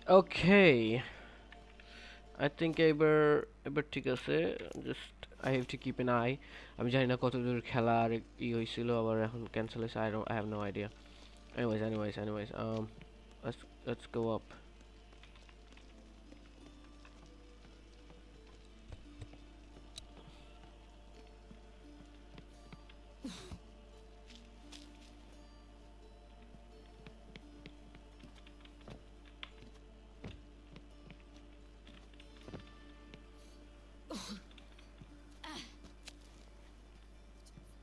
Okay, I think এবার ঠিক আছে, just I have to keep an eye. আমি জানি না কতদূর খেলা আর হইছিল আবার এখন ক্যান্সেল হইছে, I have no idea. Anyways, let's go up.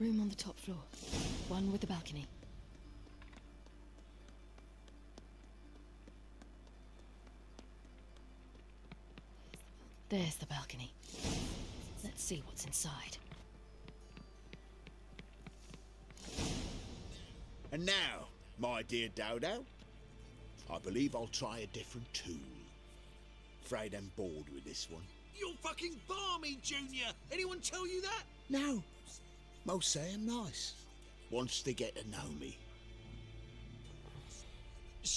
Room on the top floor. One with a balcony. There's the balcony. Let's see what's inside. And now, my dear Dodo, I believe I'll try a different tool. Afraid I'm bored with this one. You're fucking balmy, Junior! Anyone tell you that? No, most say I'm nice. Wants to get to know me.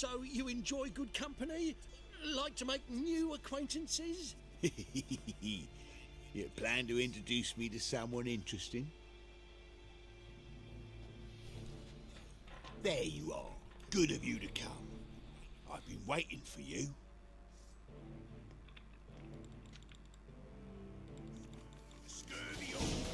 So you enjoy good company? Like to make new acquaintances? You plan to introduce me to someone interesting? There you are. Good of you to come. I've been waiting for you. Scurvy old.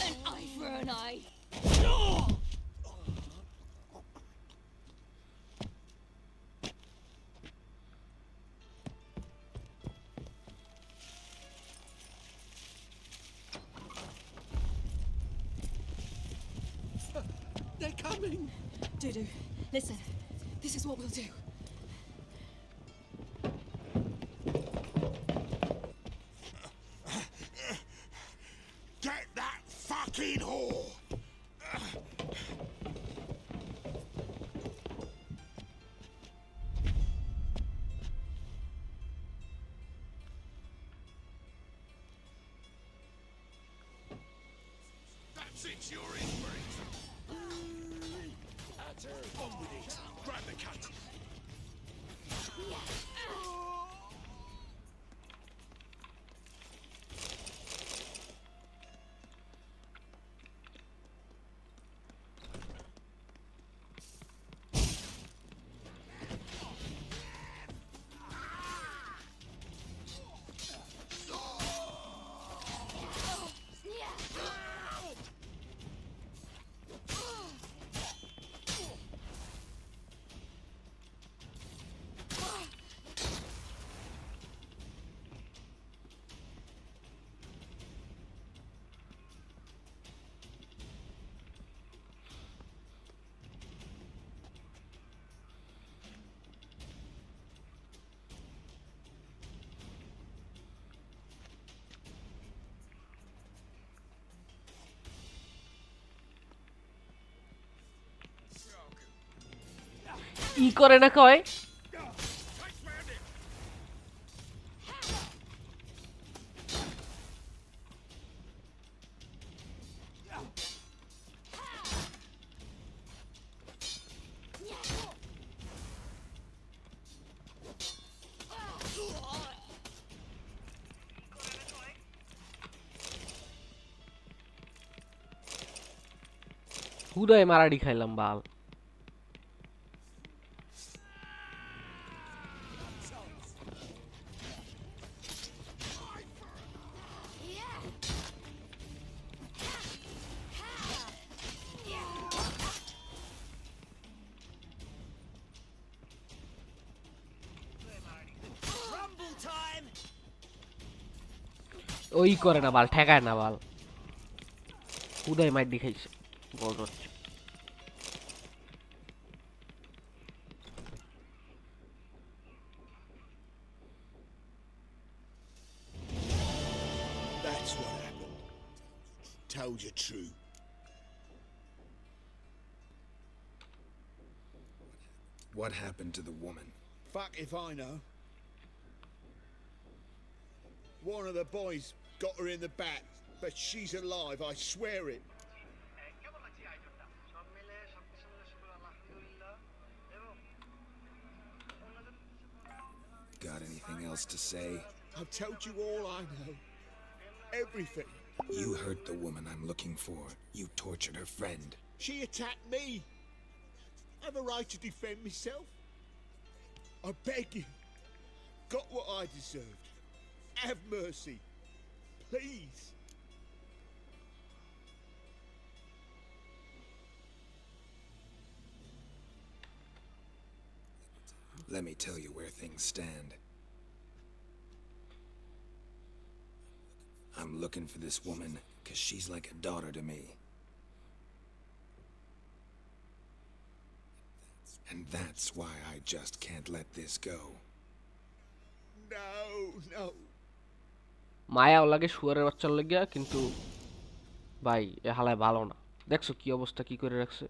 An eye for an eye. They're coming! Dudu, listen. This is what we'll do. Get that fucking whore! That's it, you're in for it. On with it. Grab the cut. ই করে না কয় হুদায় মারাড়ি খাইলাম বাল। ওই করে না বাল, ঠেকায় না বাল, হুদায় মাইর খাইছে বল হচ্ছে। That's what happened. Told you true. What happened to the woman? Fuck if I know. One of the boys got her in the back, but she's alive, I swear it. else to say? I've told you all I know. Everything. You hurt the woman I'm looking for. You tortured her friend. She attacked me. I have a right to defend myself. I beg you. Got what I deserved. Have mercy. Please. Let me tell you where things stand. I'm looking for this woman, 'cause she's like a daughter to me. And that's why I just can't let this go. No. মায়াও লাগে শুয়ারের বাচ্চার লাগিয়া, কিন্তু ভাই এ হালায় ভালো না। দেখছো কি অবস্থা কি করে রাখছে।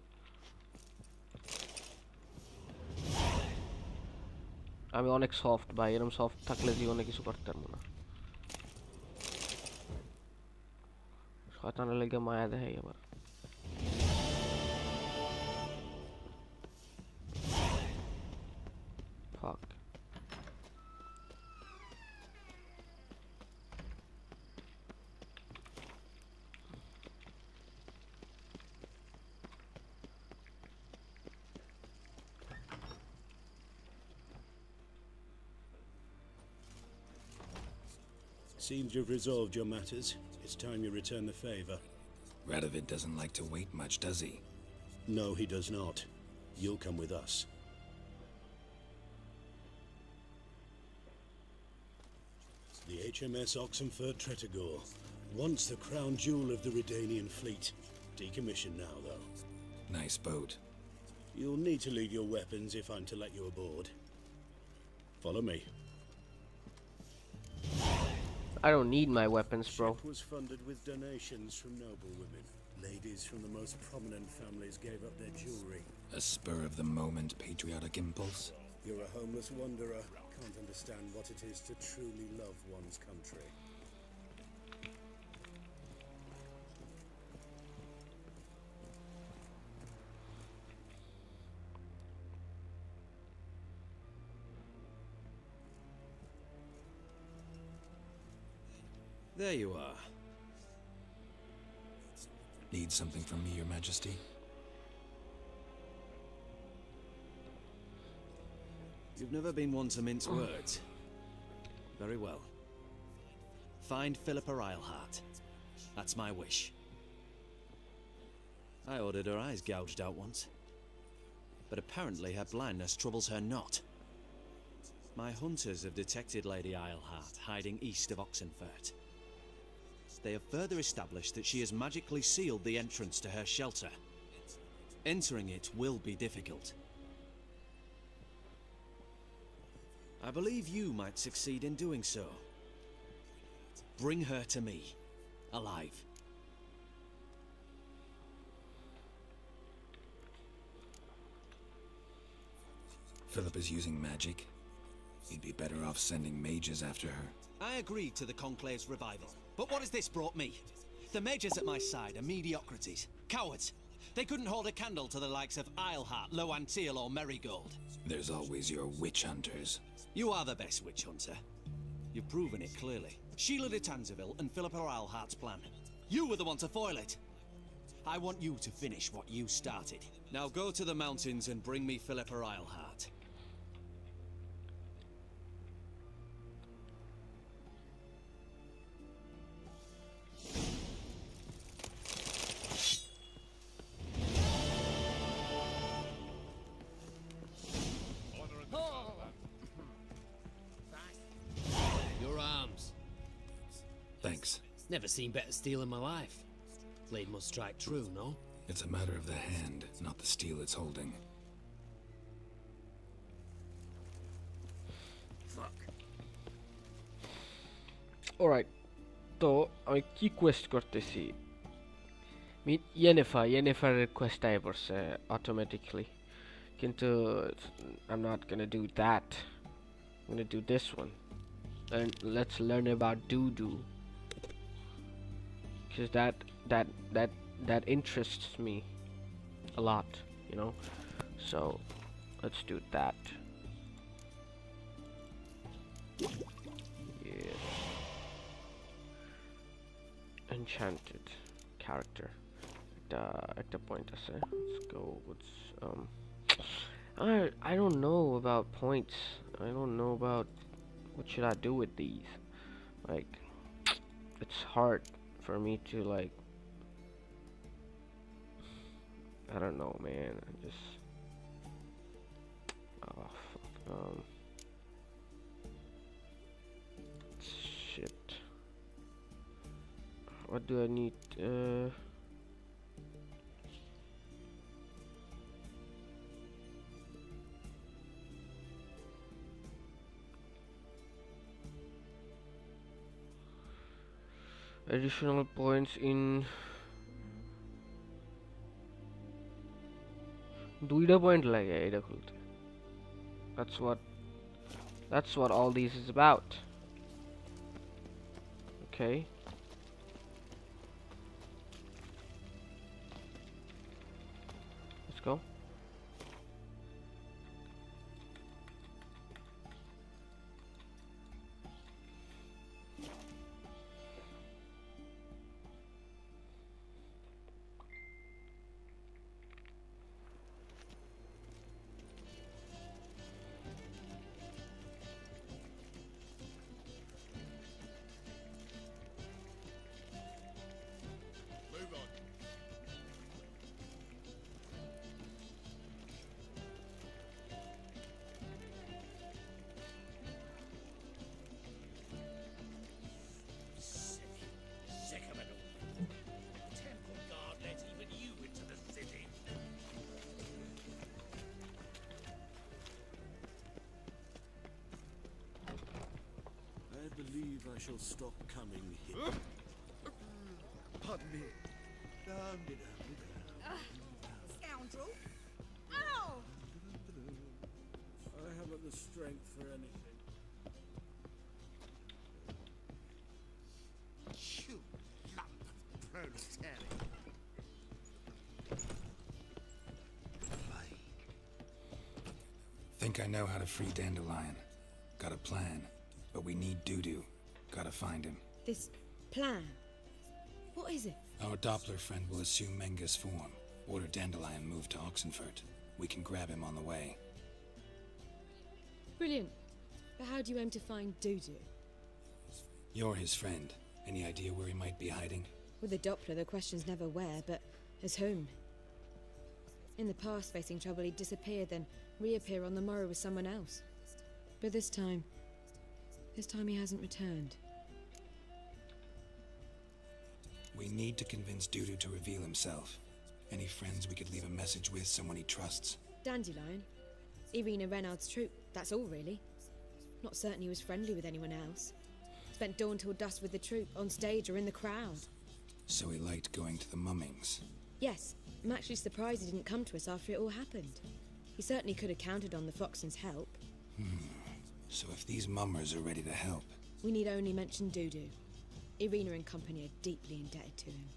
আমি অনেক সফট ভাই, এরকম সফট থাকলে জীবনে কিছু করতে পারবো না। শয়তানের লাগে মায়া দেখাই আবার। Fuck. Seems you've resolved your matters. It's time you return the favor. Radovid doesn't like to wait much, does he? No, he does not. You'll come with us. The HMS Oxenford Tretogor. Once the crown jewel of the Redanian fleet. Decommissioned now, though. Nice boat. You'll need to leave your weapons if I'm to let you aboard. Follow me. I don't need my weapons, bro. Ship was funded with donations from noble women. Ladies from the most prominent families gave up their jewelry. A spur-of-the-moment patriotic impulse? You're a homeless wanderer. Can't understand what it is to truly love one's country. There you are. Need something from me, Your Majesty? You've never been one to mince words. Very well. Find Philippa Eilhart. That's my wish. I ordered her eyes gouged out once. But apparently her blindness troubles her not. My hunters have detected Lady Eilhart hiding east of Oxenfurt. They have further established that she has magically sealed the entrance to her shelter. Entering it will be difficult. I believe you might succeed in doing so. Bring her to me, alive. Philip is using magic. You'd be better off sending mages after her. I agreed to the Conclave's revival, but what has this brought me? The mages at my side are mediocrities, cowards. They couldn't hold a candle to the likes of Eilhart, Loantil, or Merigold. There's always your witch hunters. You are the best witch hunter. You've proven it clearly. Sheila de Tanzeville and Philippa Eilhart's plan. You were the one to foil it. I want you to finish what you started. Now go to the mountains and bring me Philippa Eilhart. Your arms. Thanks. Never seen better steel in my life. Blade must strike true, no? It's a matter of the hand, not the steel it's holding. Fuck. Alright, তো আমি কি Quest করতেছি? Yenneferের Quest I পড়ছে automatically, কিন্তু I'm not gonna do that. I'm gonna do this one, and let's learn about Dudu, because that interests me a lot, you know. So let's do that. enchanted character একটা point আছে. Let's go with I don't know about points. I don't know about what should I do with these. Like, it's hard for me to like, I don't know, man. I just oh fuck. Shit. What do I need? Additional points in দুইটা point লাগে এটা খুলতে. That's what all this is about. Okay. Let's go. Move on. Sick of it all. Temple Guard let even you into the city. I believe I shall stop coming here. Pardon me. Scoundrel! Ow! I haven't the strength for anything. You lump of proletariat. Think I know how to free Dandelion. Got a plan. But we need Dudu. Gotta find him. This plan. What is it? Our Doppler friend will assume Menga's form. Order Dandelion moved to Oxenfurt. We can grab him on the way. Brilliant. But how do you aim to find Dudu? You're his friend. Any idea where he might be hiding? With the Doppler, the question's never where, but as whom. In the past, facing trouble, he'd disappear, then reappear on the morrow with someone else. But this time he hasn't returned. We need to convince Dudu to reveal himself. Any friends we could leave a message with, someone he trusts? Dandelion? Irina Renard's troop, that's all really. Not certain he was friendly with anyone else. Spent dawn till dusk with the troop, on stage or in the crowd. So he liked going to the mummings. Yes, I'm actually surprised he didn't come to us after it all happened. He certainly could have counted on the Foxen's help. So if these mummers are ready to help, We need only mention Dudu. Irina and company are deeply indebted to him.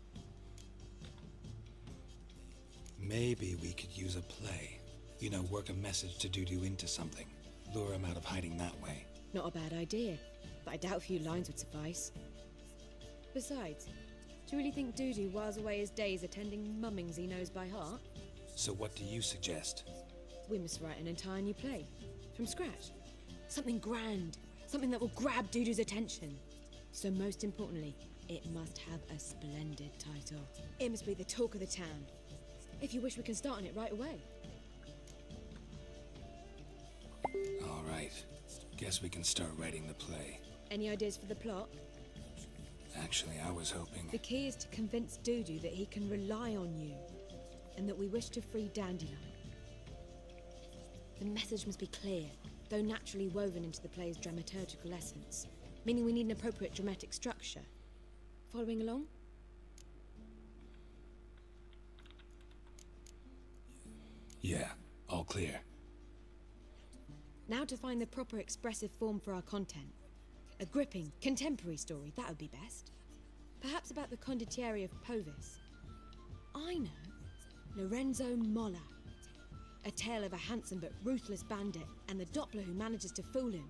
maybe we could use a play. You know, work a message to Dudu into something. Lure him out of hiding that way. Not a bad idea, but I doubt a few lines would suffice. Besides, do you really think Dudu whiles away his days attending mummings he knows by heart? So what do you suggest? We must write an entire new play. From scratch. Something grand. Something that will grab Dudu's attention. So most importantly, it must have a splendid title. It must be the talk of the town. If you wish, we can start on it right away. All right. Guess we can start writing the play. Any ideas for the plot? Actually, I was hoping... The key is to convince Dudu that he can rely on you, and that we wish to free Dandelion. The message must be clear, though naturally woven into the play's dramaturgical essence, meaning we need an appropriate dramatic structure. Following along? Yeah, all clear. Now to find the proper expressive form for our content. A gripping, contemporary story, that would be best. Perhaps about the condottieri of Povis. I know. Lorenzo Molla. A tale of a handsome but ruthless bandit and the Doppler who manages to fool him.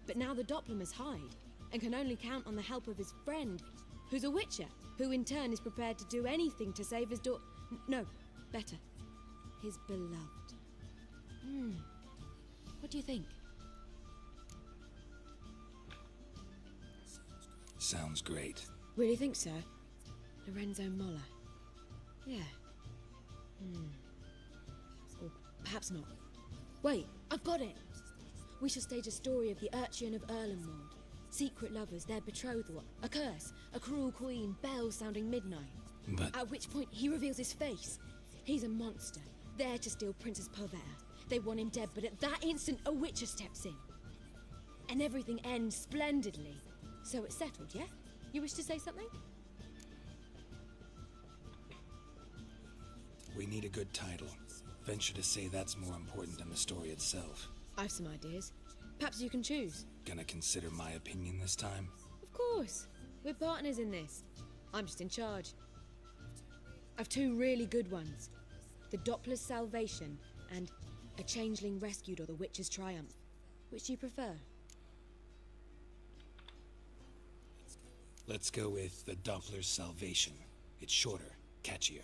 But now the Doppler must hide and can only count on the help of his friend, who's a witcher, who in turn is prepared to do anything to save his daughter. No, better, his beloved. What do you think? Sounds great. Really think so? Lorenzo Molla. Yeah. Or perhaps not. Wait, I've got it! We shall stage a story of the Urchin of Erlenwald. Secret lovers, their betrothal, a curse, a cruel queen, bells sounding midnight. But At which point he reveals his face. He's a monster, there to steal Princess Pavetta. They want him dead, but at that instant a witcher steps in. And everything ends splendidly. So it's settled, yeah? You wish to say something? we need a good title. Venture to say that's more important than the story itself. I've some ideas. Perhaps you can choose. Gonna consider my opinion this time? Of course. We're partners in this. I'm just in charge. I've two really good ones. The Doppler's Salvation and A Changeling Rescued or The Witcher's Triumph. Which do you prefer? Let's go with the Doppler's Salvation. It's shorter, catchier.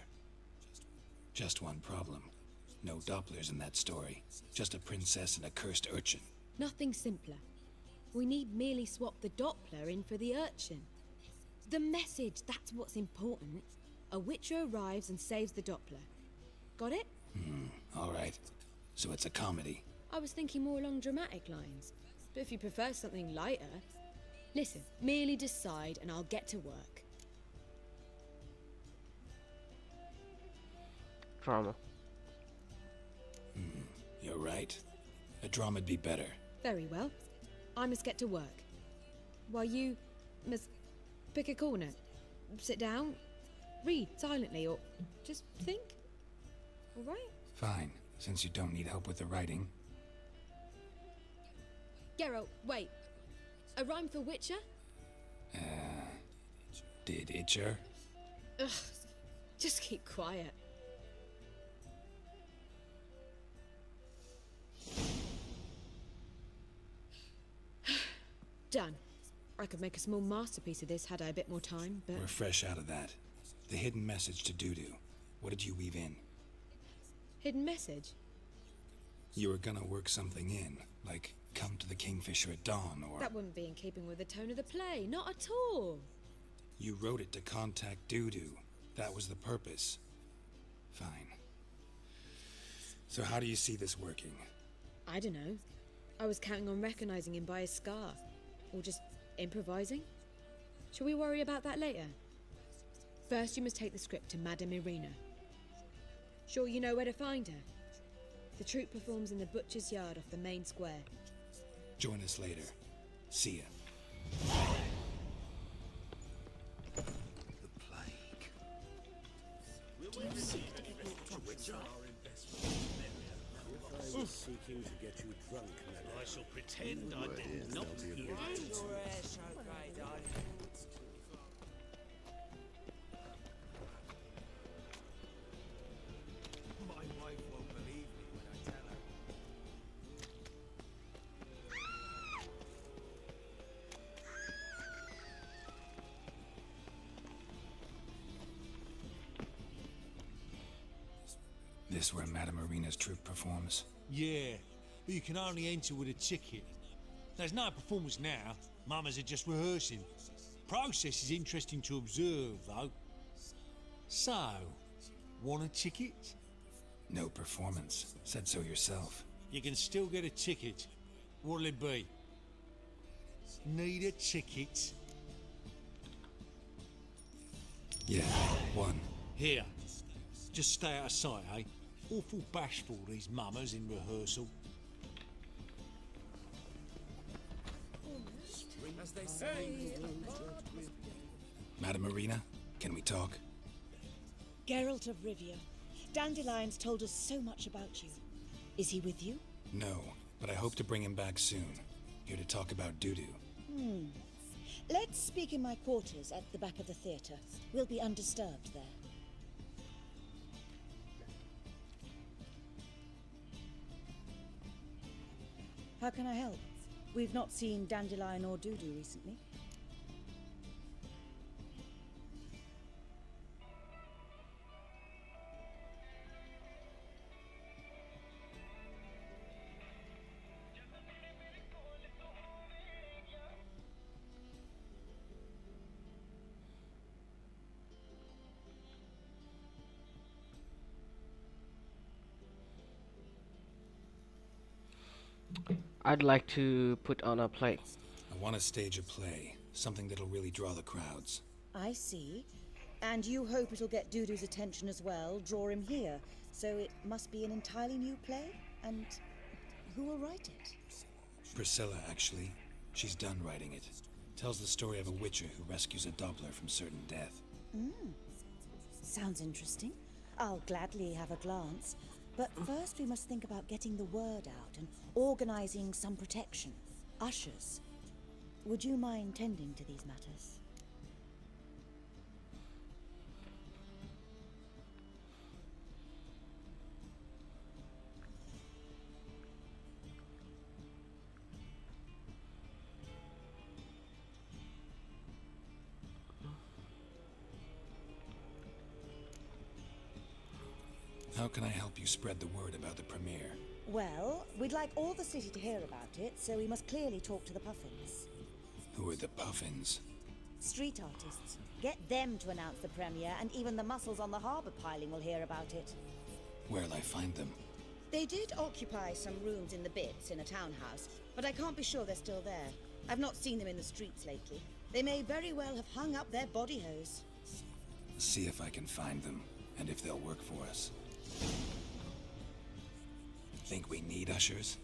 Just one problem. No Dopplers in that story. Just a princess and a cursed urchin. Nothing simpler. We need merely swap the Doppler in for the urchin. The message, that's what's important. A witcher arrives and saves the Doppler. Got it? All right. So it's a comedy. I was thinking more along dramatic lines. But if you prefer something lighter... Listen, merely decide and I'll get to work. Drama. You're right. A drama'd be better. Very well. I must get to work. While you must pick a corner. Sit down, read silently, or just think. All right? Fine, since you don't need help with the writing. Geralt, wait. A rhyme for Witcher? Did Itcher? Ugh, just keep quiet. Done. I could make a small masterpiece of this had I a bit more time, but... We're fresh out of that. The hidden message to Dudu. What did you weave in? Hidden message? You were gonna work something in, like come to the Kingfisher at dawn, or... That wouldn't be in keeping with the tone of the play, not at all. You wrote it to contact Dudu. That was the purpose. Fine. So how do you see this working? I don't know. I was counting on recognizing him by his scar. Or just improvising? Shall we worry about that later? First, you must take the script to Madame Irina. Sure you know where to find her? The troupe performs in the Butcher's Yard off the main square. Join us later. See ya. The plague. I was seeking to get you drunk, madam. I shall pretend I did not hear. My wife won't believe me when I tell her. This where Madame Irina's troupe performs? Yeah, but you can only enter with a ticket. There's no performance now. Mamas are just rehearsing. Process is interesting to observe, though. So, want a ticket? No performance. Said so yourself. You can still get a ticket. What'll it be? Need a ticket? Yeah, one. Here. Just stay out of sight, eh? Awful bashful, these mamas in rehearsal. Madame Irina, can we talk? Geralt of Rivia. Dandelion's told us so much about you. Is he with you? No, but I hope to bring him back soon. Here to talk about Dudu. Let's speak in my quarters at the back of the theatre. We'll be undisturbed there. How can I help? We've not seen Dandelion or Dudu recently. I'd like to put on a play. I want to stage a play, something that'll really draw the crowds. I see. And you hope it'll get Dudu's attention as well, draw him here. So it must be an entirely new play? And who will write it? Priscilla, actually. She's done writing it. Tells the story of a witcher who rescues a Doppler from certain death. Sounds interesting. I'll gladly have a glance. But first we must think about getting the word out and organizing some protection. Ushers. Would you mind tending to these matters? How can I help you spread the word about the premiere? Well, we'd like all the city to hear about it, so we must clearly talk to the Puffins. Who are the Puffins? Street artists. Get them to announce the premiere, and even the muscles on the harbour piling will hear about it. Where'll I find them? They did occupy some rooms in the Bits in a townhouse, but I can't be sure they're still there. I've not seen them in the streets lately. They may very well have hung up their body hose. See if I can find them, and if they'll work for us. Think we need ushers?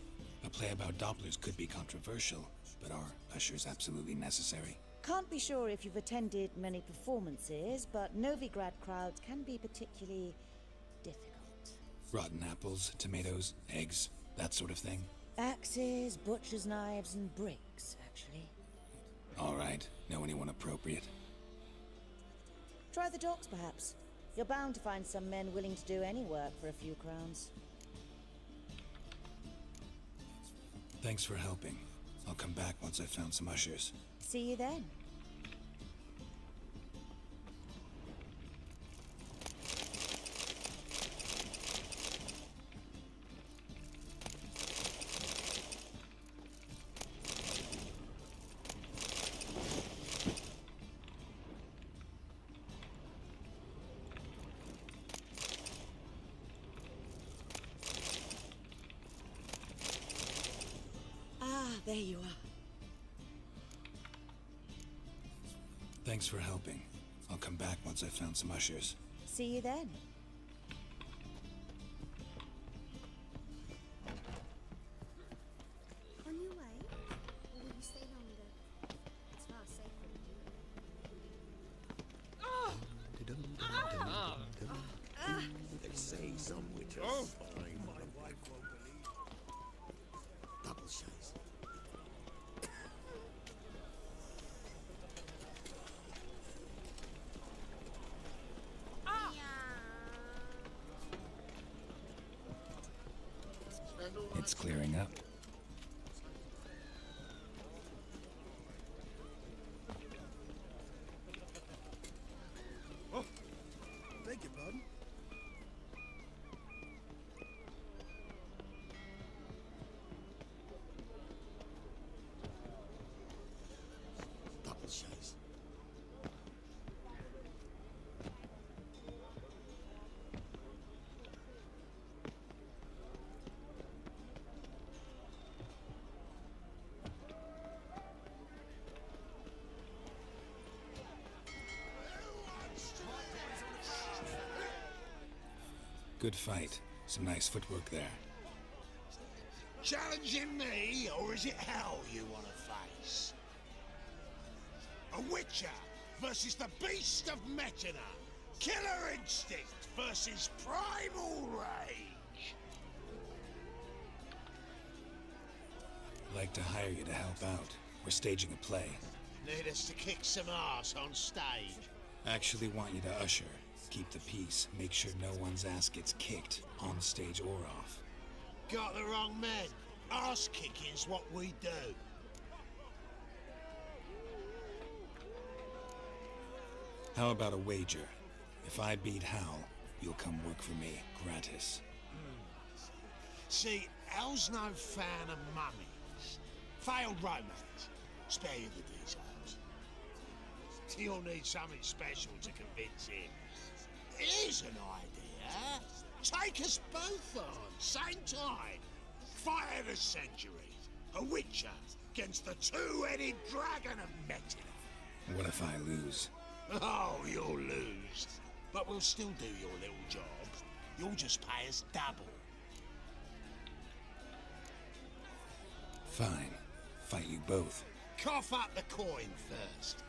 A play about Dopplers could be controversial, but are ushers absolutely necessary? Can't be sure if you've attended many performances, but Novigrad crowds can be particularly difficult. Rotten apples, tomatoes, eggs, that sort of thing? Axes, butcher's knives, and bricks, actually. All right. Know anyone appropriate? Try the docks, perhaps. You're bound to find some men willing to do any work for a few crowns. Thanks for helping. I'll come back once I've found some ushers. See you then. There you are. Thanks for helping. I'll come back once I've found some ushers. See you then. On your way? Or will you stay longer? It's far safer than you. They say some witches find my wife won't believe. Double chase. It's clearing up. Oh, beg your pardon? Double chase. Good fight. Some nice footwork there. Challenging me, or is it hell you want to face? A witcher versus the beast of Metina. Killer instinct versus primal rage. I'd like to hire you to help out. We're staging a play. Need us to kick some ass on stage. Actually want you to usher. Keep the peace. Make sure no one's ass gets kicked, on stage or off. Got the wrong men. Ass kicking's what we do. How about a wager? If I beat Hal, you'll come work for me, gratis. See, Hal's no fan of mummies. Failed romance. Spare you the details. You'll need something special to convince him. Here's an idea. Take us both on, same time. Fight of the century. A witcher against the two-headed dragon of Metin. What if I lose? Oh, you'll lose. But we'll still do your little job. You'll just pay us double. Fine. Fight you both. Cough up the coin first.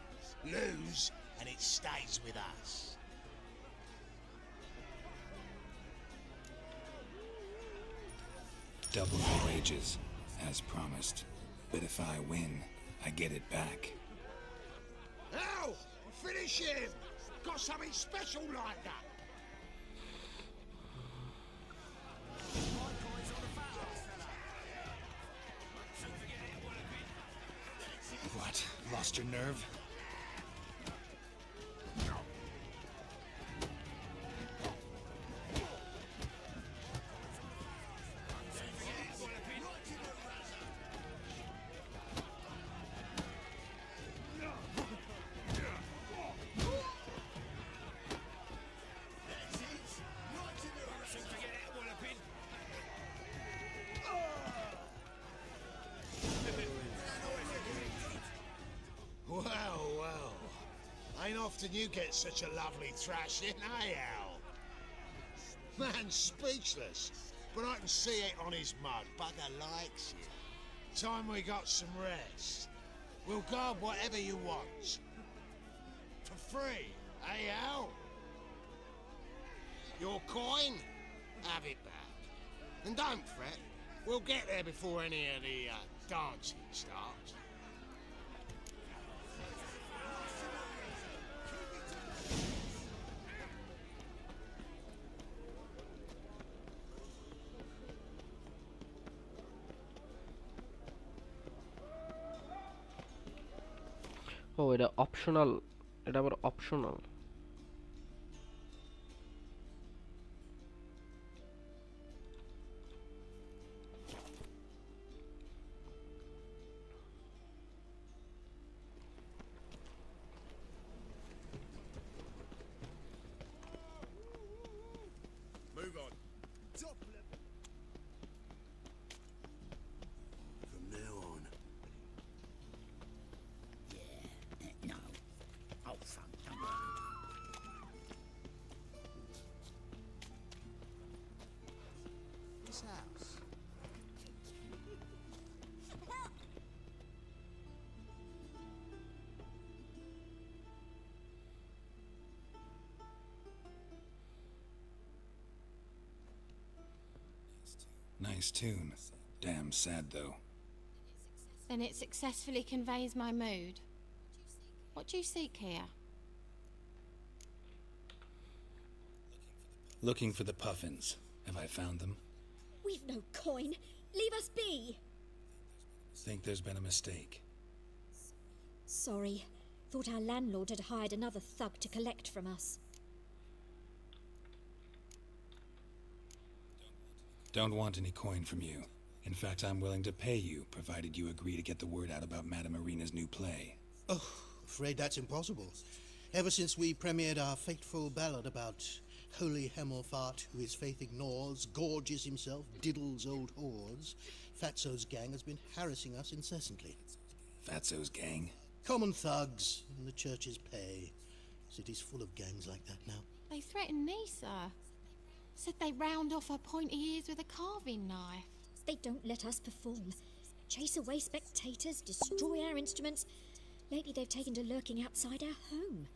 Lose, and it stays with us. Double the wages, as promised. But if I win, I get it back. Ow! Finish him! Got something special like that! What? Lost your nerve? Well. Ain't often you get such a lovely thrashing, eh, Al? Man's speechless, but I can see it on his mug. Bugger likes you. Time we got some rest. We'll guard whatever you want. For free, eh, Al? Your coin? Have it back. And don't fret. We'll get there before any of the dancing starts. ও এটা optional, এটা আবার optional. Move on. Top level. From now on. No. Oh, fuck. This house. Nice tune. Damn sad, though. Then it successfully conveys my mood. What do you seek here? Looking for the puffins. Have I found them? We've no coin. Leave us be. Think there's been a mistake. Sorry. Thought our landlord had hired another thug to collect from us. Don't want any coin from you. In fact, I'm willing to pay you, provided you agree to get the word out about Madame Irina's new play. Oh, afraid that's impossible. Ever since we premiered our fateful ballad about Holy Hemelfart, who his faith ignores, gorges himself, diddles old whores, Fatso's gang has been harassing us incessantly. Fatso's gang? Common thugs in the church's pay. City's full of gangs like that now. They threatened me, sir. Said they round off her pointy ears with a carving knife. They don't let us perform. Chase away spectators, destroy our instruments. Lately they've taken to lurking outside our home.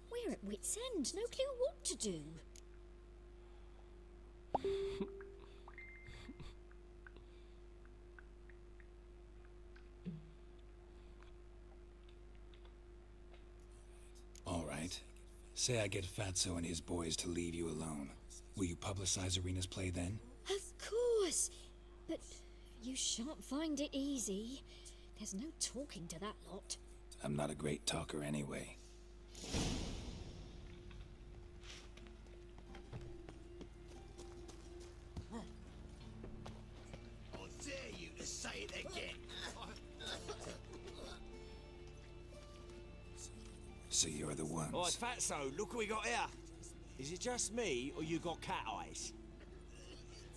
We're at wit's end, no clue what to do. All right. Say I get Fatso and his boys to leave you alone. Will you publicize Irina's play then? Of course. But you shan't find it easy. There's no talking to that lot. I'm not a great talker anyway. I dare you to say it again. So you're the ones. Oi, Fatso, look what we got here. Is it just me, or you got cat eyes?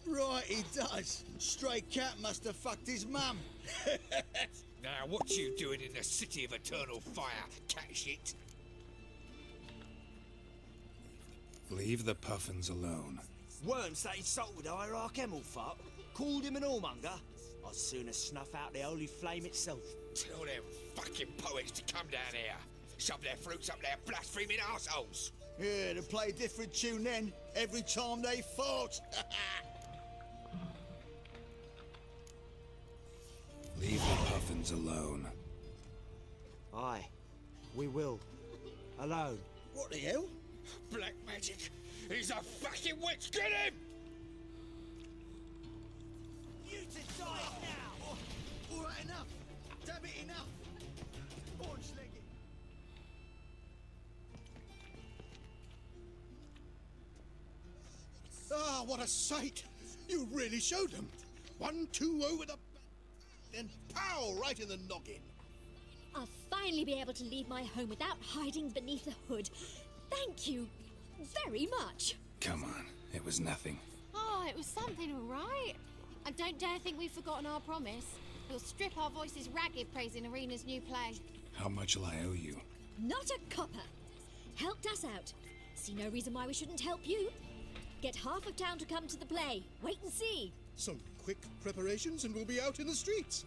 Right, he does. Stray cat must have fucked his mum. Now, what you doing in the city of eternal fire, cat shit? Leave the puffins alone. Worms that insulted Hierarch Emelfart, called him an whoremonger. I'd sooner snuff out the holy flame itself. Tell them fucking poets to come down here. Shove their fruits up their blaspheming arseholes. Yeah, to play a different tune then, every time they fought. Leave the puffins alone. Aye, we will. Alone. What the hell? Black magic. He's a fucking witch. Get him! You to die now! All right, enough. Damn it, enough. Orange-legged. Ah, what a sight! You really showed them. 1-2 over the... then pow! Right in the noggin. I'll finally be able to leave my home without hiding beneath a hood. Thank you very much. Come on, it was nothing. Oh, it was something, all right. And don't dare think we've forgotten our promise. We'll strip our voices ragged praising Arena's new play. How much will I owe you? Not a copper. Helped us out. See no reason why we shouldn't help you. Get half of town to come to the play. Wait and see. Some quick preparations and we'll be out in the streets.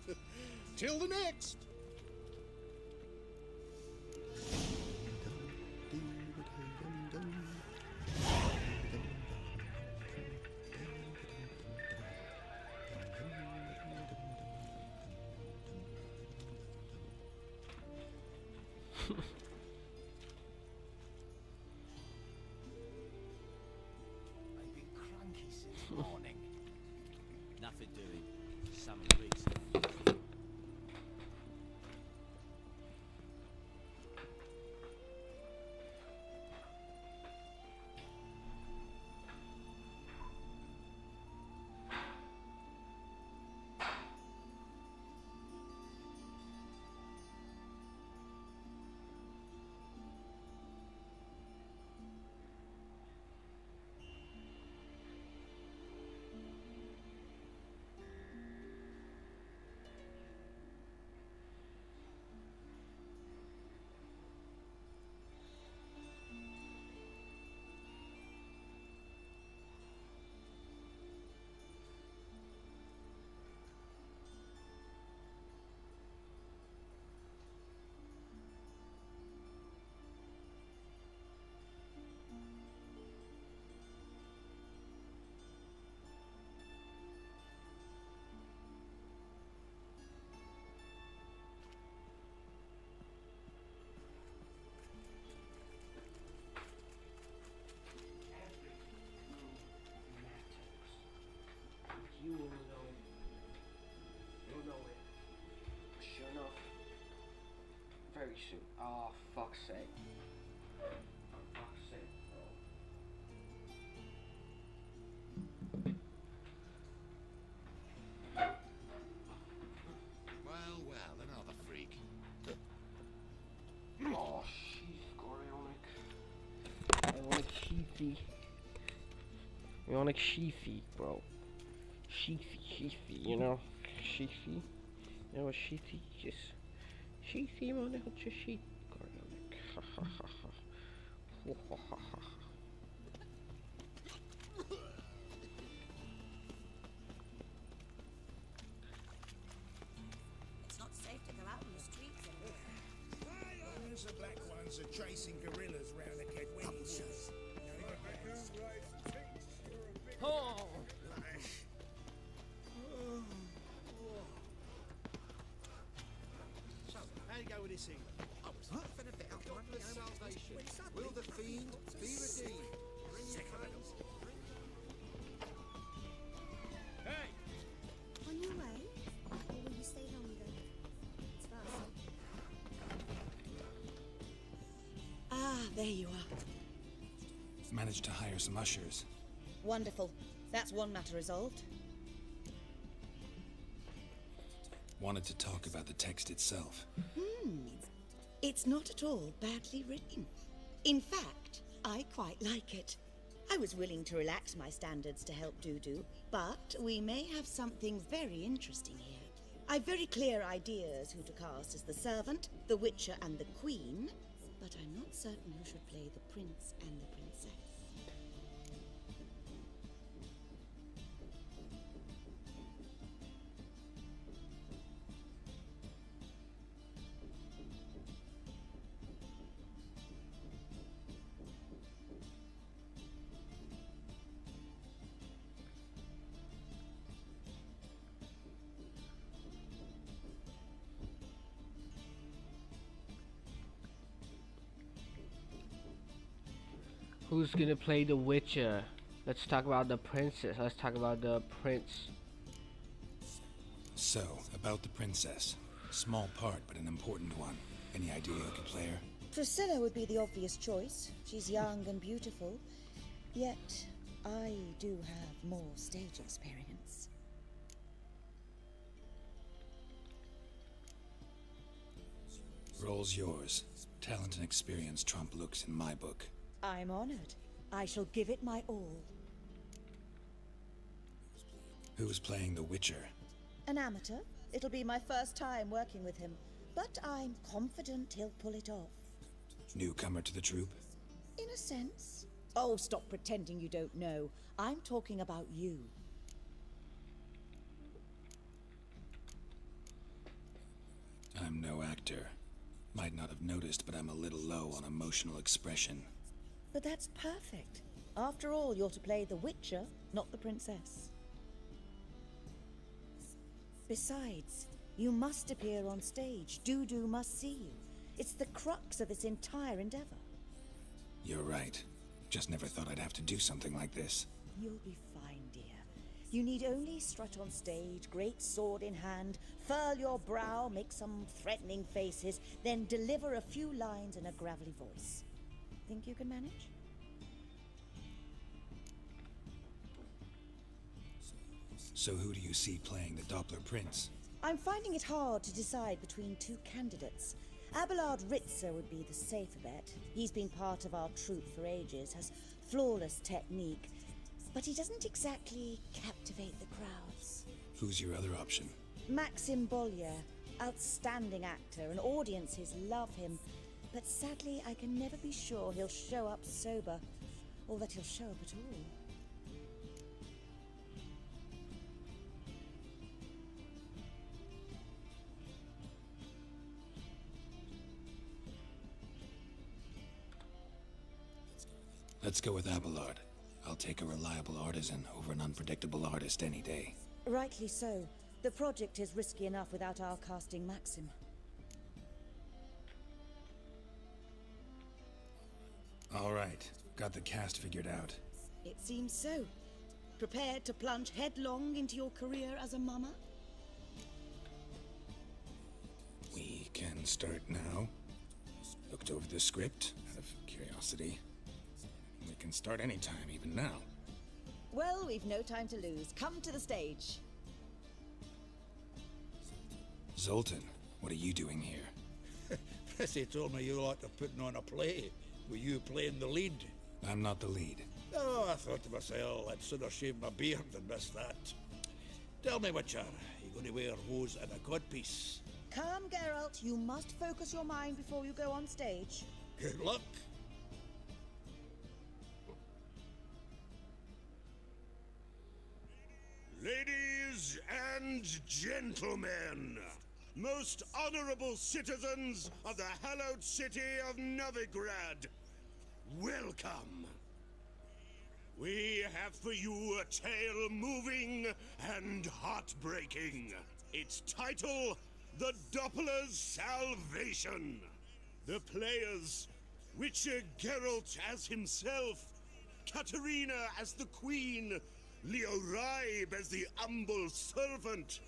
Till the next. I've been cranky since morning. Nothing doing. Some weeks. You will know. You'll know it. Sure enough. Very soon. Oh, fuck's sake. For fuck's sake, bro. Well, another freak. Oh, she's Ionic Sheathy. Ionic Sheathy, bro. Sheathy, you know? Sheathy? You know what Sheathy is? Sheathy মানে হচ্ছে শীত করে অনেক হা হা হা হা হো হা হা হা It's not safe to go out in the streets anymore. The black ones are chasing gorillas round the Kedwinnies. Oh! So, how you go with this thing? I was huffing about Douglas salvation. Will the fiend be redeemed? Hey! On your way? Or will you stay longer? It's fast. Ah, there you are. Managed to hire some ushers. Wonderful. That's one matter resolved. Wanted to talk about the text itself. It's not at all badly written. In fact, I quite like it. I was willing to relax my standards to help Dudu, but we may have something very interesting here. I've very clear ideas who to cast as the servant, the Witcher, and the Queen, but I'm not certain who should play the prince and the princess. Who's gonna play the Witcher? Let's talk about the princess. Let's talk about the prince. So, about the princess. Small part, but an important one. Any idea who could play her? Priscilla would be the obvious choice. She's young and beautiful, yet I do have more stage experience. Role's yours. Talent and experience trump looks in my book. I'm honored. I shall give it my all. Who's playing the Witcher? An amateur. It'll be my first time working with him, but I'm confident he'll pull it off. Newcomer to the troupe? In a sense. Oh, stop pretending you don't know. I'm talking about you. I'm no actor. Might not have noticed, but I'm a little low on emotional expression. But that's perfect. After all, you're to play the Witcher, not the princess. Besides, you must appear on stage. Dudu must see you. It's the crux of this entire endeavor. You're right. Just never thought I'd have to do something like this. You'll be fine, dear. You need only strut on stage, great sword in hand, furl your brow, make some threatening faces, then deliver a few lines in a gravelly voice. Think you can manage? So who do you see playing the Doppler Prince? I'm finding it hard to decide between two candidates. Abelard Ritzer would be the safer bet. He's been part of our troupe for ages, has flawless technique, but he doesn't exactly captivate the crowds. Who's your other option? Maxim Bollier, outstanding actor, and audiences love him. But sadly, I can never be sure he'll show up sober, or that he'll show up at all. Let's go with Abelard. I'll take a reliable artisan over an unpredictable artist any day. Rightly so. The project is risky enough without our casting Maxim. All right. Got the cast figured out. It seems so. Prepared to plunge headlong into your career as a mama? We can start now. Looked over the script out of curiosity. We can start anytime, even now. Well, we've no time to lose. Come to the stage. Zoltan, what are you doing here? Prissy told me you liked putting on a play. Were you playing the lead? I'm not the lead. Oh, I thought to myself, I'd sooner shave my beard than miss that. Tell me, Witcher, you going to wear hose and a codpiece? Come, Geralt. You must focus your mind before you go on stage. Good luck. Ladies and gentlemen, most honorable citizens of the hallowed city of Novigrad, welcome. We have for you a tale moving and heartbreaking. Its title, The Doppler's Salvation. The players, Witcher Geralt as himself, Katerina as the Queen, Leo Raib as the humble servant,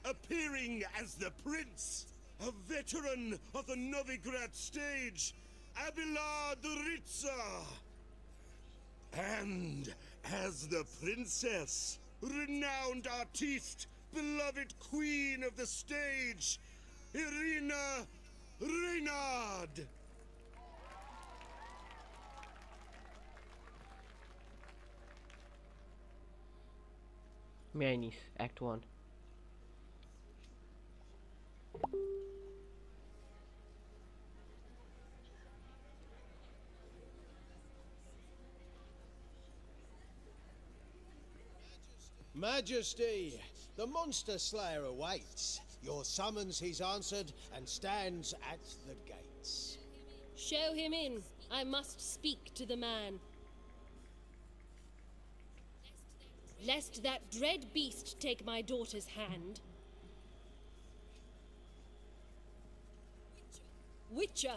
appearing as the prince, a veteran of the Novigrad stage, Abelard Ritzer. And as the princess, renowned artiste, beloved queen of the stage, Irina Reynard. Mayonnaise, Act 1. Majesty, the monster slayer awaits. Your summons he's answered and stands at the gates. Show him in. I must speak to the man. Lest that dread beast take my daughter's hand. Witcher,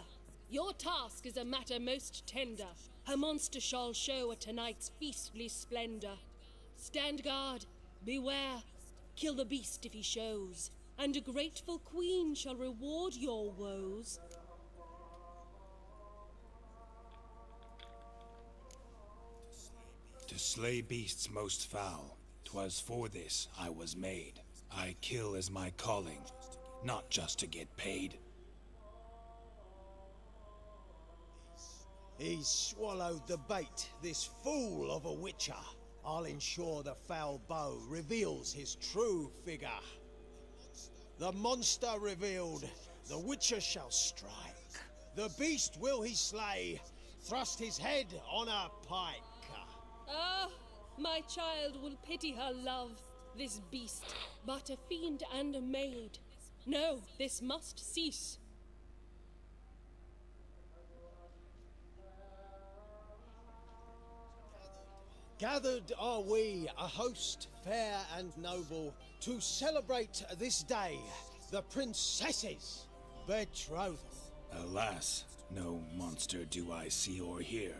your task is a matter most tender. Her monster shall show at tonight's feastly splendor. Stand guard, beware, kill the beast if he shows, and a grateful queen shall reward your woes. To slay beasts most foul, 'twas for this I was made. I kill as my calling, not just to get paid. He's swallowed the bait, this fool of a witcher. I'll ensure the foul bow reveals his true figure. The monster revealed, the witcher shall strike. The beast will he slay, thrust his head on a pike. Ah, my child will pity her love, this beast, but a fiend and a maid. No, this must cease. Gathered are we, a host fair and noble, to celebrate this day, the princess's betrothal. Alas, no monster do I see or hear.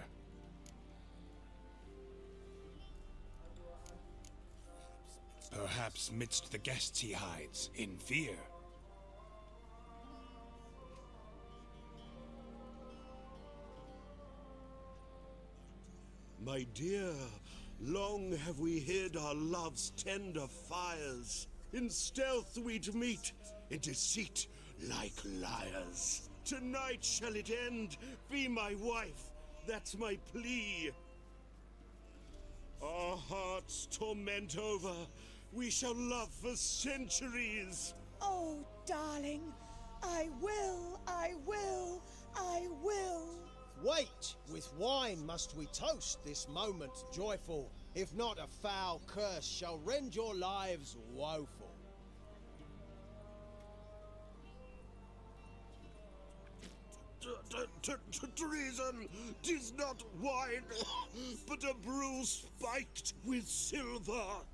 Perhaps midst the guests he hides, in fear. My dear, long have we hid our love's tender fires. In stealth we'd meet, in deceit like liars. Tonight shall it end, be my wife, that's my plea. Our hearts torment over, we shall love for centuries. Oh, darling, I will, I will, I will. Wait, with wine must we toast this moment joyful. If not, a foul curse shall rend your lives woeful. Treason! 'Tis not wine, but a brew spiked with silver.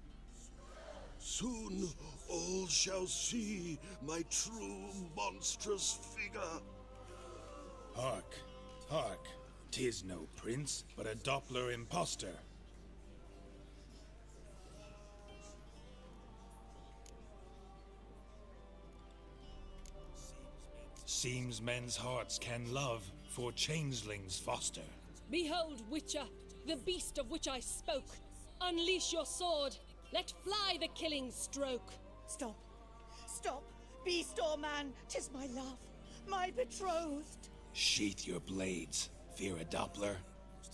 Soon all shall see my true monstrous figure. Hark, hark, 'tis no prince, but a Doppler impostor. Seems men's hearts can love, for changelings foster. Behold, Witcher, the beast of which I spoke. Unleash your sword. Let fly the killing stroke. Stop. Stop. Beast or man, 'tis my love, my betrothed. Sheath your blades. Fear a Doppler?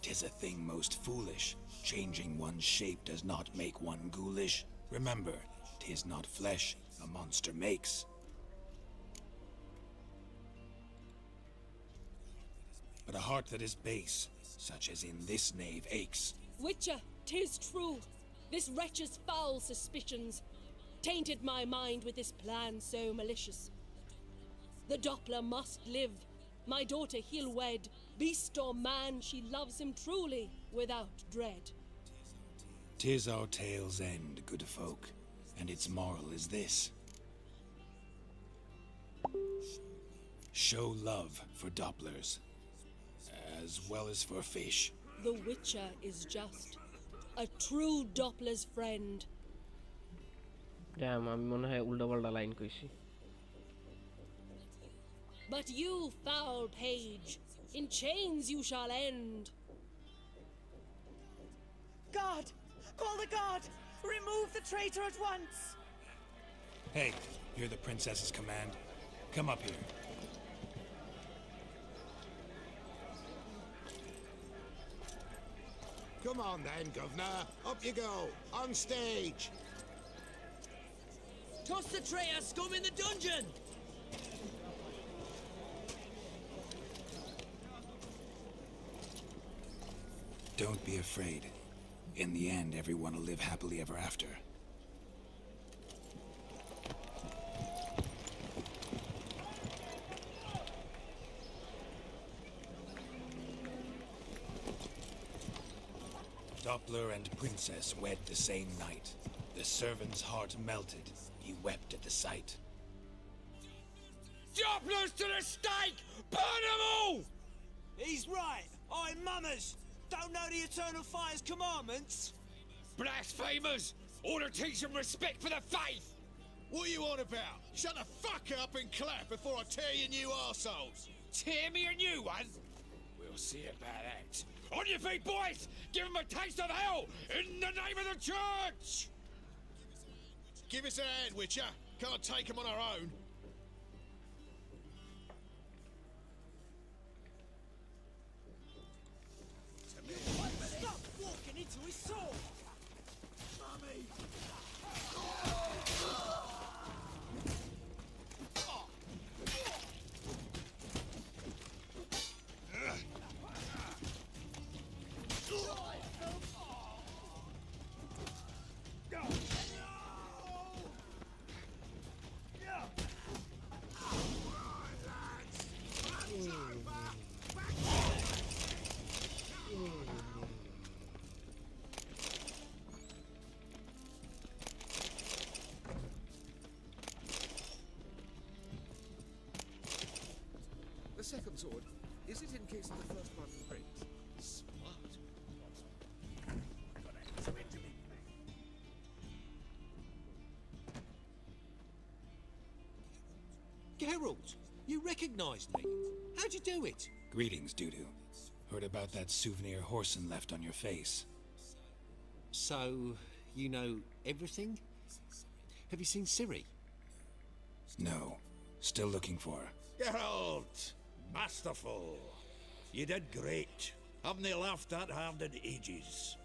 'Tis a thing most foolish. Changing one's shape does not make one ghoulish. Remember, 'tis not flesh a monster makes. But a heart that is base, such as in this knave aches. Witcher, 'tis true. This wretch's foul suspicions tainted my mind with this plan so malicious. The Doppler must live. My daughter he'll wed. Beast or man, she loves him truly, without dread. 'Tis our tale's end, good folk, and its moral is this. Show love for Dopplers, as well as for fish. The Witcher is just. A true Doppler's friend. Damn, আমি মনে হয় উল্টাপাল্টা line কইছি। But you, foul page, in chains you shall end. Guard! Call the guard! Remove the traitor at once! Hey, hear the princess's command. Come up here. Come on then, Governor. Up you go. On stage. Toss the traitor scum in the dungeon! Don't be afraid. In the end, everyone will live happily ever after. Doppler and Princess wed the same night. The servant's heart melted. He wept at the sight. Doppler's to the stake! Burn them all! He's right. I'm Mummers. Don't know the Eternal Fire's commandments? Blasphemers! Ought to teach them respect for the faith! What are you on about? Shut the fuck up and clap before I tear you new arseholes! Tear me a new one? We'll see about that. On your feet, boys! Give them a taste of hell in the name of the church! Give us a hand, Witcher. Can't take them on our own. Stop walking into his sword! Mummy! The second sword, is it in case the first one breaks? Smart. Geralt, you recognized me. How'd you do it? Greetings, Dudu. Heard about that souvenir Horson left on your face. So, you know everything? Have you seen Ciri? No. Still looking for her. Geralt! Masterful! You did great. Haven't they laughed that hard in ages?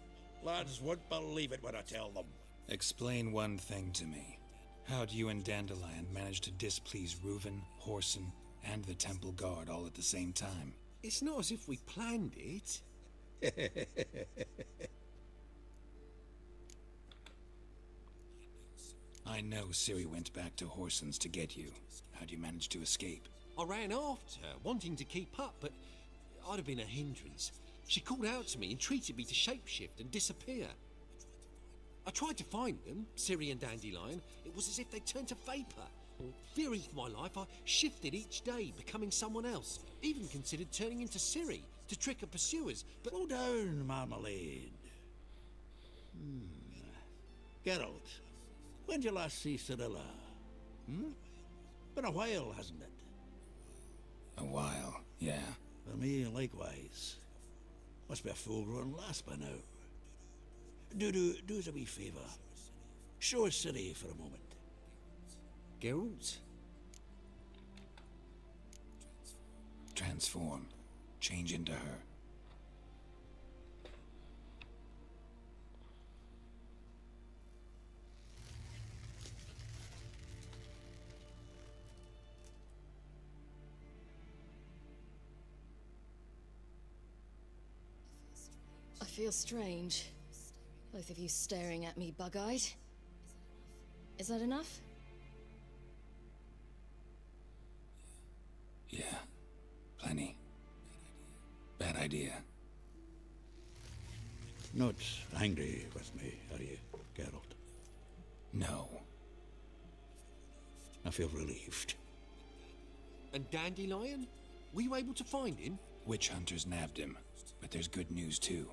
Lads won't believe it when I tell them. Explain one thing to me. How'd you and Dandelion manage to displease Reuven, Horson, and the Temple Guard all at the same time? It's not as if we planned it. I know Ciri went back to Horson's to get you. How'd you manage to escape? I ran after her, wanting to keep up, but I'd have been a hindrance. She called out to me, entreated me to shapeshift and disappear. I tried to find them, Ciri and Dandelion. It was as if they turned to vapor. Fearing for my life, I shifted each day, becoming someone else. Even considered turning into Ciri to trick her pursuers, but... Slow down, Marmalade. Geralt, when did you last see Cirilla? Been a while, hasn't it? A while, yeah. For me, likewise. Must be a full-grown lass by now. Do us a wee favour. Show us Ciri for a moment. Geralt? Transform. Change into her. I feel strange. Both of you staring at me bug-eyed. Is that enough? Yeah. Plenty. Bad idea. Not angry with me, are you, Geralt? No. I feel relieved. And Dandelion? Were you able to find him? Witch hunters nabbed him, but there's good news too.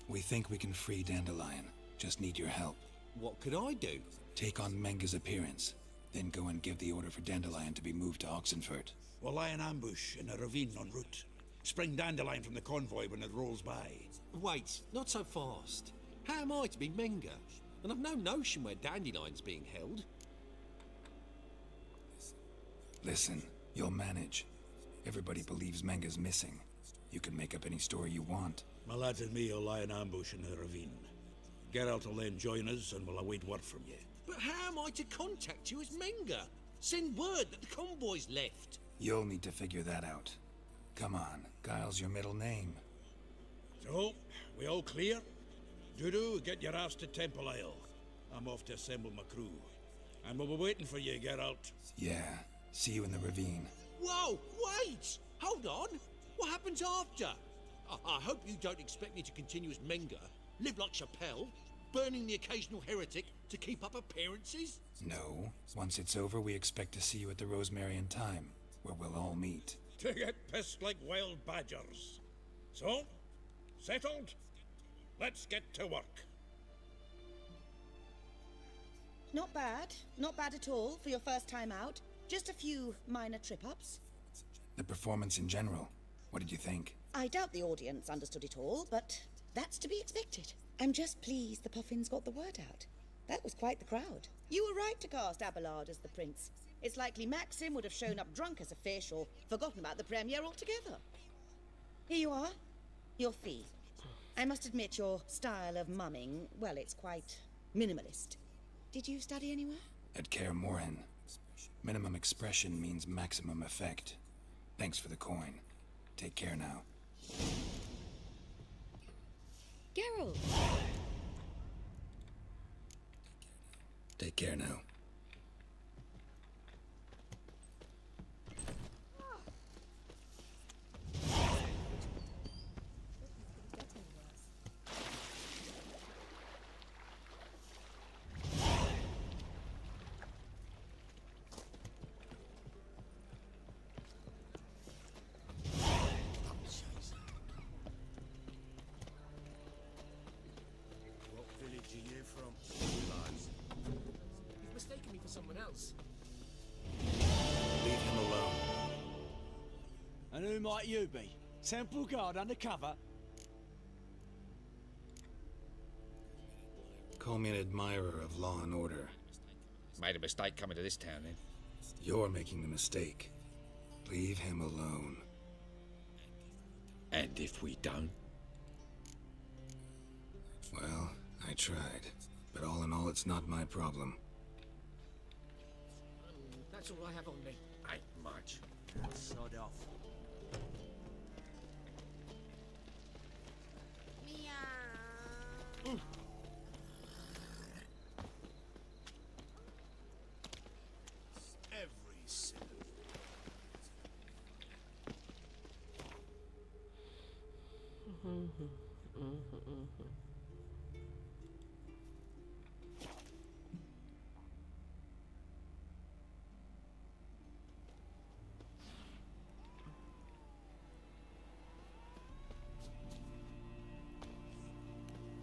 We think we can free Dandelion. Just need your help. What could I do? Take on Menga's appearance, then go and give the order for Dandelion to be moved to Oxenfurt. We'll lie in ambush in a ravine en route. Spring Dandelion from the convoy when it rolls by. Wait, not so fast. How am I to be Menga? And I've no notion where Dandelion's being held. Listen, you'll manage. Everybody believes Menga's missing. You can make up any story you want. My lads and me will lie in ambush in the ravine. Geralt will then join us and we'll await word from you. But how am I to contact you as Menga? Send word that the convoy's left. You'll need to figure that out. Come on, Guile's your middle name. So, we all clear? Dudu, get your ass to Temple Isle. I'm off to assemble my crew. And we'll be waiting for you, Geralt. Yeah, see you in the ravine. Whoa, wait! Hold on! What happens after? I hope you don't expect me to continue as Menga, live like Chappelle, burning the occasional heretic to keep up appearances? No, once it's over, we expect to see you at the Rosemary Time, where we'll all meet. To get pissed like wild badgers. So, settled? Let's get to work. Not bad. Not bad at all for your first time out. Just a few minor trip-ups. The performance in general, what did you think? I doubt the audience understood it all, but that's to be expected. I'm just pleased the Puffins got the word out. That was quite the crowd. You were right to cast Abelard as the prince. It's likely Maxim would have shown up drunk as a fish or forgotten about the premiere altogether. Here you are. Your fee. I must admit your style of mumming, well, it's quite minimalist. Did you study anywhere? At Kaer Morhen. Minimum expression means maximum effect. Thanks for the coin. Take care now. Geralt! Take care now. What village are you from? You've mistaken me for someone else. Leave him alone. And who might you be? Temple Guard undercover? Call me an admirer of law and order. Made a mistake coming to this town, then. You're making the mistake. Leave him alone. And if we don't? Well, I tried. But all in all, it's not my problem. That's all I have on me. Ain't much. Sod off. Every sin.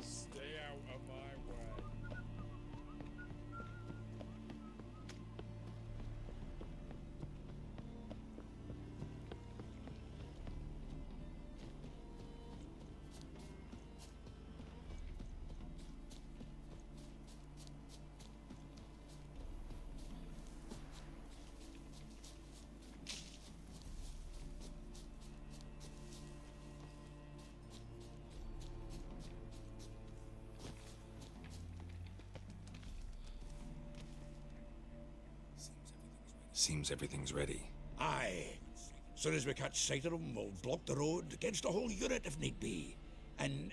Stay out of my way. Seems everything's ready. Aye. Soon as we catch sight of them, we'll block the road against a whole unit if need be. And,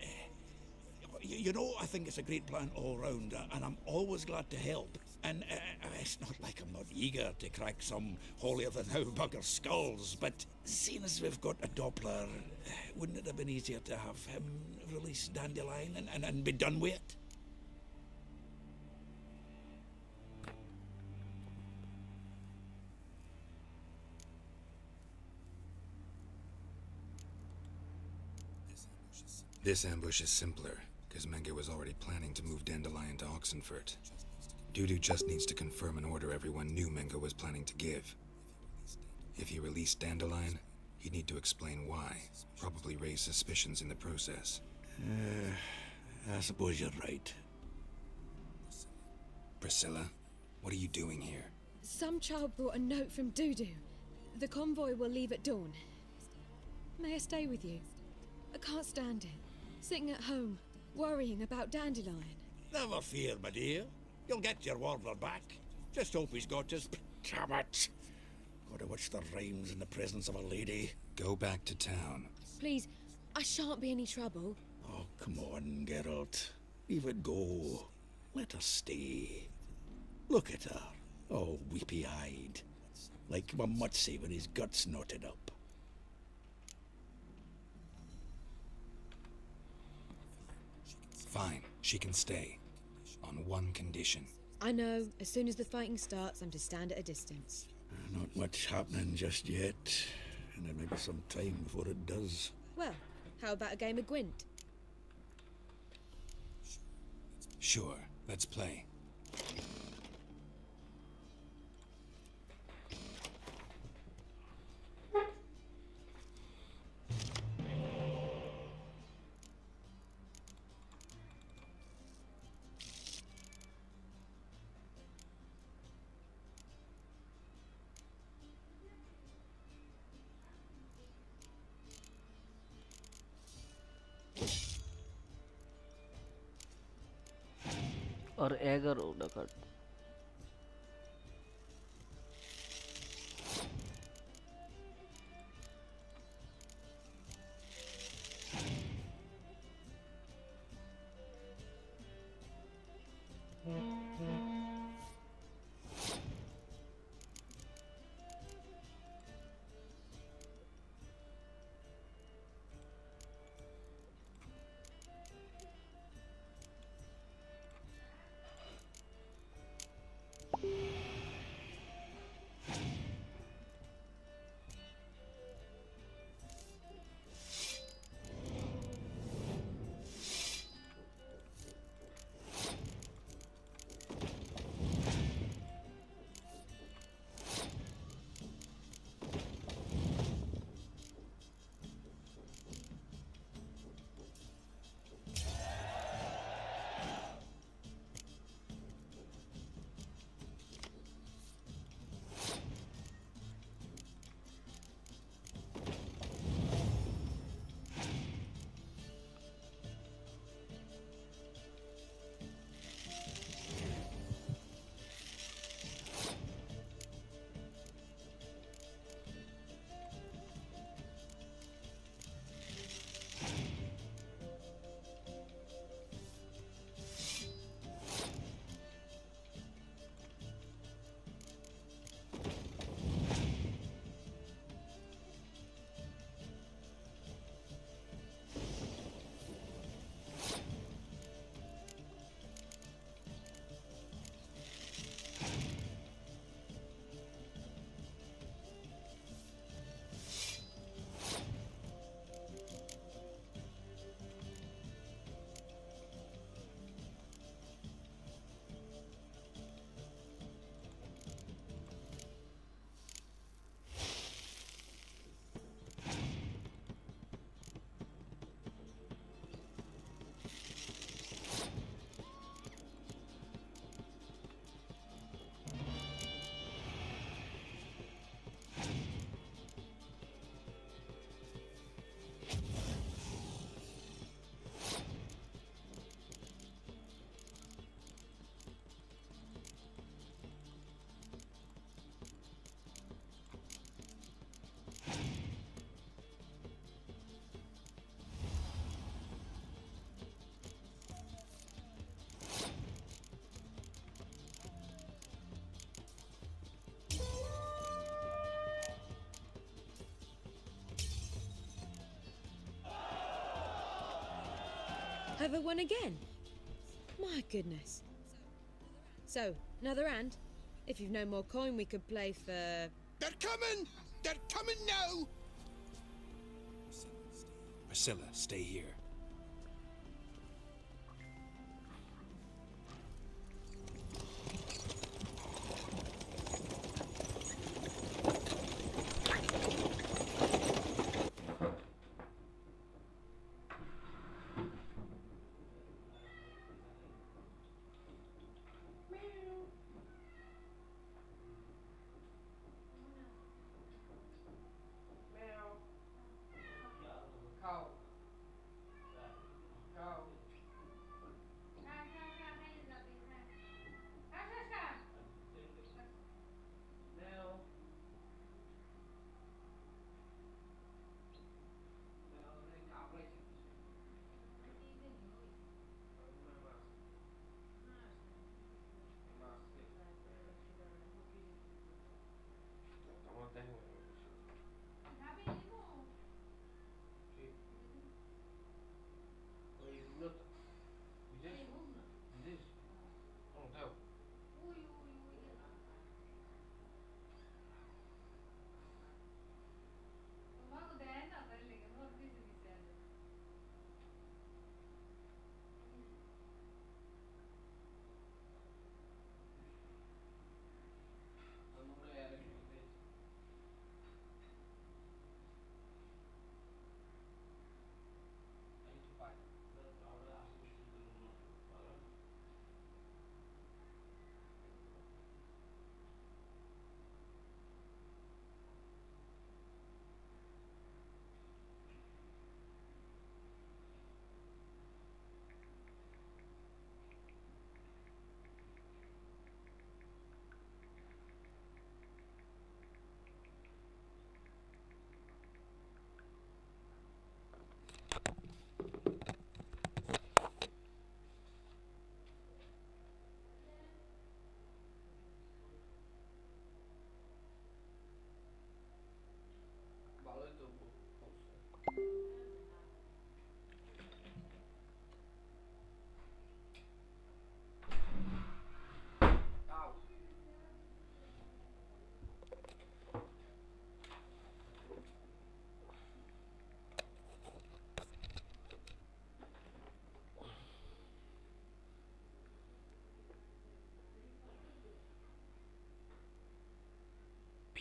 you know, I think it's a great plan all round, and I'm always glad to help. And it's not like I'm not eager to crack some holier-than-thou bugger skulls, but seeing as we've got a Doppler, wouldn't it have been easier to have him release Dandelion and be done with it? This ambush is simpler, because Menge was already planning to move Dandelion to Oxenfurt. Dudu just needs to confirm an order everyone knew Menge was planning to give. If he released Dandelion, he'd need to explain why, probably raise suspicions in the process. I suppose you're right. Priscilla, what are you doing here? Some child brought a note from Dudu. The convoy will leave at dawn. May I stay with you? I can't stand it. Sitting at home, worrying about Dandelion. Never fear, my dear. You'll get your warbler back. Just hope he's got his... Damn it! Gotta watch the rhymes in the presence of a lady. Go back to town. Please, I shan't be any trouble. Oh, come on, Geralt. Leave it go. Let her stay. Look at her, all weepy-eyed. Like a mutsy with his guts knotted up. Fine, she can stay. On one condition. I know, as soon as the fighting starts, I'm to stand at a distance. Not much happening just yet. And there may be some time before it does. Well, how about a game of Gwent? Sure, let's play. और 11 টাকার Have I won again? My goodness. So, another hand? If you've no more coin, we could play for... They're coming! They're coming now! Priscilla, stay here.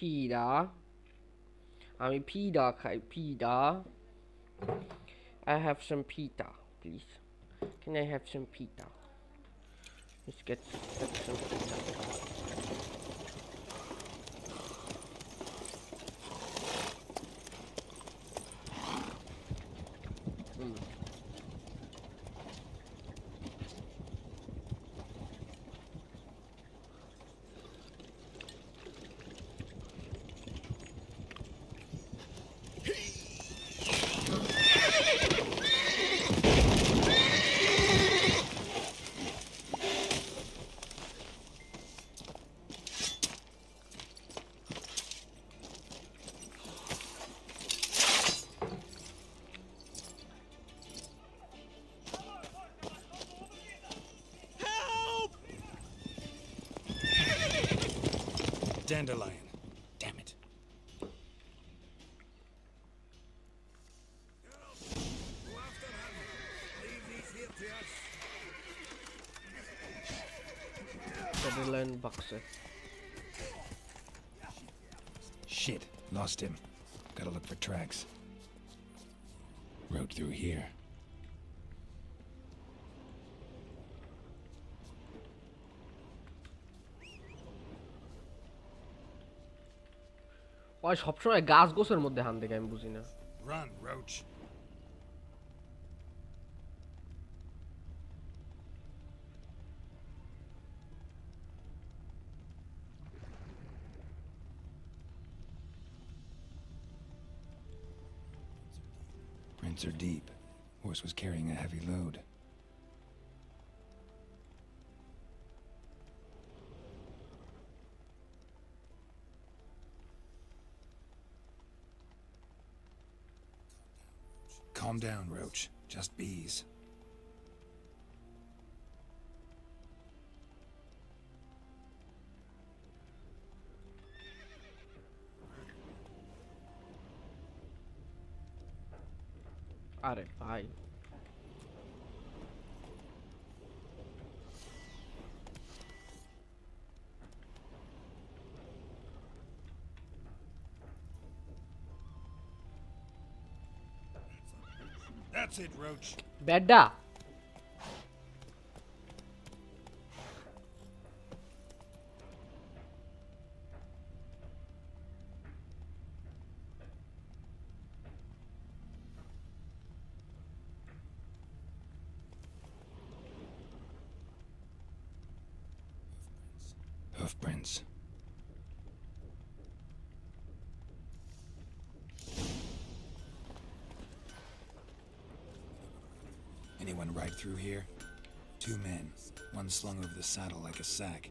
pita. আমি pita খাই pita. I have some pita, please. Can I have some pita? Let's get some pita. Dandelion. Damn it. Dandelion bakse. Shit. Lost him. Gotta look for tracks. Road through here. ওই সবসময় গাছ গোছের মধ্যে হান দেখে আমি বুঝি না। Run, Roach. Prints are deep. Horse was carrying a heavy load. Calm down, Roach. Just bees. আরে ভাই That's it, Roach. বেডা Hoof prints. Anyone ride through here? 2 men, one slung over the saddle like a sack.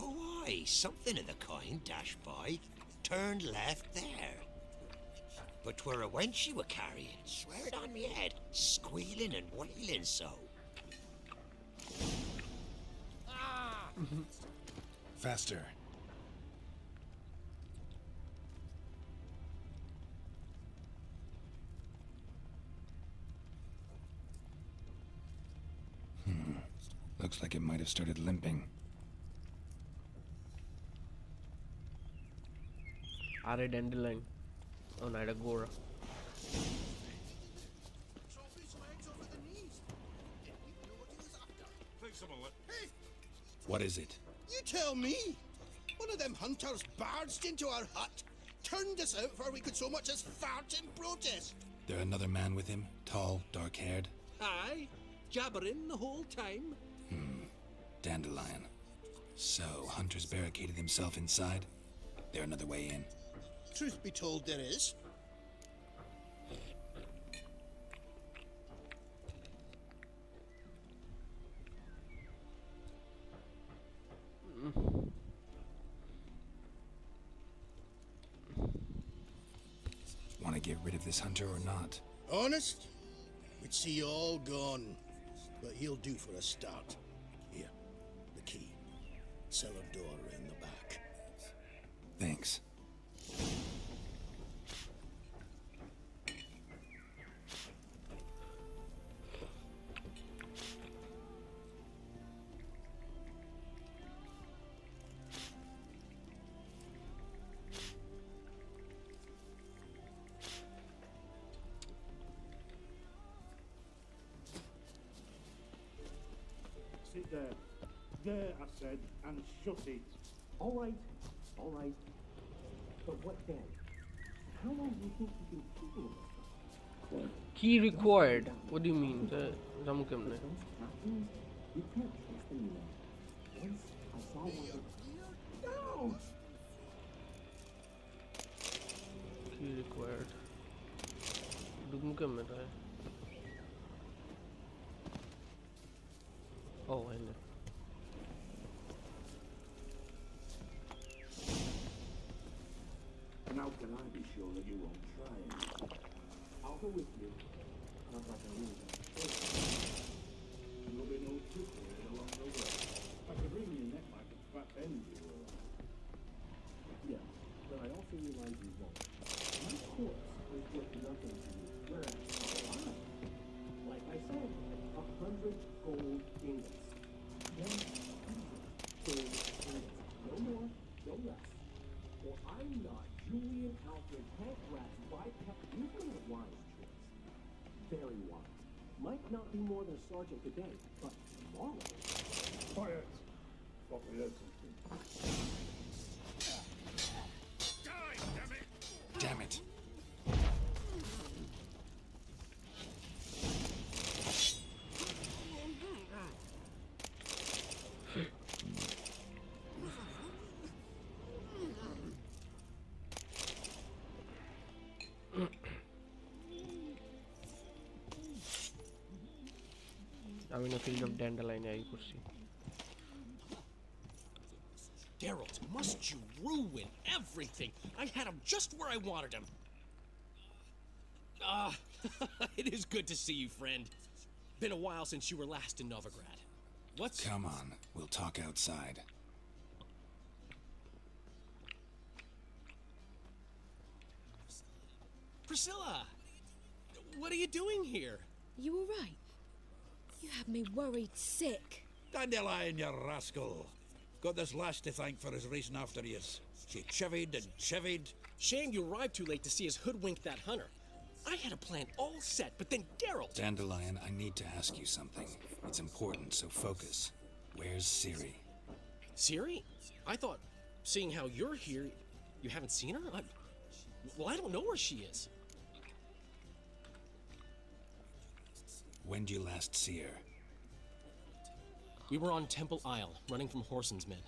Oh, aye, something of the kind dashed by. Turned left there. But 'twere a wench you were carrying, swear it on me head, squealing and wailing so. Faster. Looks like it might have started limping. আরে ড্যান্ডেলাইন ও না এটা গোড়া What is it? You tell me. One of them hunters barged into our hut, turned us out before we could so much as fart in protest. There another man with him? Tall, dark-haired? Aye, jabbering the whole time. Dandelion. So, Hunter's barricaded himself inside? There another way in? Truth be told, there is. Want to get rid of this hunter or not? Honest? We'd see you all gone. But he'll do for a start. Here, the key. Cellar door in the back. Thanks. there. There, I said, and shut it. All right. But what then? How long do you think you've been keeping it? Key required. What do you mean? Jamu kemne? You can't trust anyone. Once I saw one. No! Key required. Jamu kemne tha? Oh, I know. And how can I be sure that you won't try it? I'll go with you. Not like a real and there'll be no trickery along the way. I could wring your neck like a fat end you were on. Yes, but I also realize you won't. My corpse is worth nothing to you, whereas alive, like I said, 100 gold ingots. 100 gold ingots. No more, no less. Or I'm not Julian Alfred Pancras Bipep. You've got a wise choice. Very wise. Might not be more than a sergeant today, but tomorrow. Quiet. Thought we heard something. Damn it. I'm in a field of dandelion. I kursi. Geralt, must you ruin everything? I had him just where I wanted him. Ah, it is good to see you, friend. Been a while since you were last in Novigrad. What's... Come on, we'll talk outside. Priscilla! What are you doing here? You all right? You had me worried sick. Dandelion, you rascal. Got this lass to thank for his racing after yous. She chivied and chivied. Shame you arrived too late to see us hoodwink that hunter. I had a plan all set, but then Geralt... Dandelion, I need to ask you something. It's important, so focus. Where's Ciri? Ciri? I thought, seeing how you're here, you haven't seen her? Well, I don't know where she is. When did you last see her? We were on Temple Isle, running from Whoreson's men.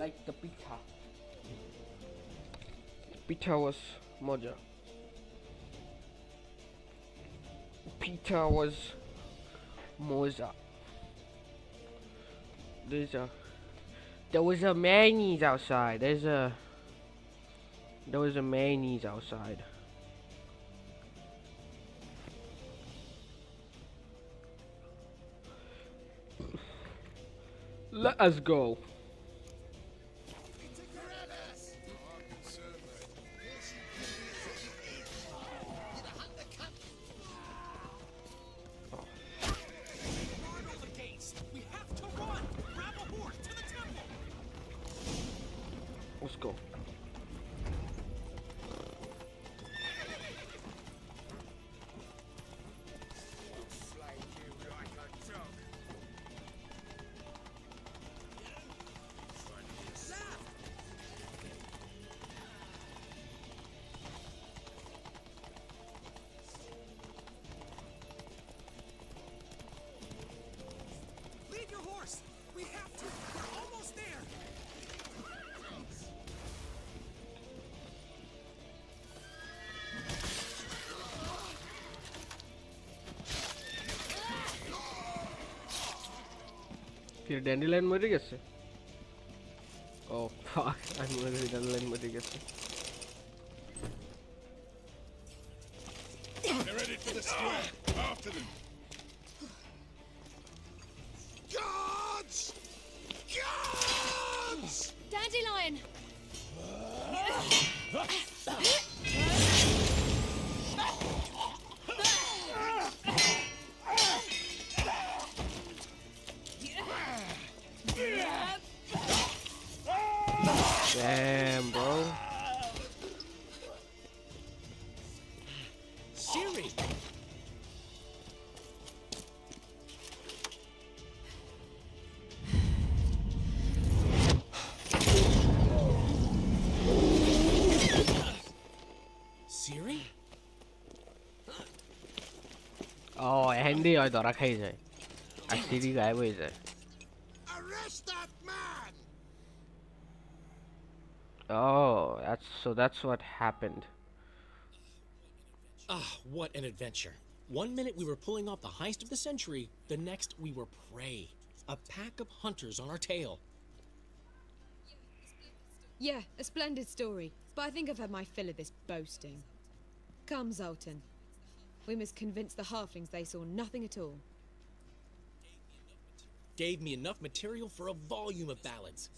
like the pizza. Pizza was moja. Pizza was moza. There was a mayonnaise outside. There was a mayonnaise outside. Let us go. Let's go. Leave your horse! We have to! We're almost there! फिर डैंडिलाइन मर गए से Oh fuck, I'm gonna be डैंडिलाइन मर गए से They're ready for the square. After them. Guards! Guards! Dandelion! Damn, bro. Siri! Siri? Oh, Andy और धरा खाई जाए আর সিরি গায়েব হয়ে যায় Arrest that man! Oh, that's what happened. Ah, what an adventure. One minute we were pulling off the heist of the century, the next we were prey. A pack of hunters on our tail. Yeah, a splendid story. But I think I've had my fill of this boasting. Come, Zoltan. We must convince the halflings they saw nothing at all. Gave me enough material for a volume of ballads.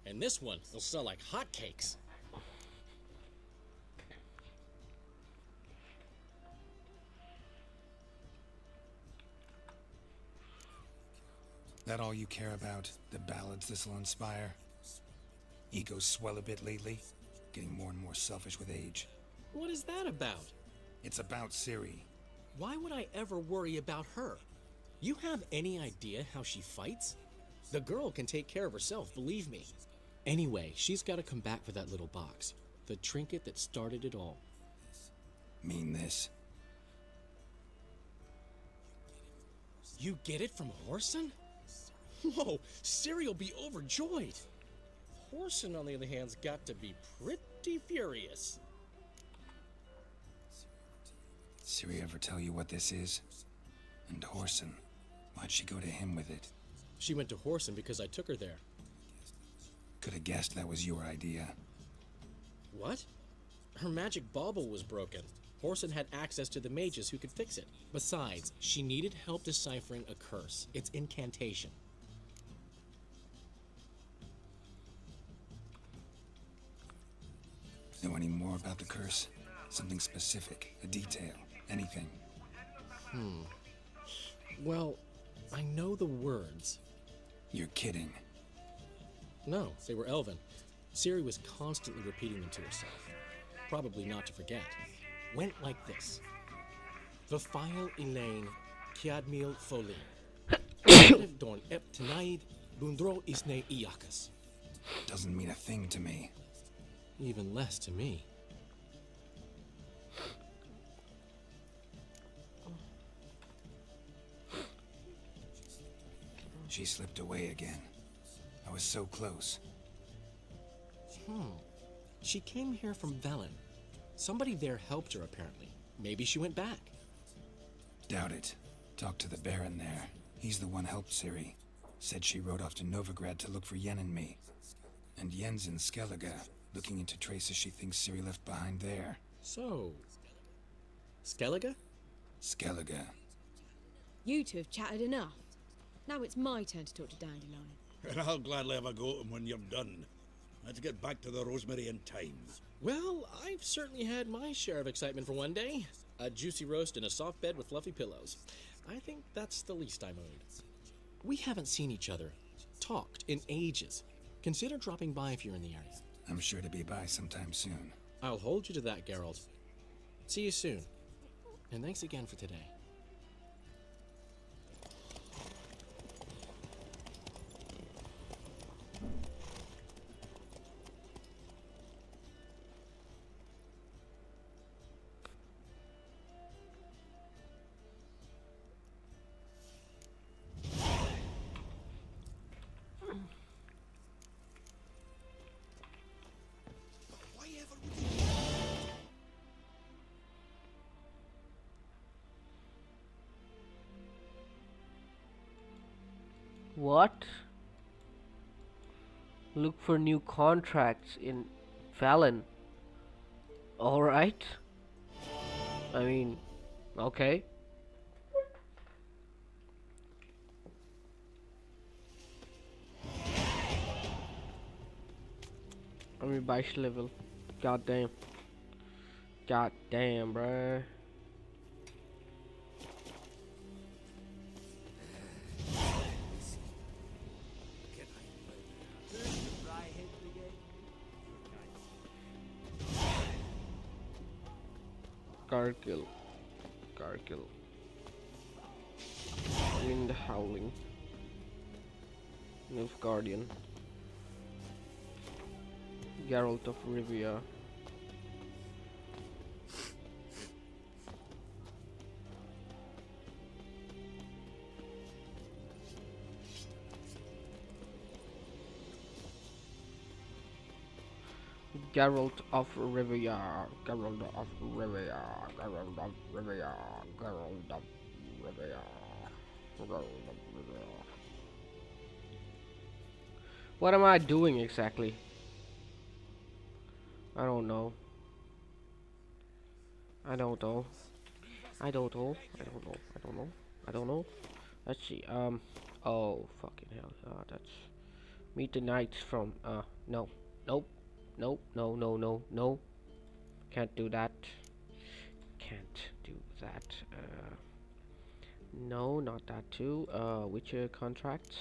And this one will sell like hotcakes. That all you care about? The ballads this'll inspire? Egos swell a bit lately? Getting more and more selfish with age. What is that about? It's about Ciri. Why would I ever worry about her? You have any idea how she fights? The girl can take care of herself, believe me. Anyway, she's got to come back for that little box. The trinket that started it all. Mean this? You get it from Whoreson? Whoa, Ciri will be overjoyed. Whoreson, on the other hand, has got to be pretty furious. Ciri ever tell you what this is? And Whoreson, why'd she go to him with it? She went to Whoreson because I took her there. Could have guessed that was your idea. What? Her magic bauble was broken. Whoreson had access to the mages who could fix it. Besides, she needed help deciphering a curse. Its incantation. Know any more about the curse? Something specific, a detail, anything? Well, I know the words. You're kidding. No, they were Elven. Ciri was constantly repeating them to herself. Probably not to forget. Went like this. Vafile Elaine Kiadmil Folin. Dorn Ep Tanaid Bundro Isne Iakas. Doesn't mean a thing to me. Even less to me. She slipped away again. I was so close. She came here from Velen. Somebody there helped her, apparently. Maybe she went back. Doubt it. Talk to the Baron there. He's the one helped Ciri. Said she rode off to Novigrad to look for Yen and me. And Yen's in Skellige, looking into traces she thinks Ciri left behind there. So... Skellige? Skellige. You two have chatted enough. Now it's my turn to talk to Dandelion. And I'll gladly have a go at him when you're done. Let's get back to the Rosemary in time. Well, I've certainly had my share of excitement for one day. A juicy roast in a soft bed with fluffy pillows. I think that's the least I'm owed. We haven't seen each other, talked, in ages. Consider dropping by if you're in the area. I'm sure to be by sometime soon. I'll hold you to that, Geralt. See you soon. And thanks again for today. What? Look for new contracts in Velen. Alright. I mean, okay. I mean, base level. God damn. God damn, bruh. Gargill. Wind Howling. Nilfgaardian. Geralt of Rivia. Geralt of Rivia, Geralt of Rivia, Geralt of Rivia, Geralt of Rivia, Geralt of Rivia. What am I doing exactly? I don't know. I don't know. I don't know. I don't know. I don't know. I don't know. Let's see. Oh, fucking hell. That's Meet the Knights from. No. Nope. Nope. No. No. No. No. Can't do that. Can't do that. No, not that too. Witcher contracts.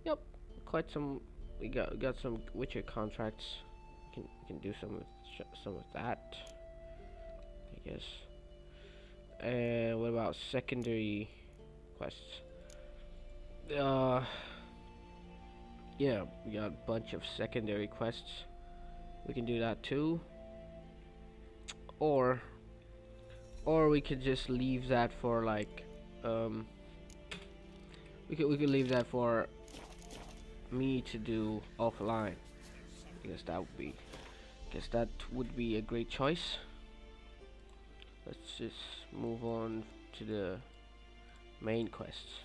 Yep. Quite some. We got some Witcher contracts. We can do some of that, I guess. And what about secondary quests? Yeah, we got a bunch of secondary quests. We can do that too. Or we could just leave that for like we could leave that for me to do offline. I guess that would be a great choice. Let's just move on to the main quests.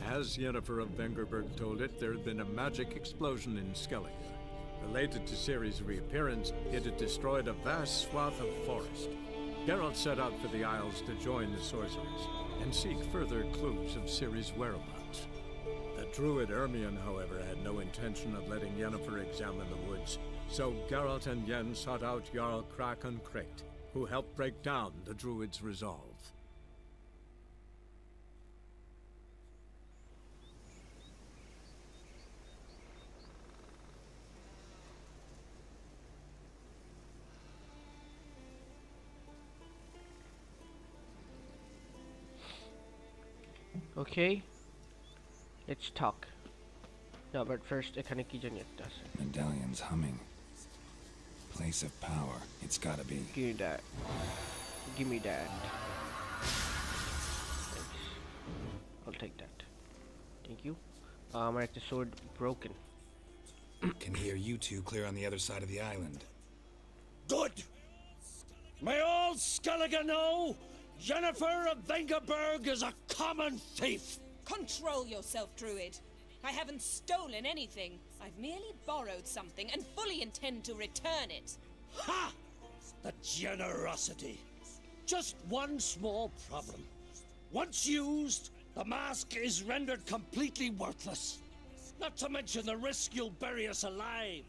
As Yennefer of Vengerberg told it, there had been a magic explosion in Skellige. Related to Ciri's reappearance, it had destroyed a vast swath of forest. Geralt set out for the Isles to join the sorcerers and seek further clues of Ciri's whereabouts. The druid Ermion, however, had no intention of letting Yennefer examine the woods, so Geralt and Yen sought out Jarl Krakon Krayt, who helped break down the druid's resolve. Okay, let's talk. No, but first, Medallion's humming. Place of power. It's gotta be. Give me that. Give me that. Thanks. I'll take that. Thank you. Mark the sword broken. Can hear you two clear on the other side of the island. Good! May all Skellige know Jennifer of Vengerberg is a common thief! Control yourself, Druid. I haven't stolen anything. I've merely borrowed something and fully intend to return it. Ha! The generosity. Just one small problem. Once used, the mask is rendered completely worthless. Not to mention the risk you'll bury us alive,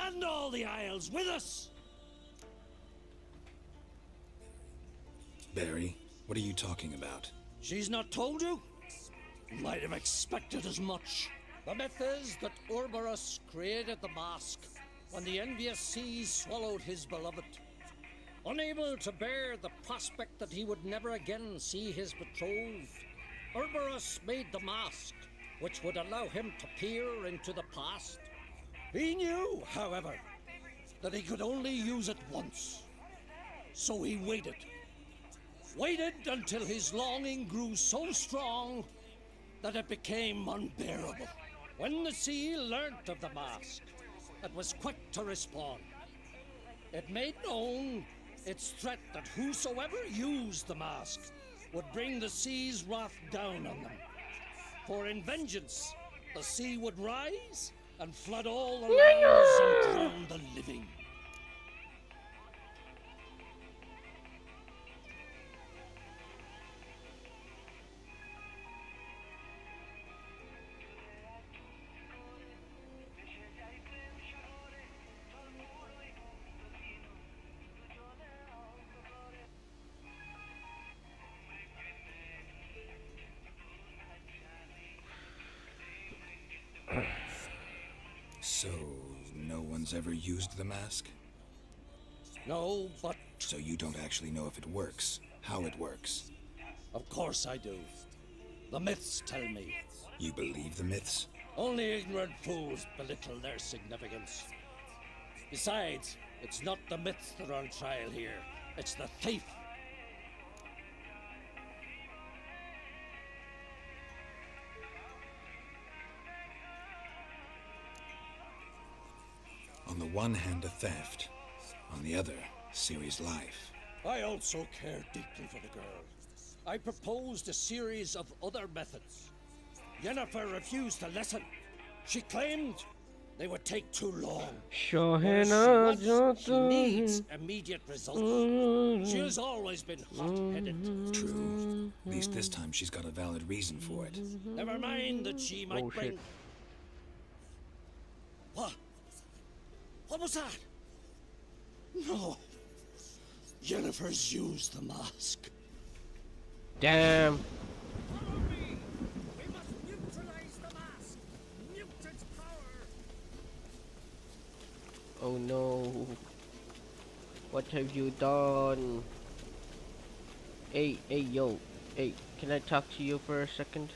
and all the Isles with us! Barry, what are you talking about? She's not told you? Might have expected as much. The myth is that Urberus created the mask when the envious seas swallowed his beloved. Unable to bear the prospect that he would never again see his betrothed, Urberus made the mask, which would allow him to peer into the past. He knew, however, that he could only use it once. So he waited. Waited until his longing grew so strong that it became unbearable. When the sea learnt of the mask, it was quick to respond. It made known its threat that whosoever used the mask would bring the sea's wrath down on them. For in vengeance, the sea would rise and flood all the lands and drown the living. So, no one's ever used the mask? No, but... So you don't actually know if it works, how it works? Of course I do. The myths tell me. You believe the myths? Only ignorant fools belittle their significance. Besides, it's not the myths that are on trial here. It's the thief. On the one hand, a theft. On the other, Ciri's life. I also care deeply for the girl. I proposed a series of other methods. Yennefer refused to listen. She claimed they would take too long. Whereas she needs immediate results. She has always been hot-headed. True. At least this time she's got a valid reason for it. Never mind that she might bring... Shit. What? What was that? No. Yennefer's used the mask. Damn. Oh no. What have you done? Hey, yo. Hey, can I talk to you for a second?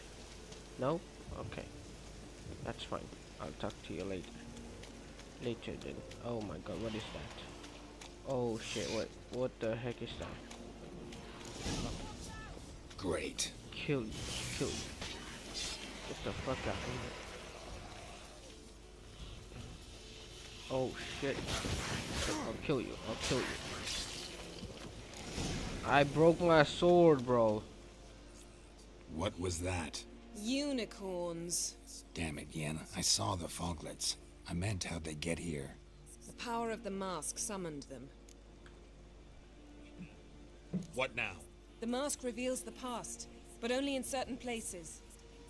No? Okay. That's fine. I'll talk to you later. Later then. Oh my god, what is that? Oh shit, what the heck is that? Great. Kill you. Get the fuck out of here. Oh shit. I'll kill you. I broke my sword, bro. What was that? Unicorns. Damn it, Yen. I saw the foglets. I meant how'd they get here. The power of the mask summoned them. What now? The mask reveals the past, but only in certain places.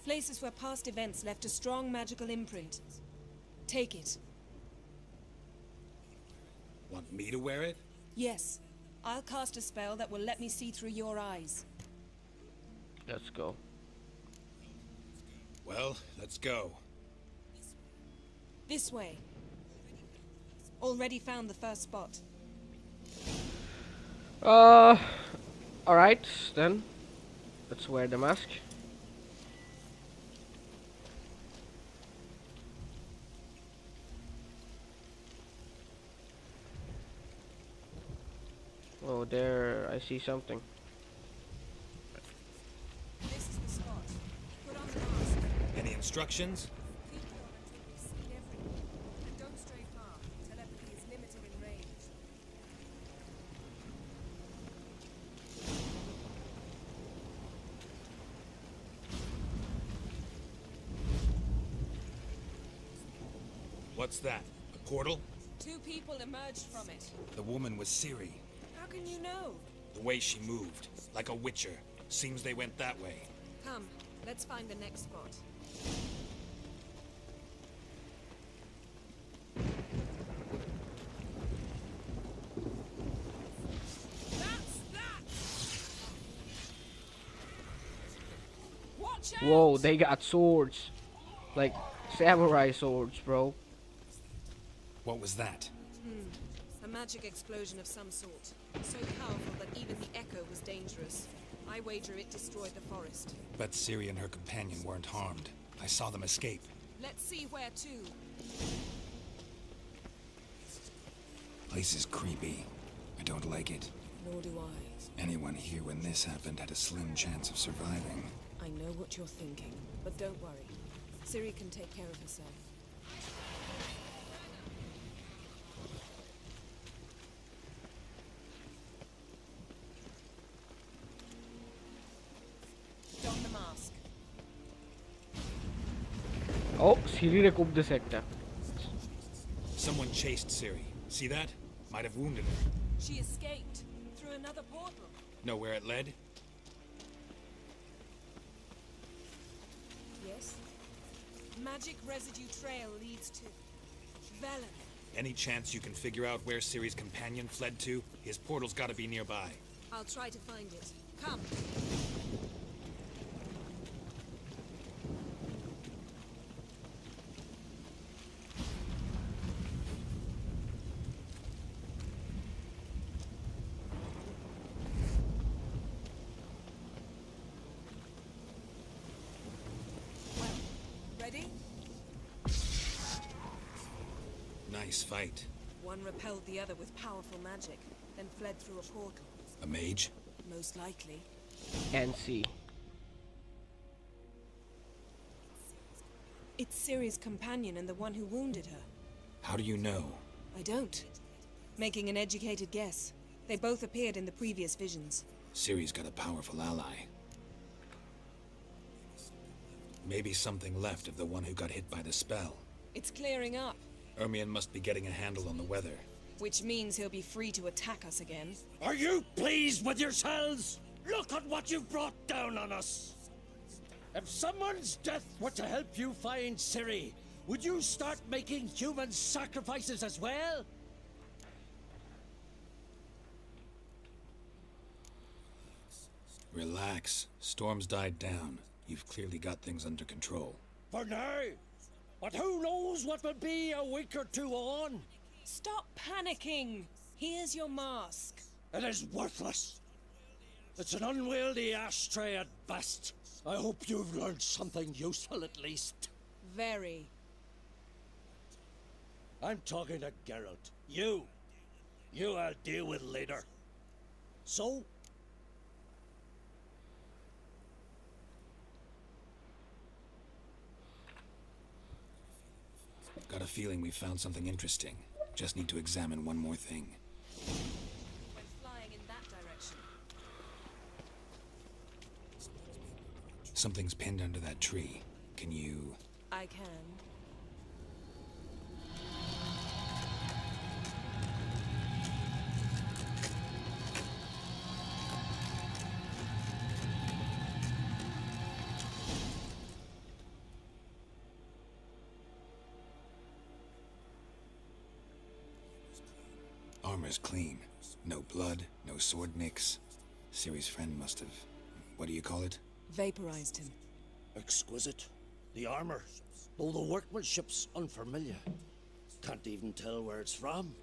Places where past events left a strong magical imprint. Take it. Want me to wear it? Yes. I'll cast a spell that will let me see through your eyes. Let's go. Well, let's go. This way. Already found the first spot. Alright, then. Let's wear the mask. Oh, there, I see something. This is the spot. Put on the mask. Any instructions? Keep your until you see everything. And don't What's that? A portal? 2 people emerged from it. The woman was Ciri. How can you know? The way she moved, like a witcher. Seems they went that way. Come, let's find the next spot. Watch out! Whoa, they got swords. Like samurai swords, bro. What was that? A magic explosion of some sort. So powerful that even the echo was dangerous. I wager it destroyed the forest. Bet Ciri and her companion weren't harmed. I saw them escape. Let's see where to. Place is creepy. I don't like it. Nor do I. Anyone here when this happened had a slim chance of surviving. I know what you're thinking, but don't worry. Ciri can take care of herself. Don the mask. Oh, Ciri রে কুপতেছে একটা। Someone chased Ciri. See that? Might have wounded her. She escaped through another portal. Know where it led? Yes. Magic residue trail leads to Velen. Any chance you can figure out where Ciri's companion fled to? His portal's gotta be nearby. I'll try to find it. Come. Ready? Nice fight. One repelled the other with powerful magic, then fled through a portal. A mage? Most likely. And see. It's Ciri's companion and the one who wounded her. How do you know? I don't. Making an educated guess. They both appeared in the previous visions. Ciri's got a powerful ally. Maybe something left of the one who got hit by the spell. It's clearing up, Ermion must be getting a handle on the weather. which means he'll be free to attack us again. Are you pleased with yourselves? Look at what you've brought down on us. If someone's death were to help you find Ciri, would you start making human sacrifices as well? Relax. Storm's died down. You've clearly got things under control. For now. But who knows what will be a week or two on? Stop panicking! Here's your mask. It is worthless. It's an unwieldy ashtray at best. I hope you've learned something useful at least. Very. I'm talking to Geralt. You. You I'll deal with later. So? Got a feeling we found something interesting. Just need to examine one more thing. Went flying in that direction. Something's pinned under that tree. Can you... I can. Armor's clean. No blood, no sword nicks. Ciri's friend must have... What do you call it? Vaporized him. Exquisite. The armor, though the workmanship's unfamiliar. Can't even tell where it's from.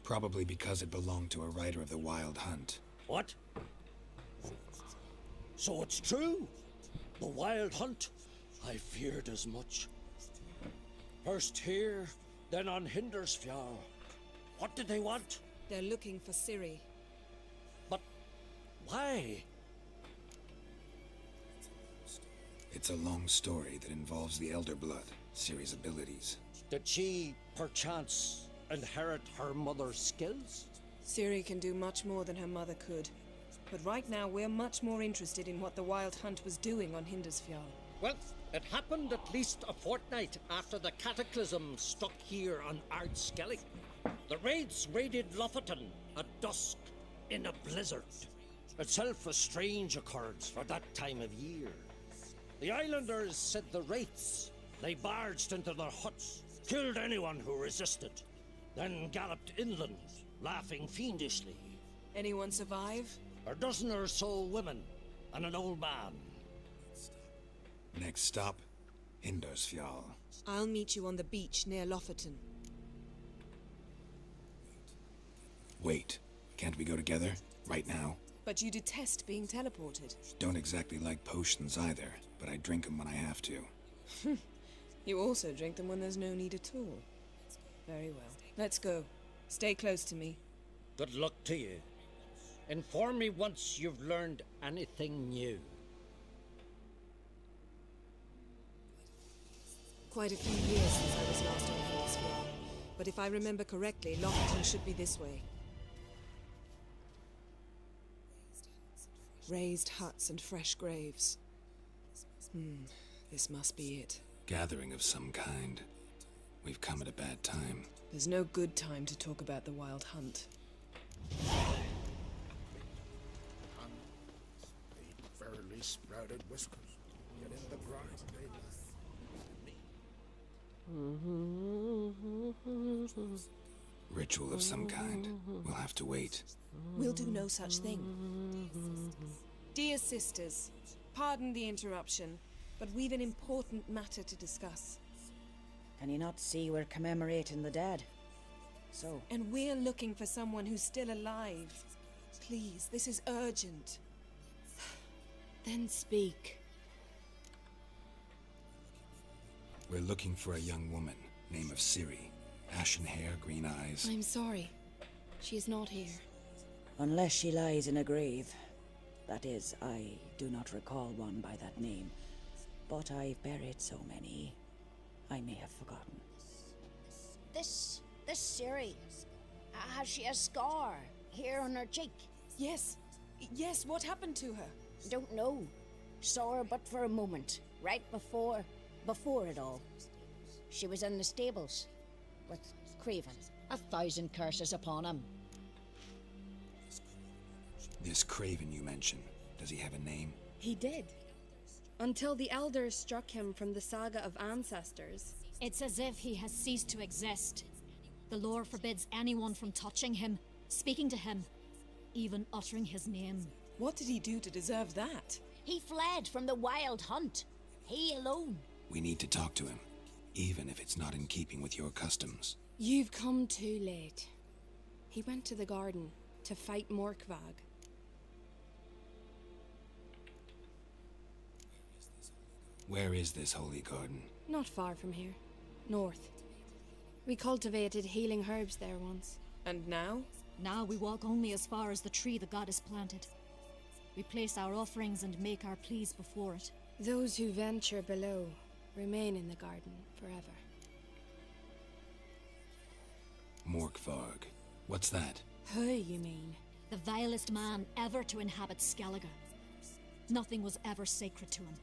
Probably because it belonged to a rider of the Wild Hunt. What? So it's true? The Wild Hunt? I feared as much. First here, then on Hindersfjall. What did they want? They're looking for Ciri. But why? It's a long story that involves the Elder Blood, Ciri's abilities. Did she, perchance, inherit her mother's skills? Ciri can do much more than her mother could. But right now, we're much more interested in what the Wild Hunt was doing on Hindersfjall. Well, It happened at least a fortnight after the cataclysm struck here on Ard Skellig. The raids raided Lofoten at dusk in a blizzard. Itself a strange occurrence for that time of year. The islanders said the wraiths. They barged into their huts, killed anyone who resisted, then galloped inland, laughing fiendishly. Anyone survive? A dozen or so women and an old man. Next stop, Hindarsfjall. I'll meet you on the beach near Lofoten. Wait, can't we go together? Right now? But you detest being teleported. Don't exactly like potions either, but I drink them when I have to. You also drink them when there's no need at all. Very well. Let's go. Stay close to me. Good luck to you. Inform me once you've learned anything new. Quite a few years since I was last on Hindarsfjall, but if I remember correctly, Lofoten should be this way. Raised huts and fresh graves. This must be it. Gathering of some kind. We've come at a bad time. There's no good time to talk about the Wild Hunt. Fairly sprouted whiskers. Get in the grind, Ritual of some kind. We'll have to wait. We'll do no such thing. Dear sisters, pardon the interruption, but we've an important matter to discuss. Can you not see we're commemorating the dead? So? And we're looking for someone who's still alive. Please, this is urgent. Then speak. We're looking for a young woman, name of Ciri. Ashen hair, green eyes. I'm sorry. She is not here. Unless she lies in a grave. That is, I do not recall one by that name. But I've buried so many, I may have forgotten. This Ciri, has she a scar here on her cheek? Yes. Yes, what happened to her? Don't know. Saw her but for a moment, right before it all. She was in the stables with Craven. 1,000 curses upon him. This Craven you mentioned, does he have a name? He did. Until the elders struck him from the saga of ancestors. It's as if he has ceased to exist. The lore forbids anyone from touching him, speaking to him, even uttering his name. What did he do to deserve that? He fled from the Wild Hunt. He alone. We need to talk to him, even if it's not in keeping with your customs. You've come too late. He went to the garden to fight Morkvag. Where is this holy garden? Not far from here. North. We cultivated healing herbs there once. And now? Now we walk only as far as the tree the goddess planted. We place our offerings and make our pleas before it. Those who venture below remain in the garden forever. Morkvarg. What's that? Who, you mean? The vilest man ever to inhabit Skellige. Nothing was ever sacred to him.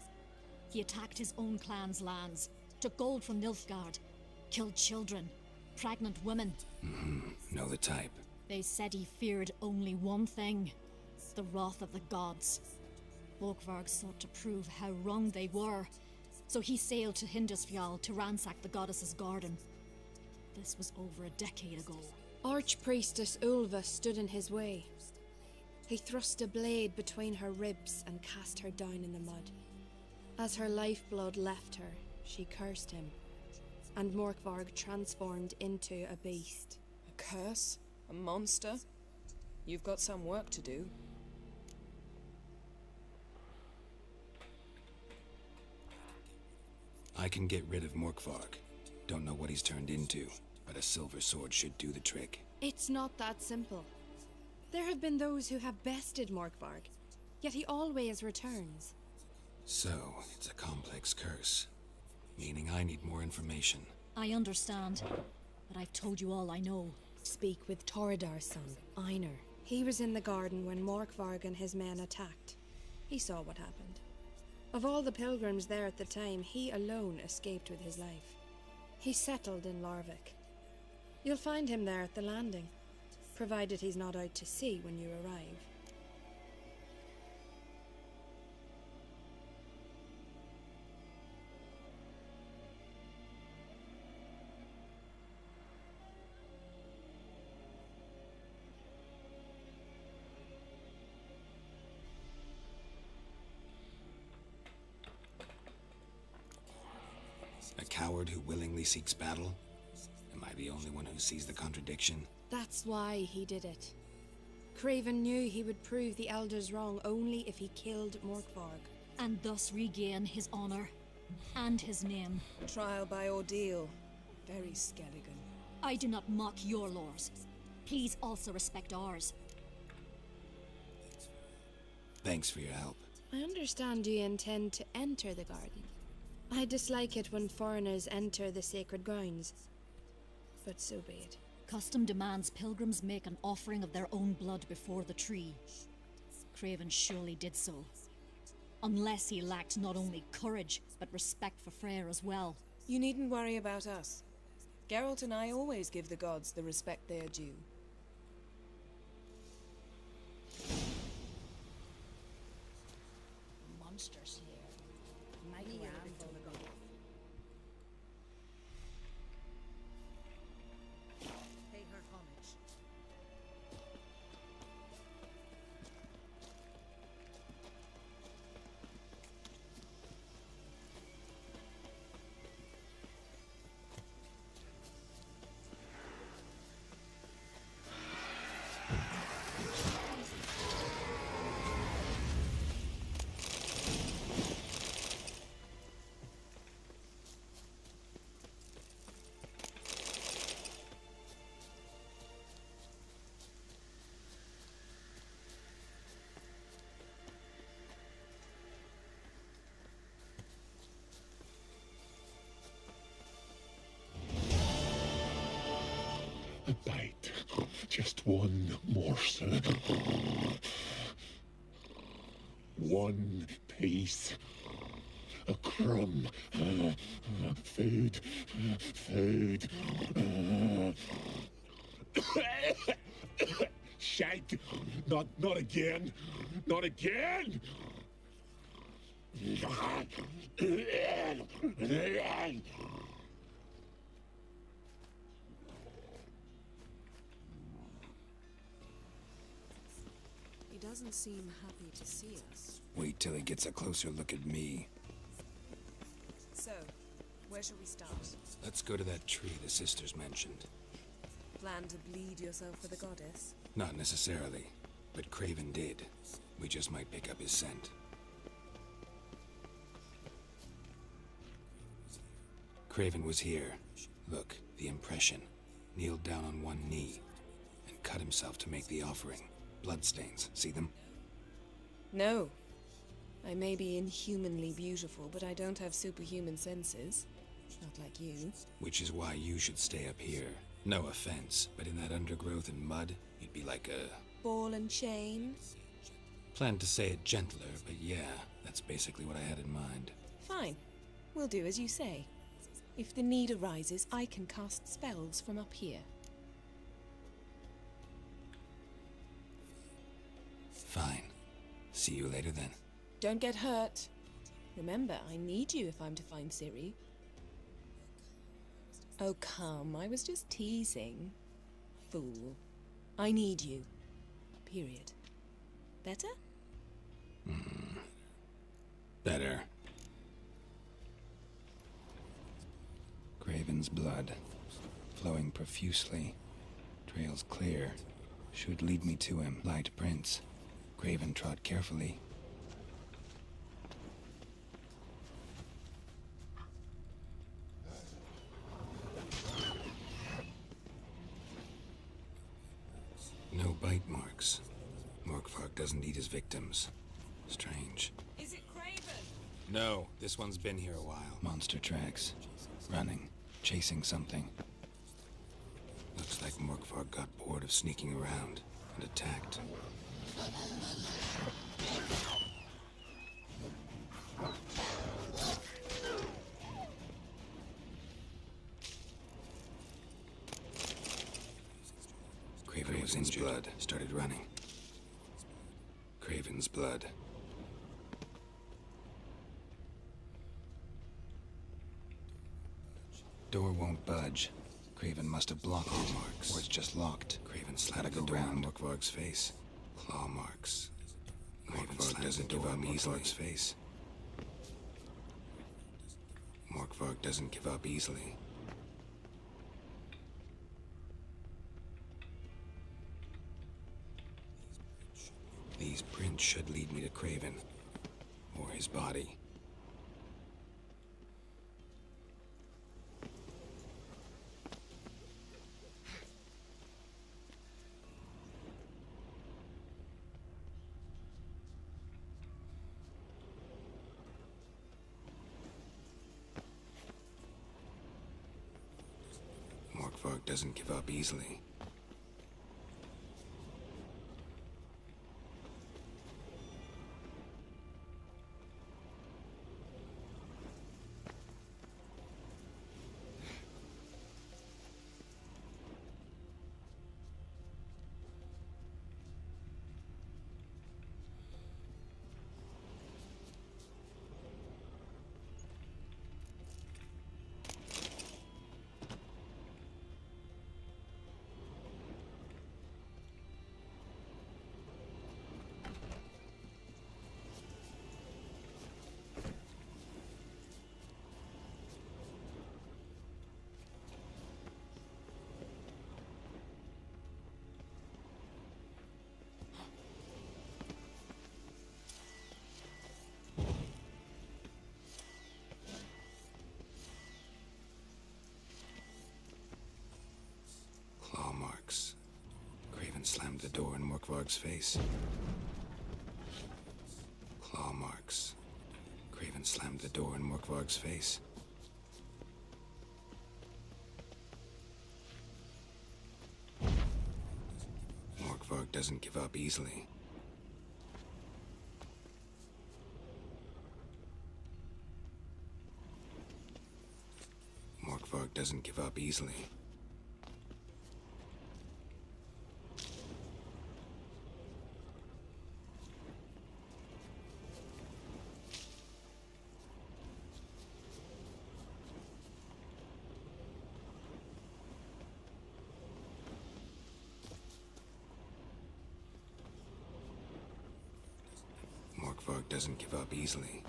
He attacked his own clan's lands, took gold from Nilfgaard, killed children, pregnant women. Know the type. They said he feared only one thing, the wrath of the gods. Morkvarg sought to prove how wrong they were, so he sailed to Hindarsfjall to ransack the goddess's garden. This was over a decade ago. Archpriestess Ulva stood in his way. He thrust a blade between her ribs and cast her down in the mud. As her lifeblood left her, she cursed him, and Morkvarg transformed into a beast. A curse? A monster? You've got some work to do. I can get rid of Morkvarg. Don't know what he's turned into, but a silver sword should do the trick. It's not that simple. There have been those who have bested Morkvarg, yet he always returns. So, it's a complex curse, meaning I need more information. I understand, but I've told you all I know. Speak with Torridar's son, Einar. He was in the garden when Morkvarg and his men attacked. He saw what happened. Of all the pilgrims there at the time, he alone escaped with his life. He settled in Larvik. You'll find him there at the landing, provided he's not out to sea when you arrive. A coward who willingly seeks battle? Am I the only one who sees the contradiction? That's why he did it. Craven knew he would prove the elders wrong only if he killed Morkvarg. And thus regain his honor and his name. Trial by ordeal. Very Skelligan. I do not mock your laws. Please also respect ours. Thanks for your help. I understand you intend to enter the garden. I dislike it when foreigners enter the sacred grounds. But so be it. Custom demands pilgrims make an offering of their own blood before the tree. Craven surely did so. Unless he lacked not only courage, but respect for Freyr as well. You needn't worry about us. Geralt and I always give the gods the respect they are due. Monsters here. Mighty amble. Pay her homage. A bite. Just one morsel. One piece. A crumb. Food. Food. Shite. Not again. Not again. He doesn't seem happy to see us. Wait till he gets a closer look at me. So, where shall we start? Let's go to that tree the sisters mentioned. Plan to bleed yourself for the goddess? Not necessarily, but Craven did. We just might pick up his scent. Craven was here. Look, the impression. Kneeled down on one knee and cut himself to make the offering. Bloodstains, see them? No. I may be inhumanly beautiful, but I don't have superhuman senses. Not like you. Which is why you should stay up here. No offense, but in that undergrowth and mud, you'd be like a... Ball and chain? Planned to say it gentler, but yeah, that's basically what I had in mind. Fine. We'll do as you say. If the need arises, I can cast spells from up here. Fine. See you later then. Don't get hurt. Remember, I need you if I'm to find Ciri. Oh, come. I was just teasing. Fool. I need you. Period. Better? Better. Craven's blood, flowing profusely. Trails clear. Should lead me to him. Light prints. Craven trod carefully. No bite marks. Morkvarg doesn't eat his victims. Strange. Is it Craven? No, this one's been here a while. Monster tracks. Running. Chasing something. Looks like Morkvarg got bored of sneaking around and attacked. Craven's blood started running. Craven's blood. Door won't budge. Craven must have blocked it, or it's just locked. Craven slammed the door in Morkvarg's face. Claw marks. Morkvarg doesn't give up easily. Face. Morkvarg doesn't give up easily. These prints should lead me to Craven, or his body. Morkvarg doesn't give up easily. Claw marks. Craven slammed the door in Morkvarg's face. Claw marks. Craven slammed the door in Morkvarg's face. Morkvarg doesn't give up easily. Morkvarg doesn't give up easily. Morkvarg doesn't give up easily.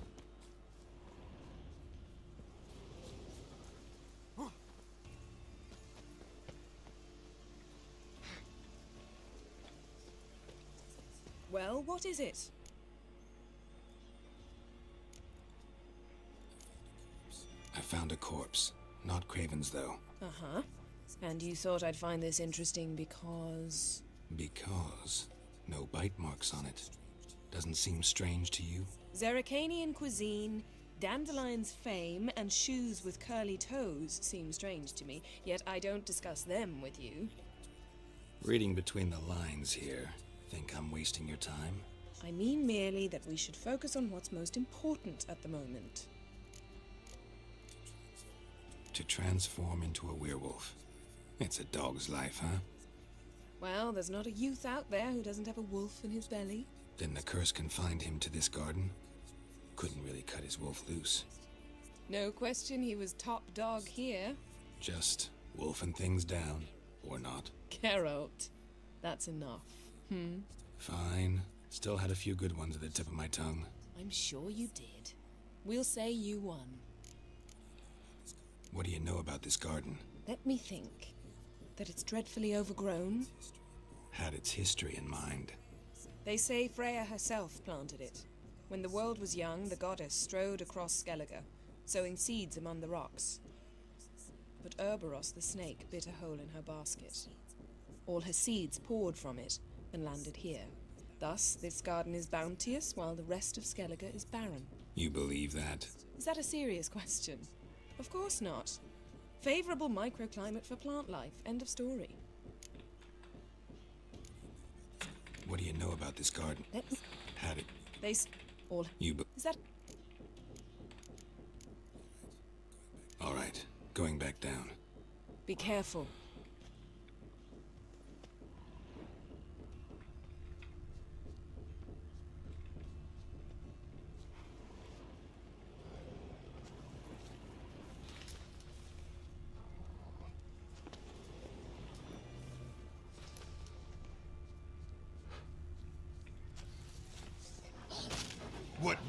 Well, what is it? I found a corpse. Not Craven's, though. Uh-huh. And you thought I'd find this interesting because... Because no bite marks on it. Doesn't seem strange to you? Zerrikanian cuisine, Dandelion's fame, and shoes with curly toes seem strange to me, yet I don't discuss them with you. Reading between the lines here, think I'm wasting your time? I mean merely that we should focus on what's most important at the moment. To transform into a werewolf. It's a dog's life, huh? Well, there's not a youth out there who doesn't have a wolf in his belly. Then the curse confined him to this garden? Couldn't really cut his wolf loose. No question he was top dog here. Just wolfing things down, or not. Geralt, that's enough. Fine. Still had a few good ones at the tip of my tongue. I'm sure you did. We'll say you won. What do you know about this garden? Let me think. That it's dreadfully overgrown. Had its history in mind. They say Freya herself planted it. When the world was young, the goddess strode across Skellige, sowing seeds among the rocks. But Urboros the snake bit a hole in her basket. All her seeds poured from it and landed here. Thus, this garden is bounteous, while the rest of Skellige is barren. You believe that? Is that a serious question? Of course not. Favorable microclimate for plant life. End of story. What do you know about this garden? Had it... All... Is that... All right. Going back down. Be careful.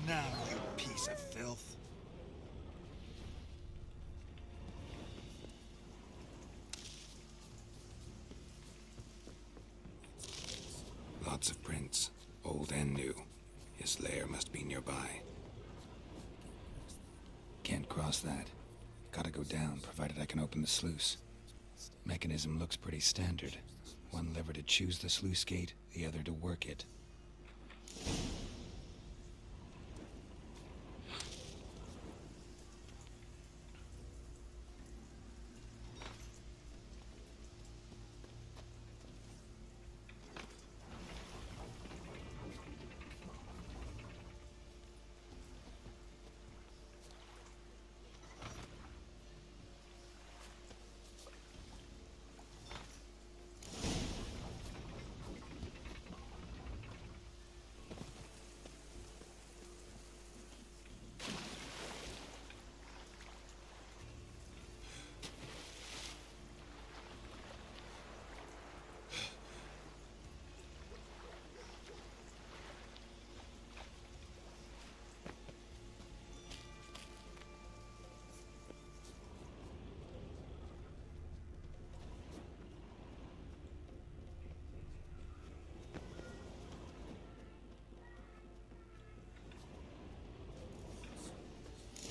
now, you piece of filth. Lots of prints, old and new. His lair must be nearby. Can't cross that. Gotta go down, provided I can open the sluice. Mechanism looks pretty standard. One lever to choose the sluice gate, the other to work it.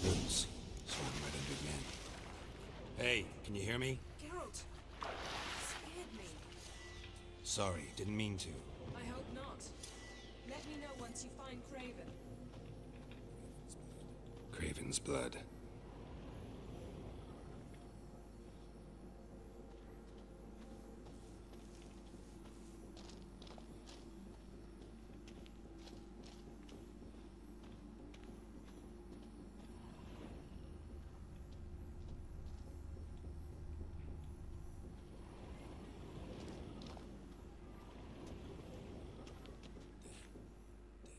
Oops. So I'm right under again. Hey, can you hear me? Geralt, scared me. Sorry, didn't mean to. I hope not. Let me know once you find Craven. Craven's blood.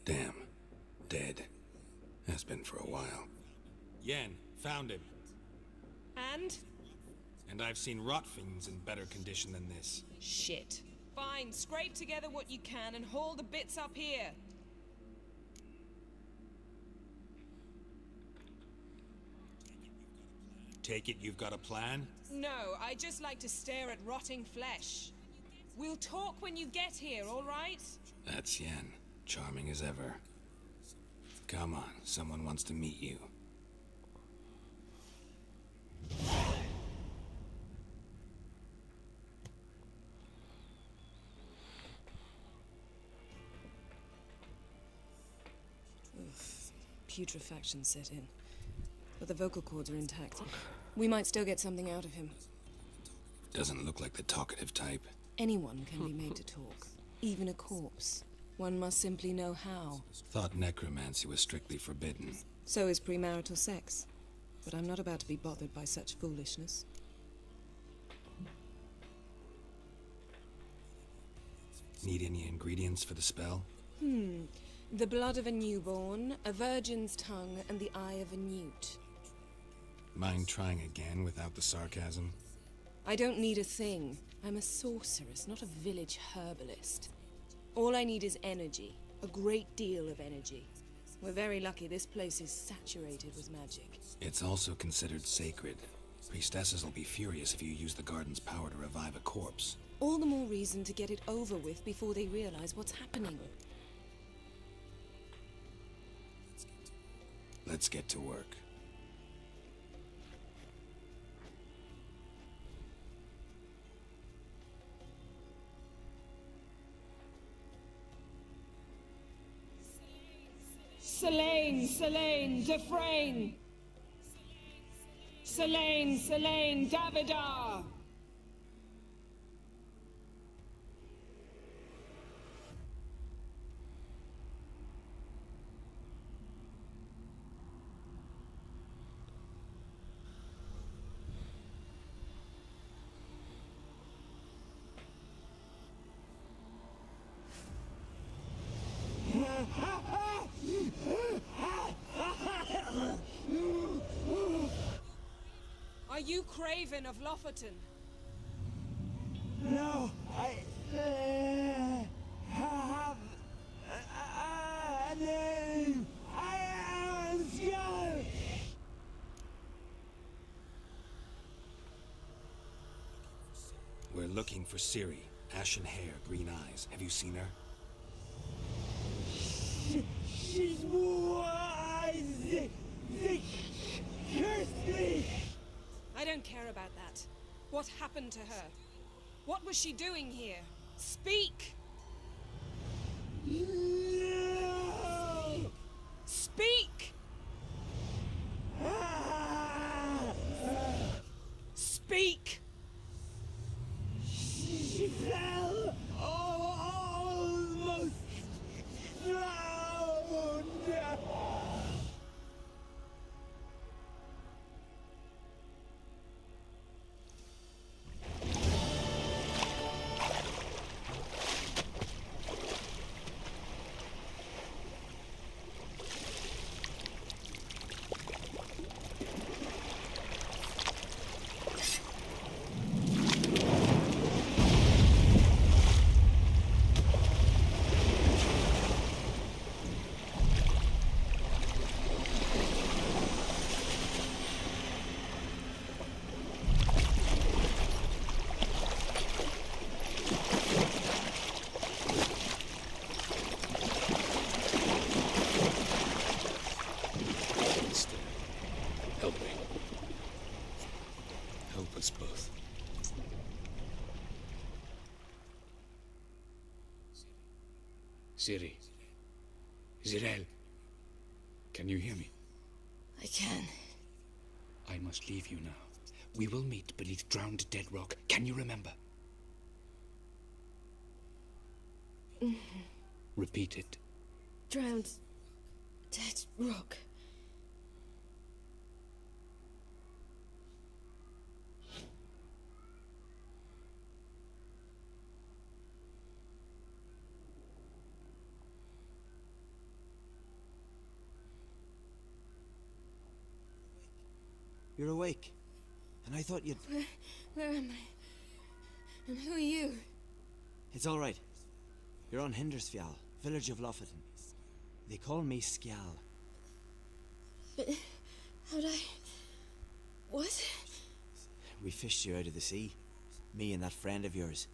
Damn. Dead. Has been for a while. Yen, found him. And? And I've seen rot fiends in better condition than this. Shit. Fine, scrape together what you can and haul the bits up here. Take it you've got a plan? No, I just like to stare at rotting flesh. We'll talk when you get here, all right? That's Yen. Charming as ever. Come on, someone wants to meet you. Putrefaction set in. But the vocal cords are intact. We might still get something out of him. Doesn't look like the talkative type. Anyone can be made to talk. Even a corpse. One must simply know how. Thought necromancy was strictly forbidden. So is premarital sex. But I'm not about to be bothered by such foolishness. Need any ingredients for the spell? The blood of a newborn, a virgin's tongue, and the eye of a newt. Mind trying again without the sarcasm? I don't need a thing. I'm a sorceress, not a village herbalist. All I need is energy. A great deal of energy. We're very lucky this place is saturated with magic. It's also considered sacred. Priestesses will be furious if you use the garden's power to revive a corpse. All the more reason to get it over with before they realize what's happening. Let's get to work. Selene, Selene, Defrain! Selene, Selene, Davidar! Are you Craven of Lofferton? No, I have a name. I looking for Ciri. Ashen hair, green eyes. Have you seen her? She's wise. They cursed me. I don't care about that. What happened to her? What was she doing here? Speak! No. Speak! Speak! She fell almost drowned. Help me. Help us both. Ciri. Zirael. Can you hear me? I can. I must leave you now. We will meet beneath drowned dead rock. Can you remember? Repeat it. Drowned. Dead rock. You're awake. And I thought you'd... Where am I? And who are you? It's all right. You're on Hindersfjall, village of Lofoten. They call me Skjal. But how'd I... What? We fished you out of the sea. Me and that friend of yours.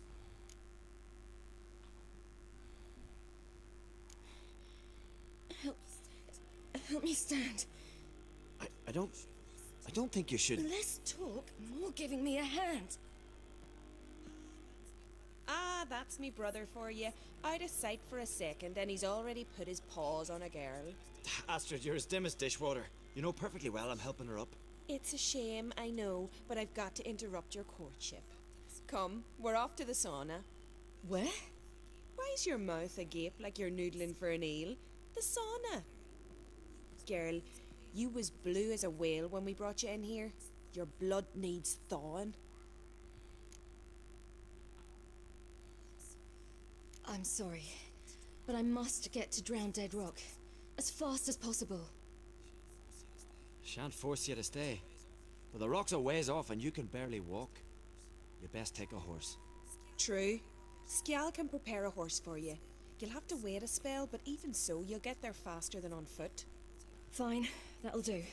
Help me stand. I don't think you should... Less talk, more giving me a hand. Ah, that's me brother for you. Out of sight for a second, and he's already put his paws on a girl. Astrid, you're as dim as dishwater. You know perfectly well I'm helping her up. It's a shame, I know, but I've got to interrupt your courtship. Come, we're off to the sauna. Where? Why's your mouth agape like you're noodling for an eel? The sauna. Girl, you was blue as a whale when we brought you in here. Your blood needs thawing. I'm sorry, but I must get to Drowned Dead Rock as fast as possible. Shan't force you to stay. But the rock's a ways off and you can barely walk. You best take a horse. True. Skjal can prepare a horse for you. You'll have to wait a spell, but even so, you'll get there faster than on foot. Fine, that'll do.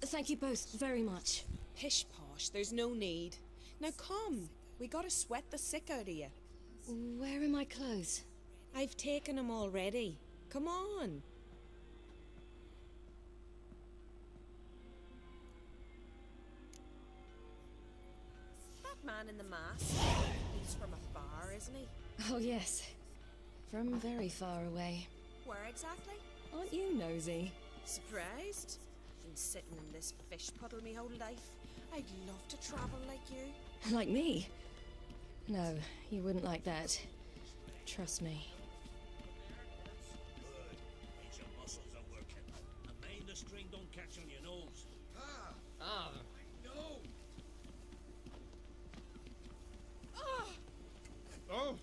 Thank you both very much. Pish posh, there's no need. Now come, we gotta sweat the sick out of you. Where are my clothes? I've taken them already. Come on. That man in the mask, he's from afar, isn't he? Oh yes, from very far away. Where exactly? Aren't you nosy? Surprised? Been sitting in this fish puddle me whole life. I'd love to travel like you. Like me? No, you wouldn't like that. Trust me. Means your muscles are working. And mind the string don't catch on your nose. Ah. No! Oh! Oh!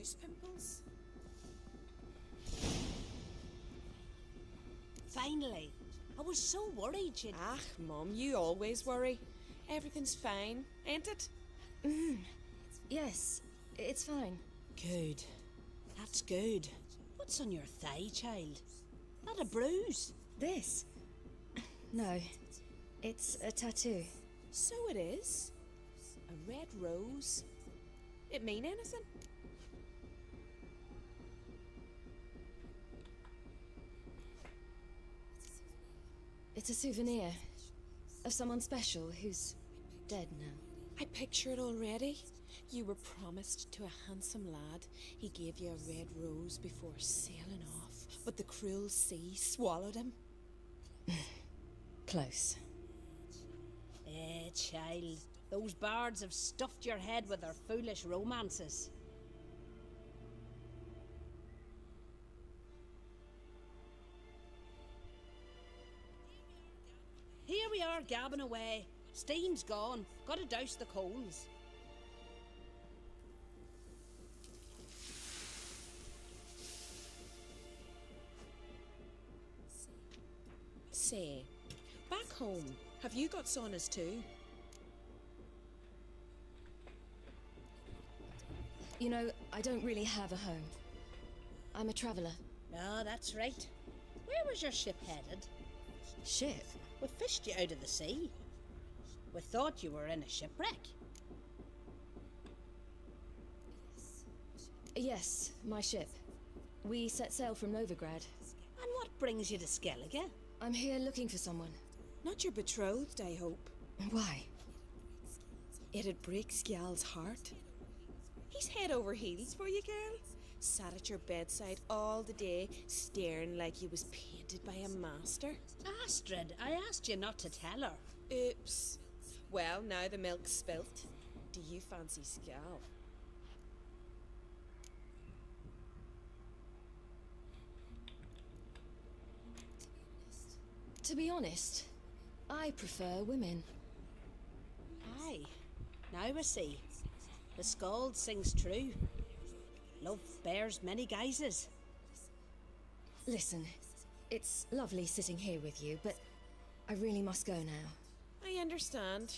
nose pimples? Finally. I was so worried you'd... Ah, Mum, you always worry. Everything's fine, ain't it? Yes, it's fine. Good. That's good. What's on your thigh, child? Not a bruise. This? No, it's a tattoo. So it is. A red rose. It mean anything? It's a souvenir of someone special who's dead now. I picture it already. You were promised to a handsome lad. He gave you a red rose before sailing off, but the cruel sea swallowed him. Close. Child. Those bards have stuffed your head with their foolish romances. Here we are gabbing away. Steam's gone. Gotta douse the coals. Say, back home, have you got saunas too? You know, I don't really have a home. I'm a traveller. Ah, that's right. Where was your ship headed? Ship? We fished you out of the sea. We thought you were in a shipwreck. Yes, my ship. We set sail from Novigrad. And what brings you to Skellige? I'm here looking for someone. Not your betrothed, I hope. Why? It'd break Skjal's heart. He's head over heels for you, girl. Sat at your bedside all the day, staring like he was painted by a master. Astrid, I asked you not to tell her. Oops. Well, now the milk's spilt. Do you fancy Skjal? To be honest, I prefer women. Aye. Now I see. The Skald sings true. Love bears many guises. Listen, it's lovely sitting here with you, but I really must go now. I understand.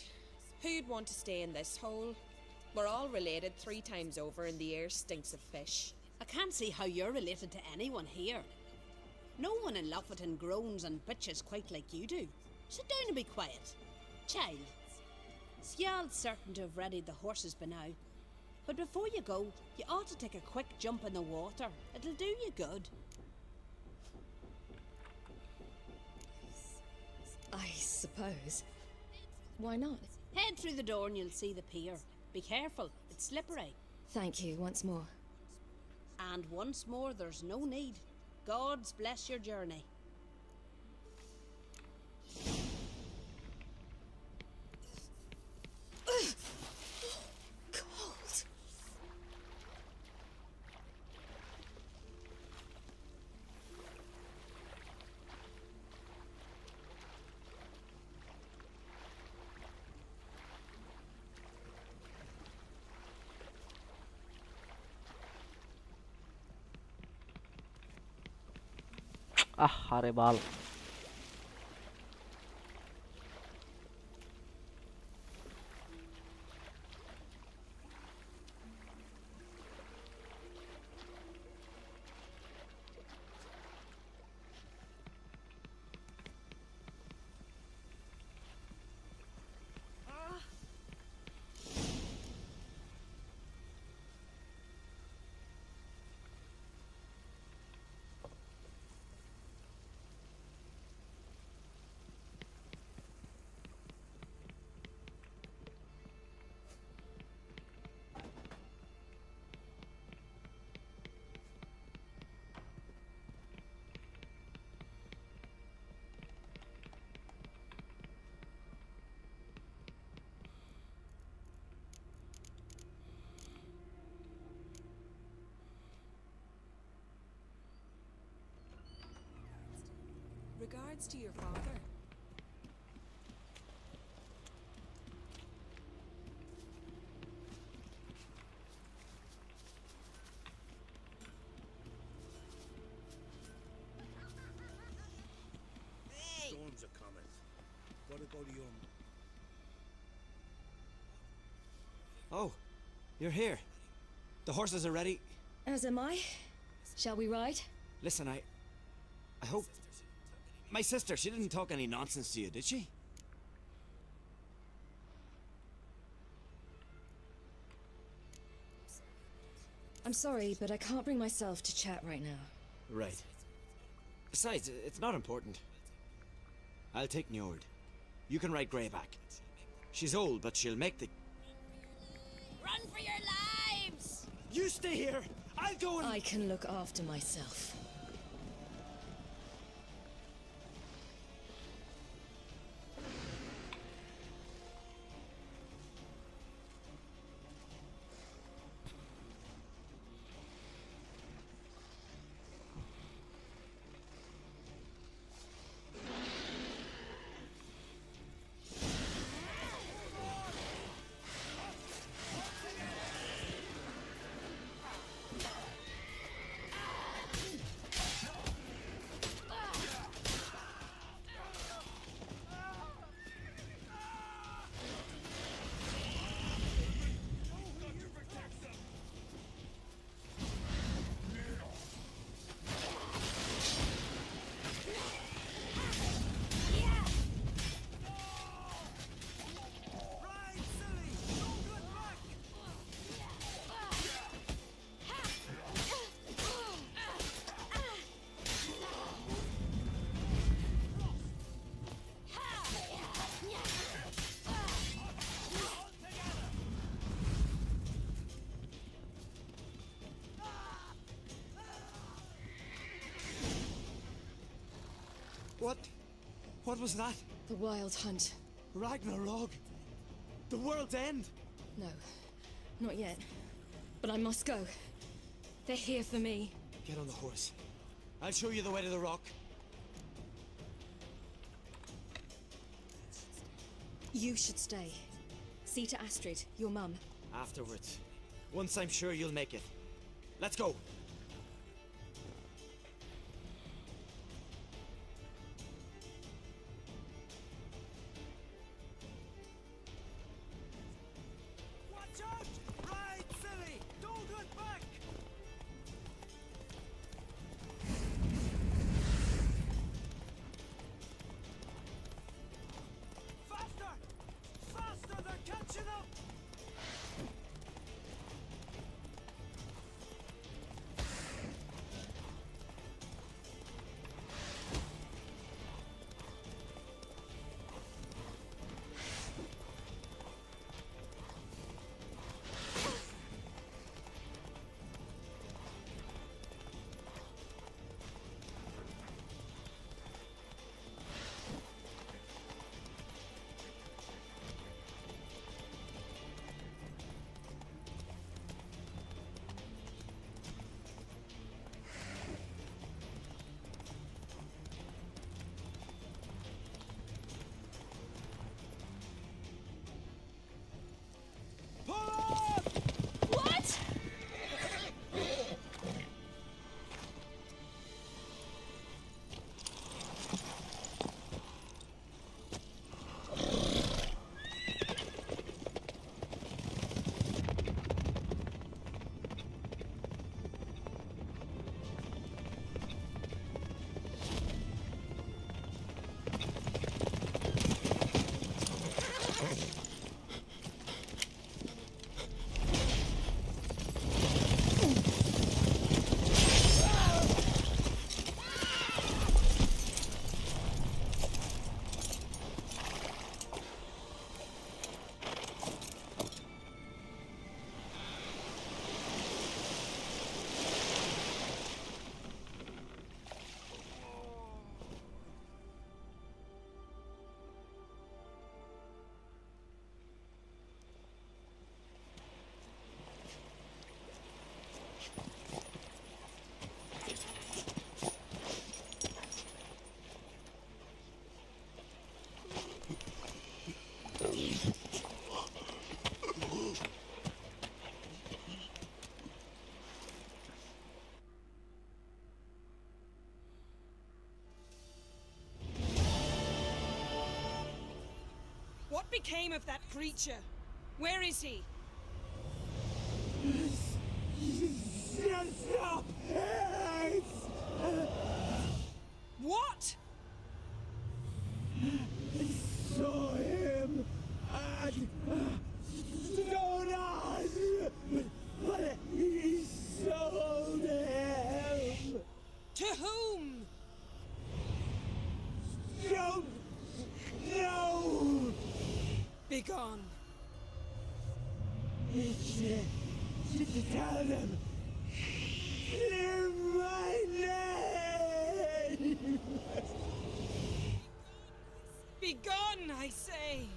Who'd want to stay in this hole? We're all related 3 times over and the air stinks of fish. I can't see how you're related to anyone here. No one in Lofferton groans and bitches quite like you do. Sit down and be quiet. Child, Skjald's certain to have readied the horses by now. But before you go, you ought to take a quick jump in the water. It'll do you good. I suppose. Why not? Head through the door and you'll see the pier. Be careful, it's slippery. Thank you once more. And once more, there's no need. Gods bless your journey. Cold. আরে বাল Regards to your father. Oh, you're here. The horses are ready. As am I. Shall we ride? Listen, I hope... My sister, she didn't talk any nonsense to you, did she? I'm sorry, but I can't bring myself to chat right now. Right. Besides, it's not important. I'll take Njord. You can ride Greyback. She's old, but she'll make the... Run for your lives! You stay here! I'll go and... I can look after myself. What was that? The Wild Hunt. Ragnarok? The world's end? No, not yet. But I must go. They're here for me. Get on the horse. I'll show you the way to the rock. You should stay. See to Astrid, your mum. Afterwards. Once I'm sure you'll make it. Let's go. became of that creature? Where is he? Stop! What? Saw him at Stonehouse, but he sold him. To whom? Don't know. Begone. Tell them. Clear my name. Begone, I say.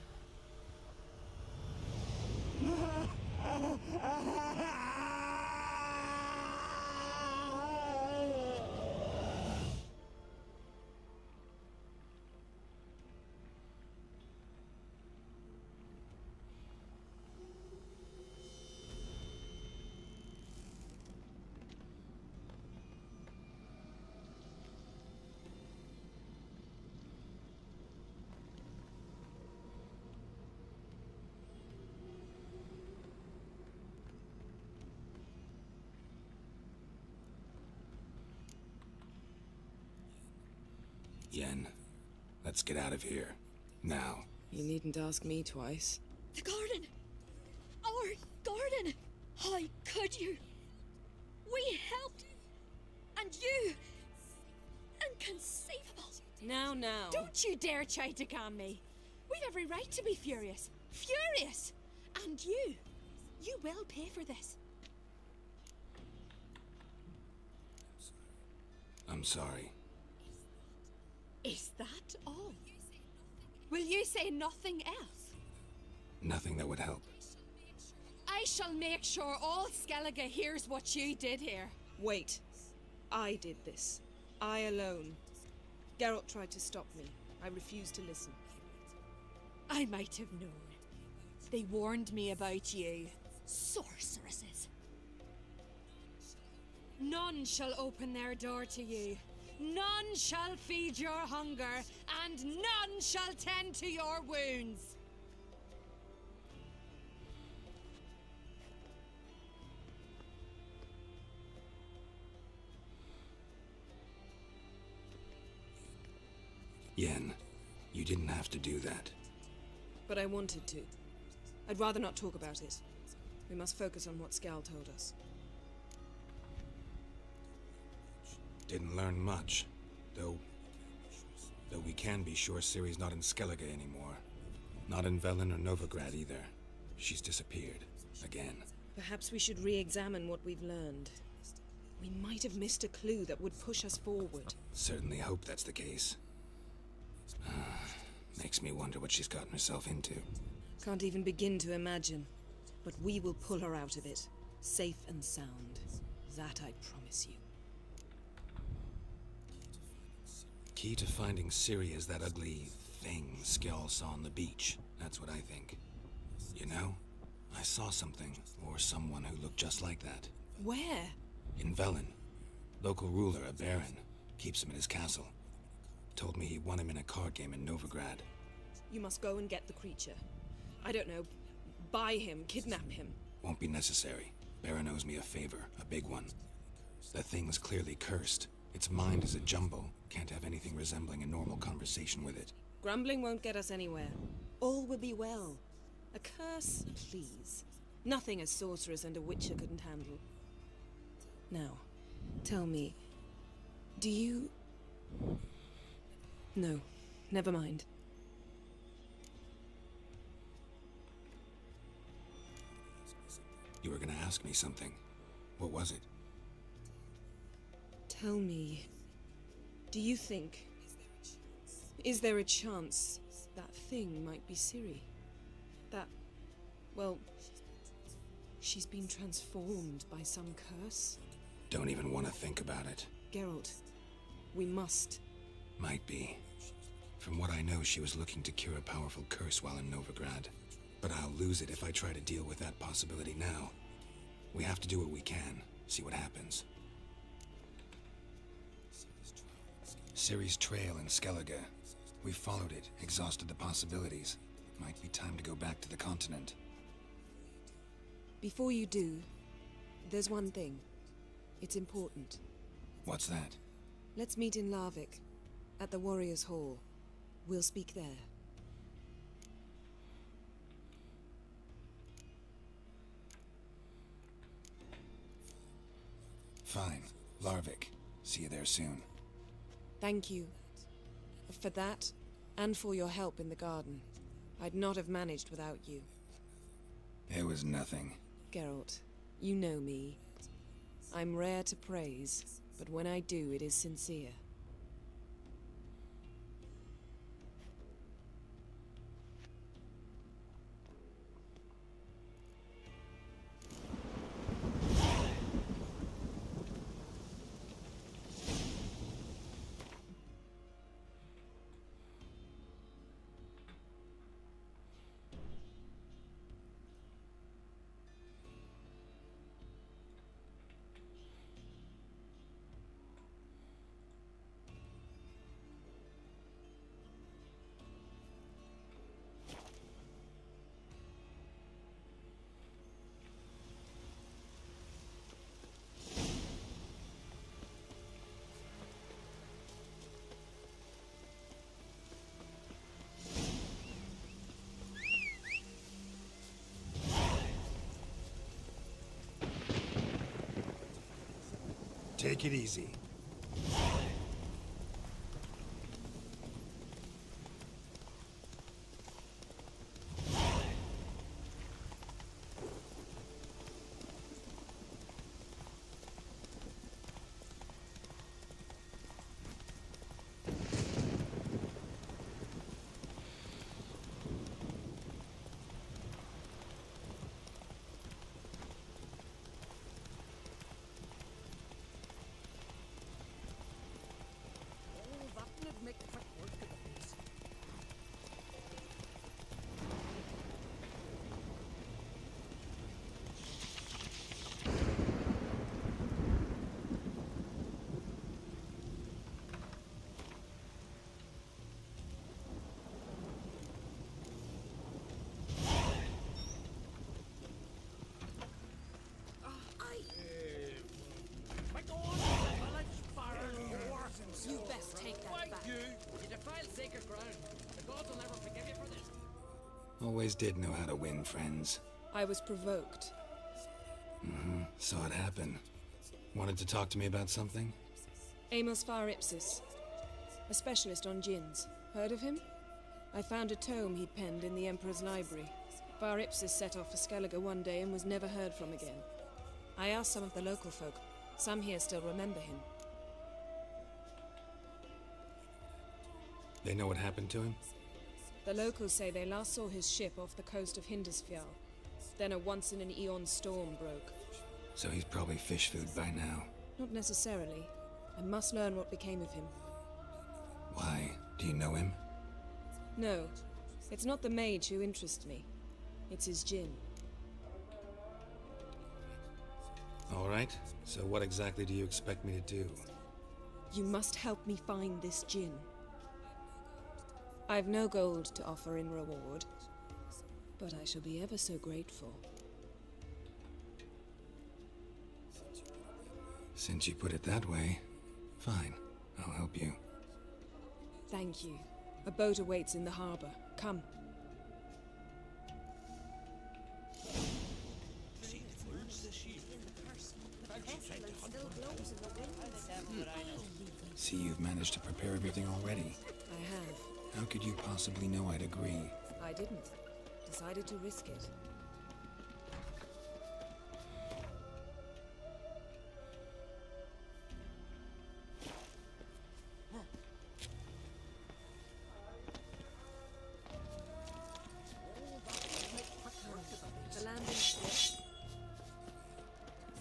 Yen, let's get out of here. Now. You needn't ask me twice. The garden! Our garden! How could you? We helped! And you! Inconceivable! Now. Don't you dare try to calm me. We've every right to be furious. Furious! And you will pay for this. I'm sorry. Is that all? Will you say nothing else? Nothing that would help. I shall make sure all Skellige hears what you did here. Wait. I did this. I alone. Geralt tried to stop me. I refused to listen. I might have known. They warned me about you. Sorceresses. None shall open their door to you. None shall feed your hunger, and none shall tend to your wounds. Yen, you didn't have to do that. But I wanted to. I'd rather not talk about it. We must focus on what Skal told us. Didn't learn much, though we can be sure Ciri's not in Skellige anymore. Not in Velen or Novigrad either. She's disappeared. Again. Perhaps we should re-examine what we've learned. We might have missed a clue that would push us forward. Certainly hope that's the case. Makes me wonder what she's gotten herself into. Can't even begin to imagine. But we will pull her out of it. Safe and sound. That I promise you. Key to finding Ciri is that ugly thing Skjall saw on the beach. That's what I think. You know, I saw something, or someone who looked just like that. Where? In Velen. Local ruler, a baron, keeps him in his castle. Told me he won him in a card game in Novigrad. You must go and get the creature. I don't know, buy him, kidnap him. Won't be necessary. Baron owes me a favor, a big one. The thing's clearly cursed. Its mind is a jumble. Can't have anything resembling a normal conversation with it. Grumbling won't get us anywhere. All will be well. A curse, please. Nothing a sorceress and a witcher couldn't handle. Now, tell me, do you... No, never mind. You were gonna ask me something. What was it? Tell me, do you think... Is there a chance that thing might be Ciri? That... well... she's been transformed by some curse? Don't even want to think about it. Geralt, we must. Might be. From what I know, she was looking to cure a powerful curse while in Novigrad. But I'll lose it if I try to deal with that possibility now. We have to do what we can, see what happens. Ciri's trail in Skellige. We followed it, exhausted the possibilities. Might be time to go back to the continent. Before you do, there's one thing. It's important. What's that? Let's meet in Larvik, at the Warriors' Hall. We'll speak there. Fine. Larvik. See you there soon. Thank you. For that, and for your help in the garden. I'd not have managed without you. It was nothing. Geralt, you know me. I'm rare to praise, but when I do, it is sincere. Take it easy. You best take that back. You defile sacred ground. The gods will never forgive you for this. Always did know how to win, friends. I was provoked. Saw it happen. Wanted to talk to me about something? Amos Far Ipsis, a specialist on djinns. Heard of him? I found a tome he'd penned in the Emperor's library. Far Ipsis set off for Skellige one day and was never heard from again. I asked some of the local folk. Some here still remember him. They know what happened to him? The locals say they last saw his ship off the coast of Hindisfjall. Then a once-in-an-eon storm broke. So he's probably fish food by now. Not necessarily. I must learn what became of him. Why? Do you know him? No, it's not the mage who interests me. It's his djinn. All right. So what exactly do you expect me to do? You must help me find this djinn. I've no gold to offer in reward, but I shall be ever so grateful. Since you put it that way, fine. I'll help you. Thank you. A boat awaits in the harbor. Come. See, you've managed to prepare everything already. I have. How could you possibly know I'd agree? I didn't. Decided to risk it. The landing strip.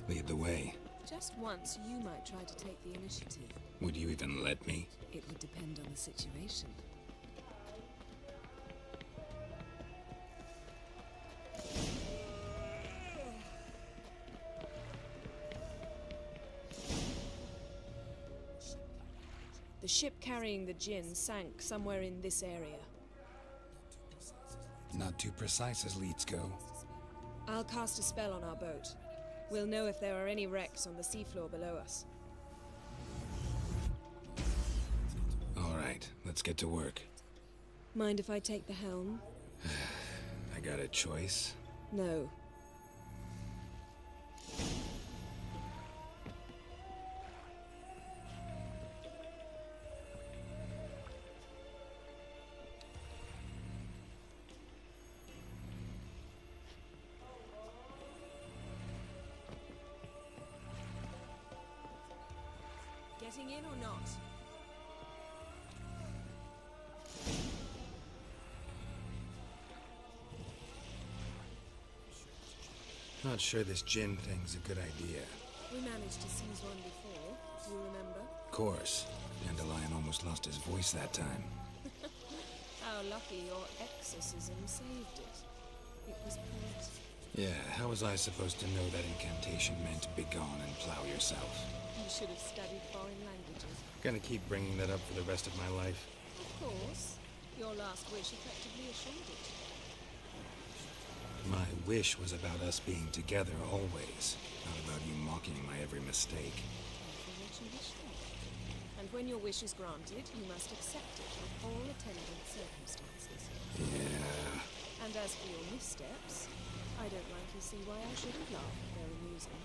Lead the way. Just once, you might try to take the initiative. Would you even let me? It would depend on the situation. The ship carrying the djinn sank somewhere in this area. Not too precise as leads go. I'll cast a spell on our boat. We'll know if there are any wrecks on the seafloor below us. All right, let's get to work. Mind if I take the helm? I got a choice? No. Getting in or not? Not sure this gin thing's a good idea. We managed to seize one before, you remember? Of course. Dandelion almost lost his voice that time. How lucky your exorcism saved it. It was pointless. Yeah, how was I supposed to know that incantation meant begone and plow yourself? You should have studied foreign languages. Gonna keep bringing that up for the rest of my life. Of course. Your last wish effectively assured it. My wish was about us being together always, not about you mocking my every mistake. Careful what you wish for. And when your wish is granted, you must accept it with all attendant circumstances. Yeah. And as for your missteps, I don't rightly see why I shouldn't laugh if they're amusing.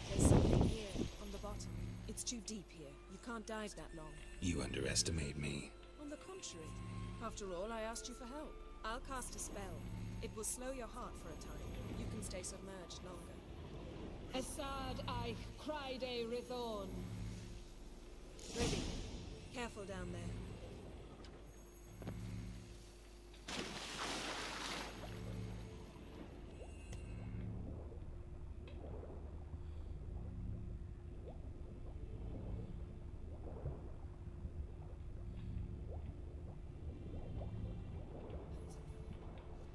There's something here, on the bottom. It's too deep here. You can't dive that long. You underestimate me. On the contrary. After all, I asked you for help. I'll cast a spell. It will slow your heart for a time. You can stay submerged longer. Assad I Criede Rithorn. Ready. Careful down there.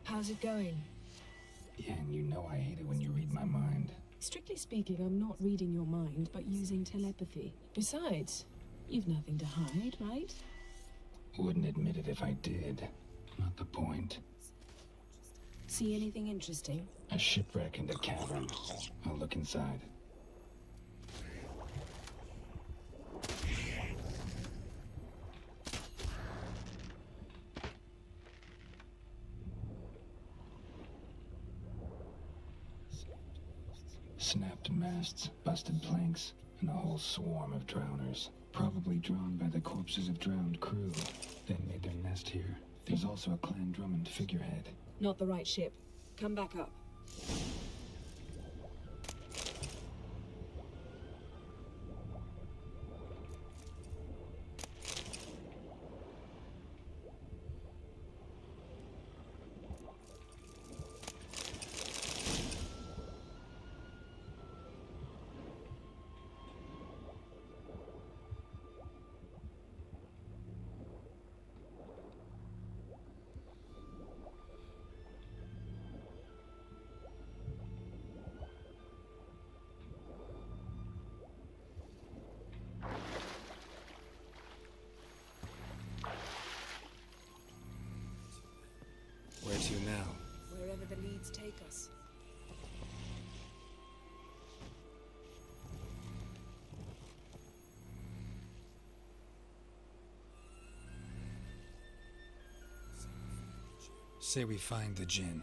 How's it going? Yeah, and you know I hate it when you read my mind. Strictly speaking, I'm not reading your mind, but using telepathy. Besides, you've nothing to hide, right? Wouldn't admit it if I did. Not the point. See anything interesting? A shipwreck and a cavern. I'll look inside. Snapped masts, busted planks, and a whole swarm of drowners. Probably drawn by the corpses of drowned crew. Then made their nest here. There's also a Clan Drummond figurehead. Not the right ship. Come back up. Where to now? Wherever the leads take us. Say we find the Jinn.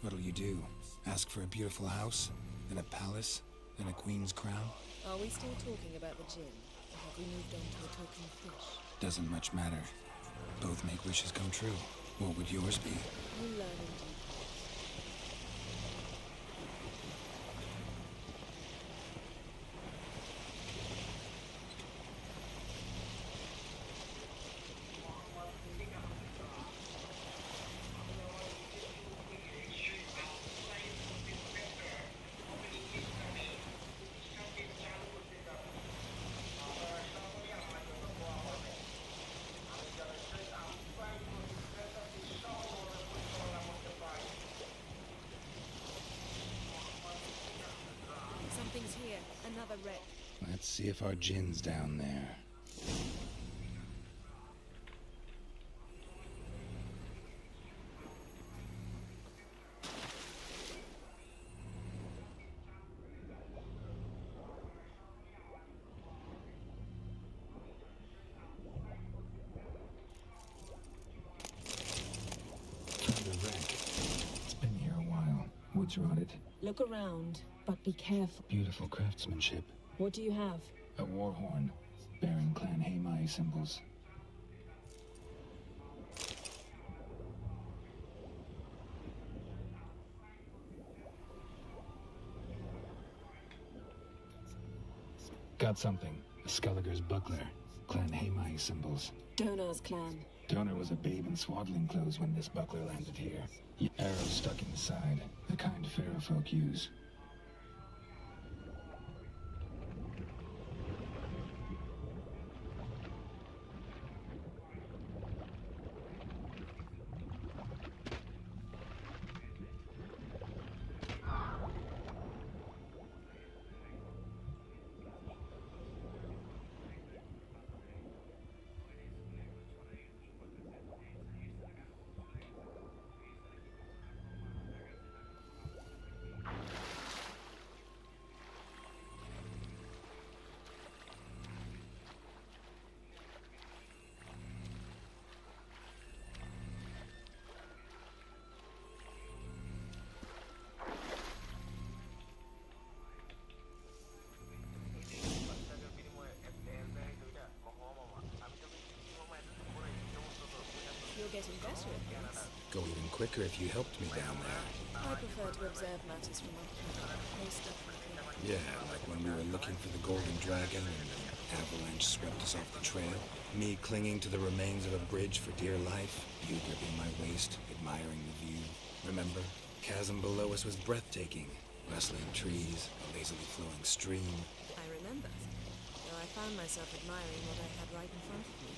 What'll you do? Ask for a beautiful house? And a palace? And a queen's crown? Are we still talking about the Jinn? Or have we moved on to a token fish? Doesn't much matter. Both make wishes come true. What would yours be? You learn indeed. Something's here. Another wreck. Let's see if our Jinn's down there. it. Look around, but be careful. Beautiful craftsmanship. What do you have? A war horn, bearing Clan Haemai symbols. Got something. A Skelliger's buckler. Clan Haemai symbols. Donar's clan. Donar was a babe in swaddling clothes when this buckler landed here. Arrows stuck in the side, the kind Pharaoh folk use. You're getting better at this. Go even quicker if you helped me down there. I prefer to observe matters from up here. Most definitely. Yeah, like when we were looking for the Golden Dragon and an avalanche swept us off the trail. Me clinging to the remains of a bridge for dear life. You gripping my waist, admiring the view. Remember? Chasm below us was breathtaking. Rustling trees, a lazily flowing stream. I remember. Though I found myself admiring what I had right in front of me.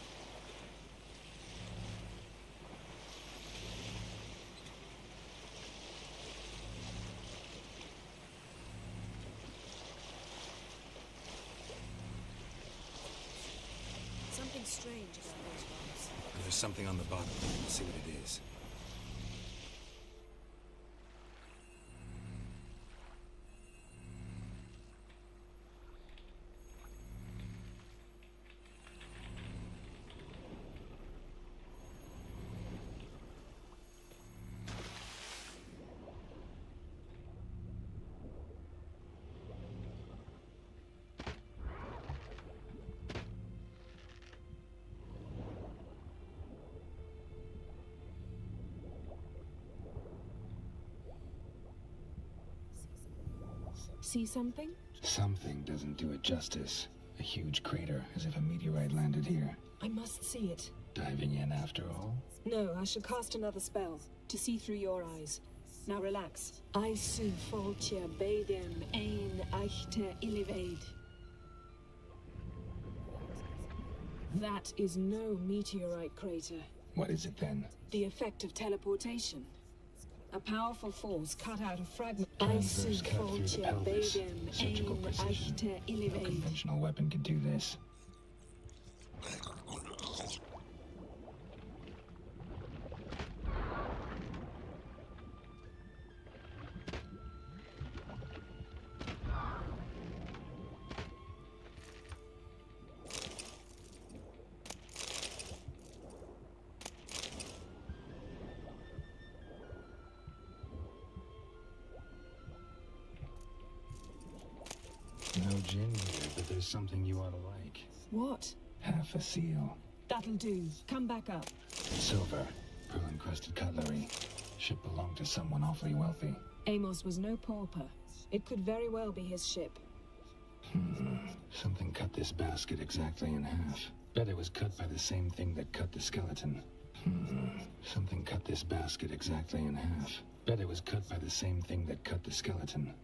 Something strange about those rocks. There's something on the bottom. We'll see what it is. See something? Something doesn't do it justice. A huge crater, as if a meteorite landed here. I must see it. Diving in after all? No, I shall cast another spell to see through your eyes. Now relax. I su foltia beidem ein eichte illivaid. That is no meteorite crater. What is it then? The effect of teleportation. A powerful force cut out a fragment. Transverse cut through the pelvis. Surgical precision. No conventional weapon could do this. No gin here, but there's something you ought to like. What? Half a seal. That'll do. Come back up. Silver. Pearl-encrusted cutlery. Ship belonged to someone awfully wealthy. Amos was no pauper. It could very well be his ship. Something cut this basket exactly in half. Bet it was cut by the same thing that cut the skeleton. Something cut this basket exactly in half. Bet it was cut by the same thing that cut the skeleton.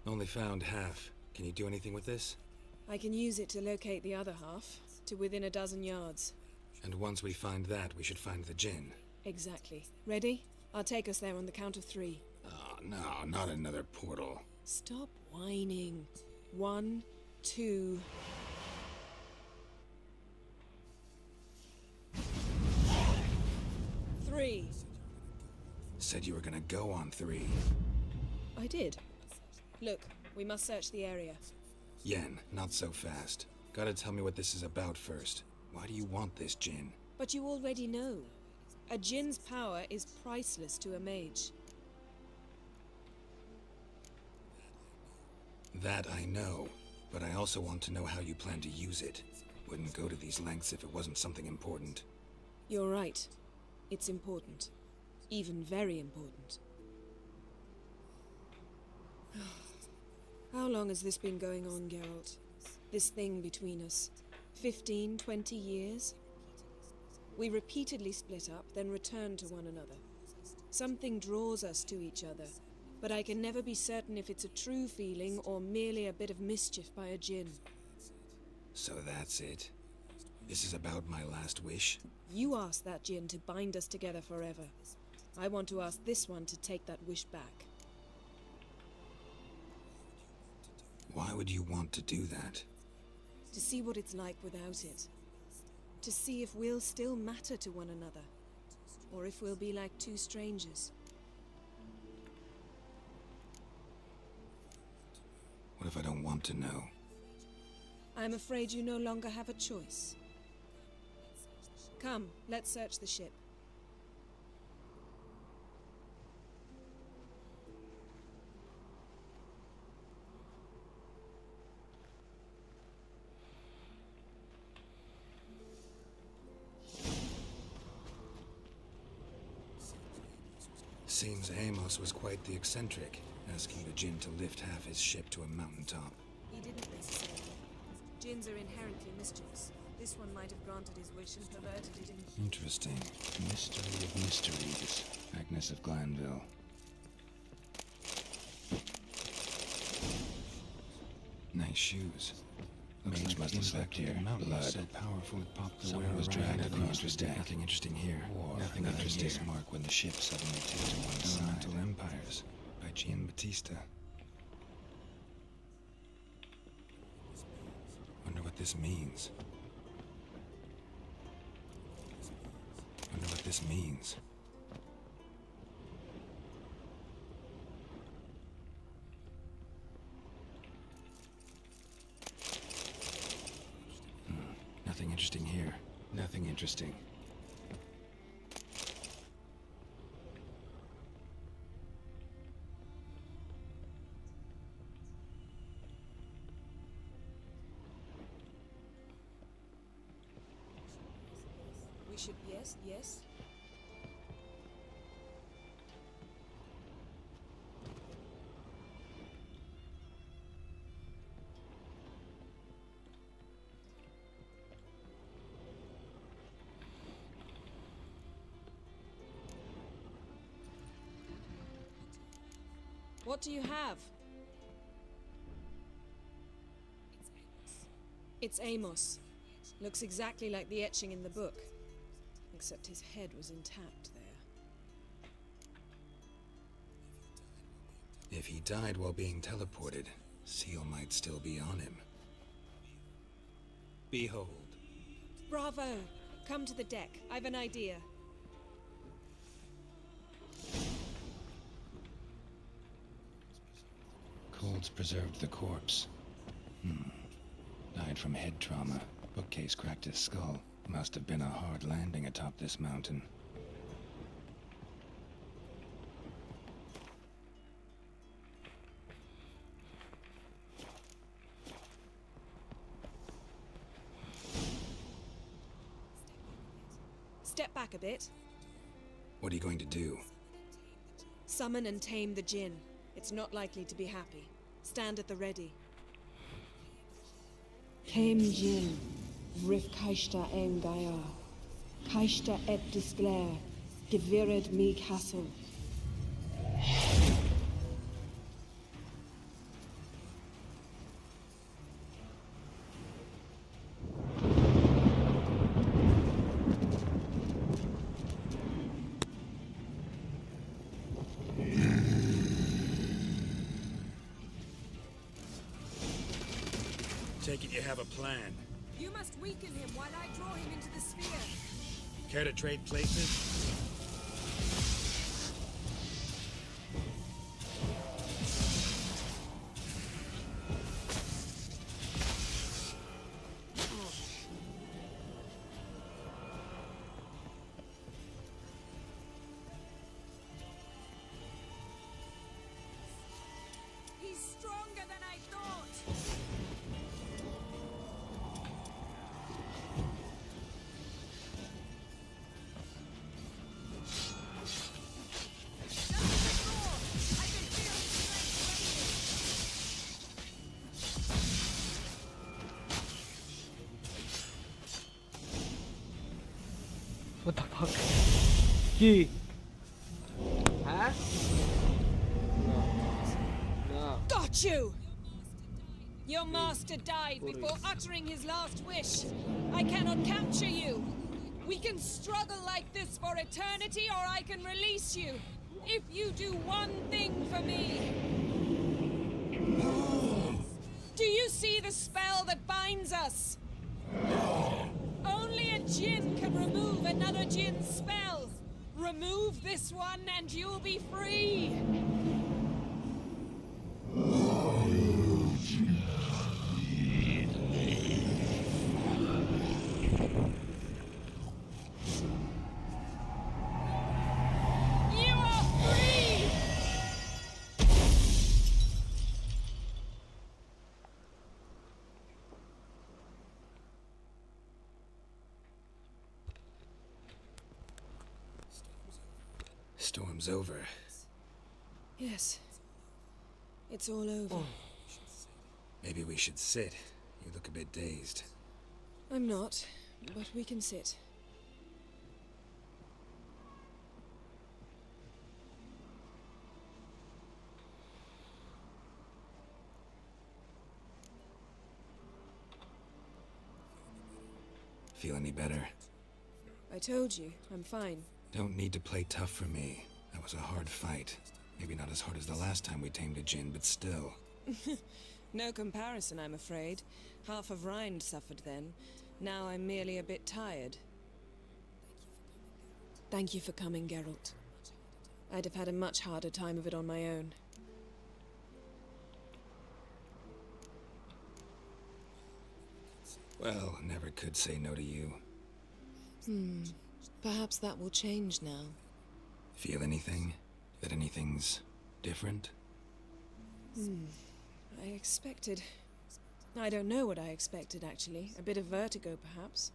Only found half. Can you do anything with this? I can use it to locate the other half. to within a dozen yards. And once we find that, we should find the Jinn. Exactly. Ready? I'll take us there on the count of 3. Oh, no, not another portal. Stop whining. 1, 2... Three. Said you were gonna go on 3. I did. Look, we must search the area. Yen, not so fast. Gotta tell me what this is about first. Why do you want this Jinn? But you already know. A Jinn's power is priceless to a mage. That I know, but I also want to know how you plan to use it. Wouldn't go to these lengths if it wasn't something important. You're right. It's important. Even very important. How long has this been going on, Geralt? This thing between us? 15, 20 years? We repeatedly split up, then returned to one another. Something draws us to each other, but I can never be certain if it's a true feeling or merely a bit of mischief by a Jinn. So that's it. This is about my last wish? You asked that Jinn to bind us together forever. I want to ask this one to take that wish back. Why would you want to do that? To see what it's like without it. To see if we'll still matter to one another. Or if we'll be like two strangers. What if I don't want to know? I'm afraid you no longer have a choice. Come, let's search the ship. Seems Amos was quite the eccentric, asking the Jinn to lift half his ship to a mountaintop. He didn't necessarily. Jinns are inherently mischievous. This one might have granted his wish and perverted it in... Interesting. Mystery of mysteries. Agnes of Glanville. Nice shoes. Mage must have slept here. Blood. So powerful it popped the wearer was dragged across the deck. Nothing interesting here. War. Nothing interesting. Mark when the ship suddenly tipped to one side. Elemental Empires by Gian Battista. Wonder what this means. Wonder what this means. Nothing interesting here. Nothing interesting. We should... Yes, yes. What do you have? It's Amos. Looks exactly like the etching in the book. Except his head was intact there. If he died while being teleported, Seal might still be on him. Behold. Bravo! Come to the deck. I've an idea. Colds preserved the corpse. Died from head trauma. Bookcase cracked his skull. Must have been a hard landing atop this mountain. Step back a bit. What are you going to do? Summon and tame the Jinn. It's not likely to be happy. Stand at the ready. Tame Jinn. Rif Kaishta en Gaia. Kaishta et Disclair. Devired me castle. Take it you have a plan. You must weaken him while I draw him into the sphere. Care to trade places? He's stronger than I thought. What the fuck? Key. Huh? No. Got you! Your master died before uttering his last wish. I cannot capture you. We can struggle like this for eternity, or I can release you. If you do one thing for me. Do you see the spell that binds us? Only a djinn can remove another djinn's spell. Remove this one and you'll be free. You are free! Storm's over. Yes. It's all over. Maybe we should sit. You look a bit dazed. I'm not, but we can sit. Feel any better? I told you, I'm fine. Don't need to play tough for me. That was a hard fight. Maybe not as hard as the last time we tamed a djinn, but still. No comparison, I'm afraid. Half of Rind suffered then. Now I'm merely a bit tired. Thank you for coming, Geralt. I'd have had a much harder time of it on my own. Well, never could say no to you. Perhaps that will change now. Feel anything? That anything's different? I expected... I don't know what I expected, actually. A bit of vertigo, perhaps.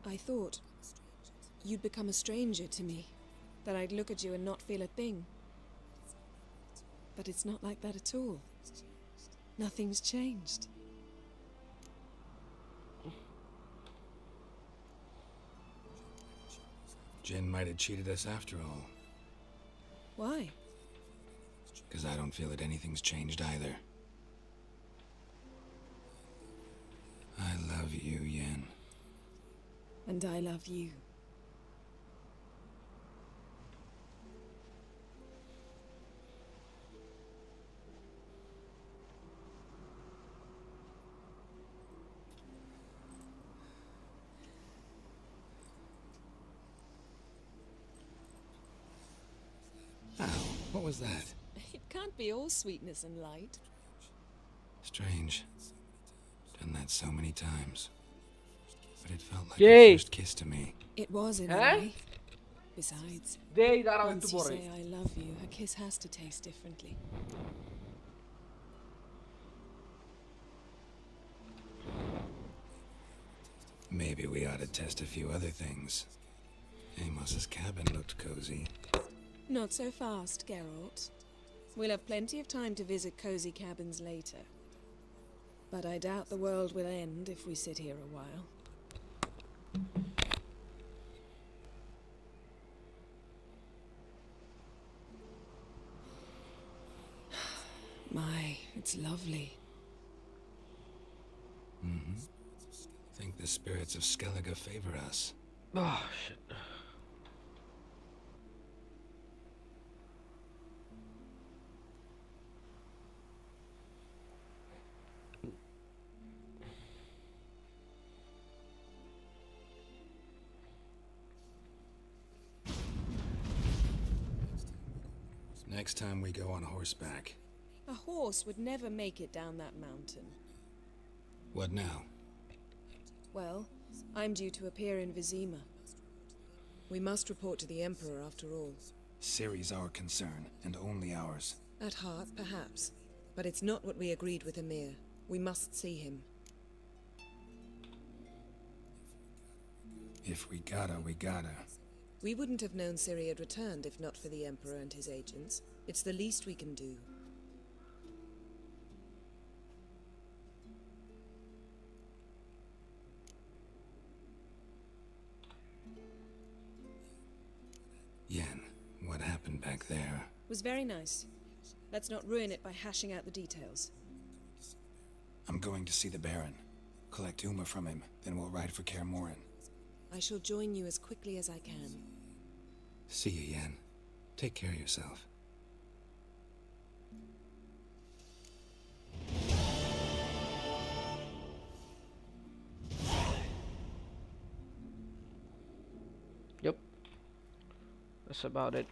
I thought you'd become a stranger to me. That I'd look at you and not feel a thing. But it's not like that at all. Nothing's changed. Jinn might have cheated us after all. Why? Because I don't feel that anything's changed either. I love you, Yen. And I love you. Ow, what was that? It can't be all sweetness and light. Strange. Done that so many times. But it felt like Yay. a first kiss to me. It was in a Huh? way. Besides, They that are once you boring. say I love you, a kiss has to taste differently. Maybe we ought to test a few other things. Amos's cabin looked cozy. Not so fast, Geralt. We'll have plenty of time to visit cozy cabins later. But I doubt the world will end if we sit here a while. My, it's lovely. Think the spirits of Skellige favor us. Oh shit. Next time we go on horseback. A horse would never make it down that mountain. What now? Well, I'm due to appear in Vizima. We must report to the Emperor after all. Ciri's our concern, and only ours. At heart, perhaps. But it's not what we agreed with Emir. We must see him. If we gotta, we gotta. We wouldn't have known Ciri had returned if not for the Emperor and his agents. It's the least we can do. Yen, what happened back there? Was very nice. Let's not ruin it by hashing out the details. I'm going to see the Baron. Collect Uma from him, then we'll ride for Kaer Morhen. I shall join you as quickly as I can. See you, Yen. Take care of yourself. Yep. That's about it.